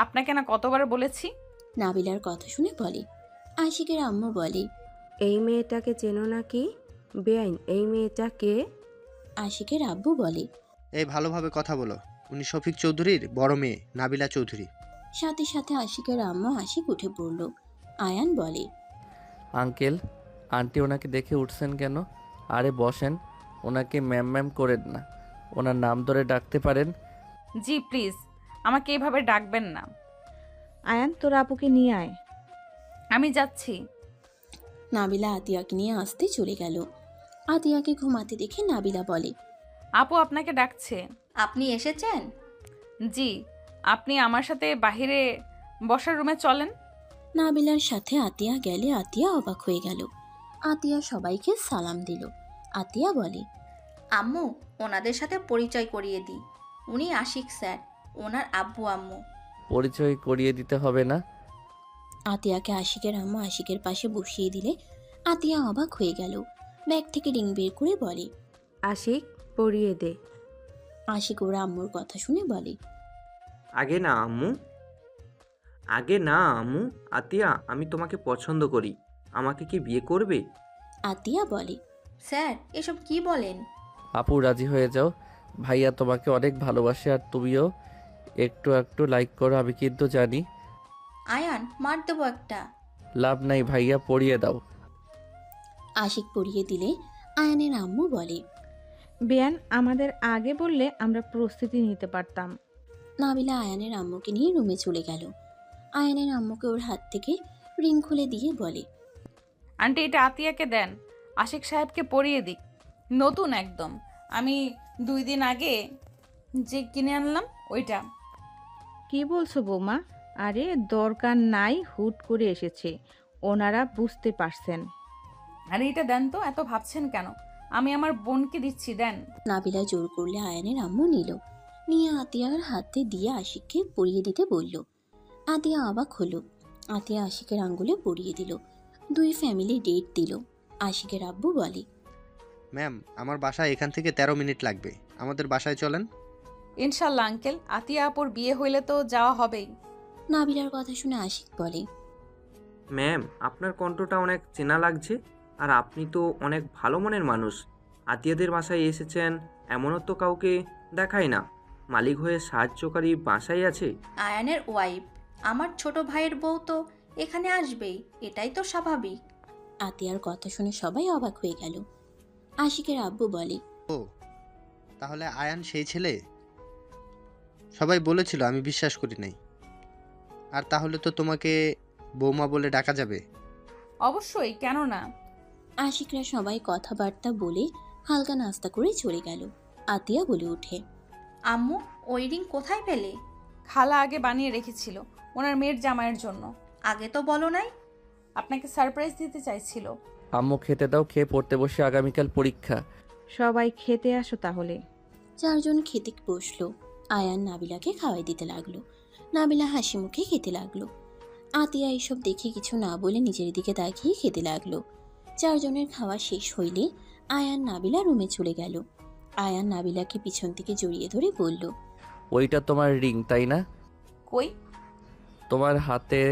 Speaker 1: আপনাকে না কতবার বলেছি।
Speaker 3: নাবিলার কথা শুনে বলে। আশিকের আম্মু বলে,
Speaker 8: এই মেয়েটাকে চেনো নাকি? বেআইন, এই মেয়েটা কে?
Speaker 3: আশিকের আব্বু বলে,
Speaker 6: এই ভালোভাবে কথা বলো, উনি শফিক চৌধুরীর বড় মেয়ে নাবিলা চৌধুরী।
Speaker 3: সাথে সাথে আশিকের আম্মু আশিক উঠে পড়ল। আয়ান বলে,
Speaker 2: আঙ্কেল আন্টি ওনাকে দেখে উঠছেন কেন? আরে বসেন, ওনাকে ম্যাম ম্যাম করেন না, ওনার নাম ধরে ডাকতে পারেন।
Speaker 1: জি প্লিজ, আমাকে এভাবে ডাকবেন না।
Speaker 5: আয়ান তোর আপুকে নিয়ে আয়।
Speaker 1: আমি যাচ্ছি।
Speaker 3: নাবিলা আতিয়াকে নিয়ে আসতে চলে গেল। আতিয়াকে ঘুমাতে দেখে নাবিলা বলে,
Speaker 1: আপু আপনাকে ডাকছে।
Speaker 13: আপনি এসেছেন?
Speaker 1: জি, আপনি আমার সাথে বাহিরে বসার রুমে চলেন।
Speaker 3: নাবিলার সাথে আতিয়া গেলে আতিয়া অবাক হয়ে গেল। আতিয়া সবাইকে সালাম দিল। আতিয়া বলে,
Speaker 13: আম্মু, ওনাদের সাথে পরিচয় করিয়ে দিই। উনি আশিক স্যার, ওনার আব্বু আম্মু।
Speaker 2: পরিচয় করিয়ে দিতে হবে না।
Speaker 3: আতিয়াকে আশিকের আম্মু আশিকের পাশে বসিয়ে দিলে আতিয়া অবাক হয়ে গেল। ব্যাগ থেকে রিং বের করে বলে,
Speaker 8: আশিক, পরিয়ে দে।
Speaker 3: আশিক ওর আম্মুর কথা শুনে বলে,
Speaker 14: আগে না আম্মু, আগে না আম্মু। আতিয়া, আমি তোমাকে পছন্দ করি, আমাকে কি বিয়ে করবে?
Speaker 3: আতিয়া বলে,
Speaker 13: স্যার এসব কি বলেন?
Speaker 2: আপু রাজি হয়ে যাও, ভাইয়া তোমাকে অনেক ভালোবাসে, আর তুমিও একটু একটু লাইক করো, আমি কিন্তু জানি।
Speaker 13: আয়ান, মার দেবো একটা।
Speaker 2: লাভ নাই ভাইয়া, পড়িয়ে দাও।
Speaker 3: আশিক পরিয়ে দিলে আয়ানের আম্মু বলে,
Speaker 5: বেয়ান, আমাদের আগে বললে আমরা প্রস্তুতি নিতে পারতাম।
Speaker 3: নাবিলা আয়ানের আম্মুকে নিয়ে রুমে চলে গেল। আয়ানের আম্মুকে ওর হাত থেকে রিং খুলে দিয়ে বলে,
Speaker 1: আন্টি এটা আতিয়াকে দেন, আশিক সাহেবকে পরিয়ে দিক, নতুন একদম। আমি 2 দিন আগে যে কিনে আনলাম ওইটা।
Speaker 5: কি বলছো বৌমা? আরে দরকার নাই, হুট করে এসেছে, ওনারা বুঝতে পারছেন।
Speaker 1: আরে এটা দেন তো, এত ভাবছেন কেন? আমি আমার বোনকে দিচ্ছি, দেন।
Speaker 3: নাবিলা জোর করলে আয়ানের আম্মু নিল। নিয়ে আতিয়ার হাতে দিয়ে আশিককে পরিয়ে দিতে বলল। আতিয়া অবাক হলো। আতিয়া আশিকের আঙ্গুলে পরিয়ে দিল। 2 ফ্যামিলি ডেট দিল। আশিকের আব্বু বলে,
Speaker 6: ম্যাম আমার বাসায় এখান থেকে 13 মিনিট লাগবে, আমাদের বাসায় চলেন।
Speaker 1: ইনশাল্লাহ আঙ্কেল, আতিয়া আপুর বিয়ে হইলে তো যাওয়া হবেই।
Speaker 3: নাবিলার কথা শুনে আশিক বলে,
Speaker 14: ম্যাম, আপনার কণ্ঠটা অনেক চেনা লাগছে, আর আপনি তো অনেক ভালো মনের মানুষ। আতিয়াদের বাসায় এসেছেন, এমনও তো কাউকে দেখায় না। মালিক হয়ে সাহায্যকারী বাসায় আছে।
Speaker 13: আয়ানের ওয়াইফ, আমার ছোট ভাইয়ের বউ তো এখানে আসবেই, এটাই তো স্বাভাবিক।
Speaker 3: আতিয়ার কথা শুনে সবাই অবাক হয়ে গেল। আশিকের আব্বু বলে,
Speaker 6: ও তাহলে আয়ান সেই ছেলে? সবাই বলেছিল, আমি বিশ্বাস করি নাই। আর তাহলে তো তোমাকে বৌমা বলে ডাকা যাবে?
Speaker 1: অবশ্যই, কেন না।
Speaker 3: আশিকরা সবাই কথাবার্তা বলে হালকা নাস্তা করে চলে গেল। আতিয়া বলে ওঠে,
Speaker 13: আম্মু, ওই রিং কোথায় পেলে?
Speaker 1: খালা আগে বানিয়ে রেখেছিল ওনার মেয়ের জামাইয়ের জন্য।
Speaker 13: আগে তো বলো নাই।
Speaker 1: আপনাকে সারপ্রাইজ দিতে চাইছিল।
Speaker 2: আম্মু খেতে দাও, খেয়ে পড়তে বসে, আগামীকাল পরীক্ষা।
Speaker 5: সবাই খেতে আসো তাহলে।
Speaker 3: 4 জন খেতে বসলো। আয়ান নাবিলাকে খাওয়াই দিতে লাগলো। নাবিলা হাসি মুখে খেতে লাগলো। আতিয়া এইসব দেখে কিছু না বলে নিজের দিকে তাকিয়ে খেতে লাগলো। 4 জনের খাওয়া শেষ হইলে আয়ান নাবিলা রুমে চলে গেল। আয়ান নাবিলাকে পিছন থেকে জড়িয়ে ধরে বলল,
Speaker 2: ওইটা তোমার রিং তাই না?
Speaker 1: কই?
Speaker 2: তোমার হাতে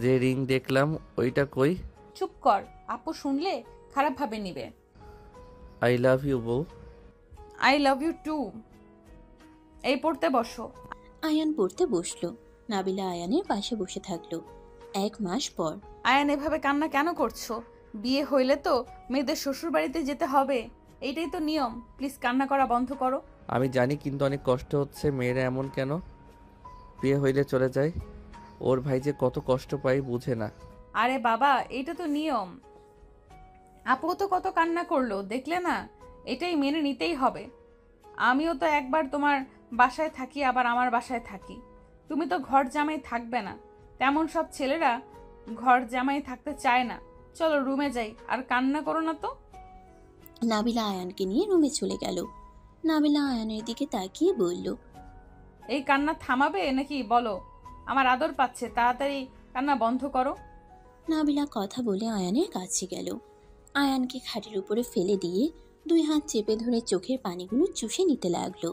Speaker 2: যে রিং দেখলাম ওইটা কই?
Speaker 1: চুপ কর, আপু শুনলে খারাপ ভাবে নিবে।
Speaker 2: আই লাভ ইউ বউ।
Speaker 1: I love you too. এই পড়তে বসো।
Speaker 3: আয়ান পড়তে বসলো। নাবিলা আয়ানের পাশে বসে থাকলো। 1 মাস পর।
Speaker 1: আয়ান এভাবে কান্না কেন করছো? বিয়ে হইলে তো মেয়েদের শ্বশুর বাড়িতে যেতে হবে, এইটাই তো নিয়ম। প্লিজ কান্না করা বন্ধ করো।
Speaker 2: আমি জানি, কিন্তু অনেক কষ্ট হচ্ছে। মেয়েরা এমন কেন? বিয়ে হইলে চলে যায়। ওর ভাই যে কত কষ্ট পায় বুঝে না।
Speaker 1: আরে বাবা, এটা তো নিয়ম। আপু তো কত কান্না করলো দেখলে না? এটাই মেনে নিতেই হবে। আমিও তো একবার তোমার বাসায় থাকি, আবার আমার বাসায় থাকি। তুমি তো ঘর জামাই থাকবে না। তেমন সব ছেলেরা ঘর জামাই থাকতে চায় না। চলো রুমে যাই, আর কান্না করো না তো।
Speaker 3: নাবিলা আয়ানকে নিয়ে রুমে চলে গেল। নাবিলা আয়ানের দিকে তাকিয়ে বলল,
Speaker 1: এই কান্না থামাবে নাকি বলো? আমার আদর পাচ্ছে, তাড়াতাড়ি কান্না বন্ধ করো।
Speaker 3: নাবিলা কথা বলে আয়ানের কাছে গেল। আয়ানকে খাটের উপরে ফেলে দিয়ে 2 হাত চেপে ধরে চোখের পানিগুলো চুষে নিতে লাগলো।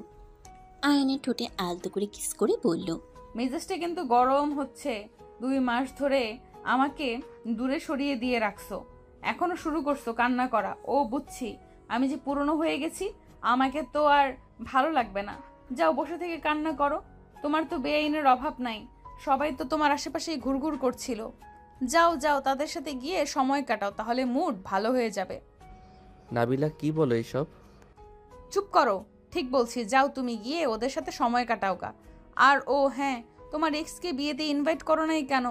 Speaker 3: আয়ানের ঠোঁটে আলতো করে কিস করে বলল,
Speaker 1: মেজাজটা কিন্তু গরম হচ্ছে। 2 মাস ধরে আমাকে দূরে সরিয়ে দিয়ে রাখছো, এখনো শুরু করছো কান্না করা। ও বুঝছি, আমি যে পুরনো হয়ে গেছি, আমাকে তো আর ভালো লাগবে না। যাও বসে থেকে কান্না করো। তোমার তো বেআইনের অভাব নাই, সবাই তো তোমার আশেপাশেই ঘুরঘুর করছিল। যাও যাও, তাদের সাথে গিয়ে সময় কাটাও, তাহলে মুড ভালো হয়ে যাবে।
Speaker 2: নাবিলা কি বলো এইসব?
Speaker 1: চুপ করো, ঠিক বলছি। যাও তুমি গিয়ে ওদের সাথে সময় কাটাও গা। আর ও হ্যাঁ, তোমার এক্সকে বিয়েতে ইনভাইট করো নাই কেন?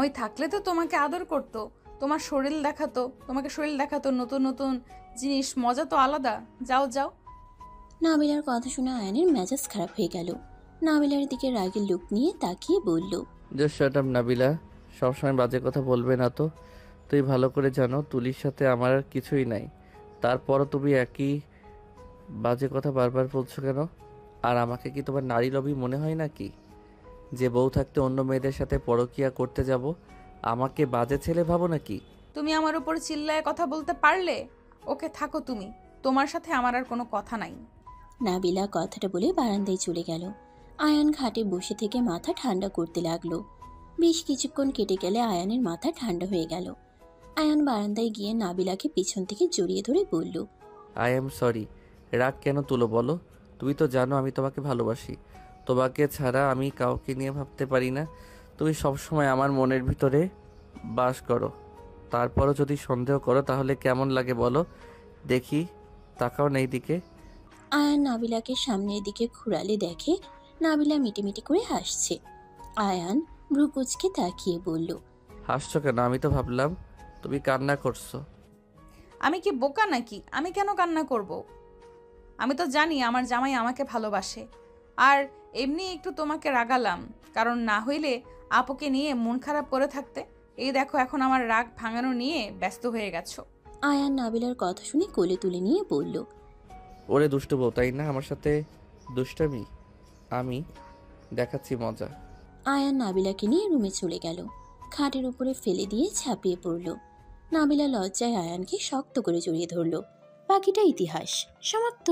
Speaker 1: ওই থাকলে তো তোমাকে আদর করতো, তোমার শরীর দেখাতো, তোমাকে শরীর দেখাতো, নতুন নতুন জিনিস, মজা তো আলাদা। যাও যাও।
Speaker 3: নাবিলার কথা শুনে আয়ানের মেজাজ খারাপ হয়ে গেল। নাবিলার দিকে রাগের লুক নিয়ে তাকিয়ে বলল,
Speaker 2: জাস্ট শাট আপ নাবিলা, সবসময় বাজে কথা বলবে না তো। তুই ভালো করে জানো তুলির সাথে আমার আর কিছুই নাই, তারপরও তুমি একই বাজে কথা বারবার বলছো কেন? আর আমাকে কি তোমার নারী লোভী মনে হয় নাকি, যে বউ থাকতে অন্য মেয়েদের সাথে পরকিয়া করতে যাব? আমাকে বাজে ছেলে ভাবো নাকি?
Speaker 1: তুমি আমার উপর চিল্লায় কথা বলতে পারলে? ওকে থাকো তুমি, তোমার সাথে আমার আর কোনো কথা নাই।
Speaker 3: নাবিলা কথাটা বলে বারান্দায় চলে গেল। আয়ান ঘাটে বসে থেকে মাথা ঠান্ডা করতে লাগলো। বেশ কিছুক্ষণ কেটে গেলে আয়ানের মাথা ঠান্ডা হয়ে গেল। আয়ান বারান্দায় গিয়ে নাবিলাকে পিছন থেকে জড়িয়ে ধরে বলল,
Speaker 2: আই এম সরি। রাগ কেন তুলো বলো? তুমি তো জানো আমি তোমাকে ভালোবাসি। তোমাকে ছাড়া আমি কাউকে নিয়ে ভাবতে পারি না। তুমি সবসময় আমার মনের ভিতরে বাস করো। তারপরও যদি সন্দেহ করো তাহলে কেমন লাগে বলো দেখি? তাকাও না এইদিকে।
Speaker 3: আয়ান নাবিলাকে সামনের দিকে ঘুরালে দেখে নাবিলা মিটিমিটি করে হাসছে। আয়ান ভ্রুকুচকে তাকিয়ে বলল,
Speaker 2: হাসছো কেন? আমি তো ভাবলাম তুমি কান্না করছো।
Speaker 1: আমি কি বোকা নাকি? আমি কেন কান্না করব? আমি তো জানি আমার জামাই আমাকে ভালোবাসে। আর এমনি একটু তোমাকে রাগালাম, কারণ না হইলে আপুকে নিয়ে মন খারাপ করে থাকতে। এই দেখো, এখন আমার রাগ ভাঙানো নিয়ে ব্যস্ত হয়ে গেছো।
Speaker 3: আয়ান নাবিলার কথা শুনে কোলে তুলে নিয়ে বলল,
Speaker 2: ওরে দুষ্টু বউ, তাই না? আমার সাথে দুষ্টামি? আমি দেখাচ্ছি মজা।
Speaker 3: আয়ান নাবিলাকে নিয়ে রুমে চলে গেল। খাটের উপরে ফেলে দিয়ে ঝাঁপিয়ে পড়ল। নাবিলা লজ্জায় আয়ানকে শক্ত করে জড়িয়ে ধরল। বাকিটা ইতিহাস। সমাপ্ত।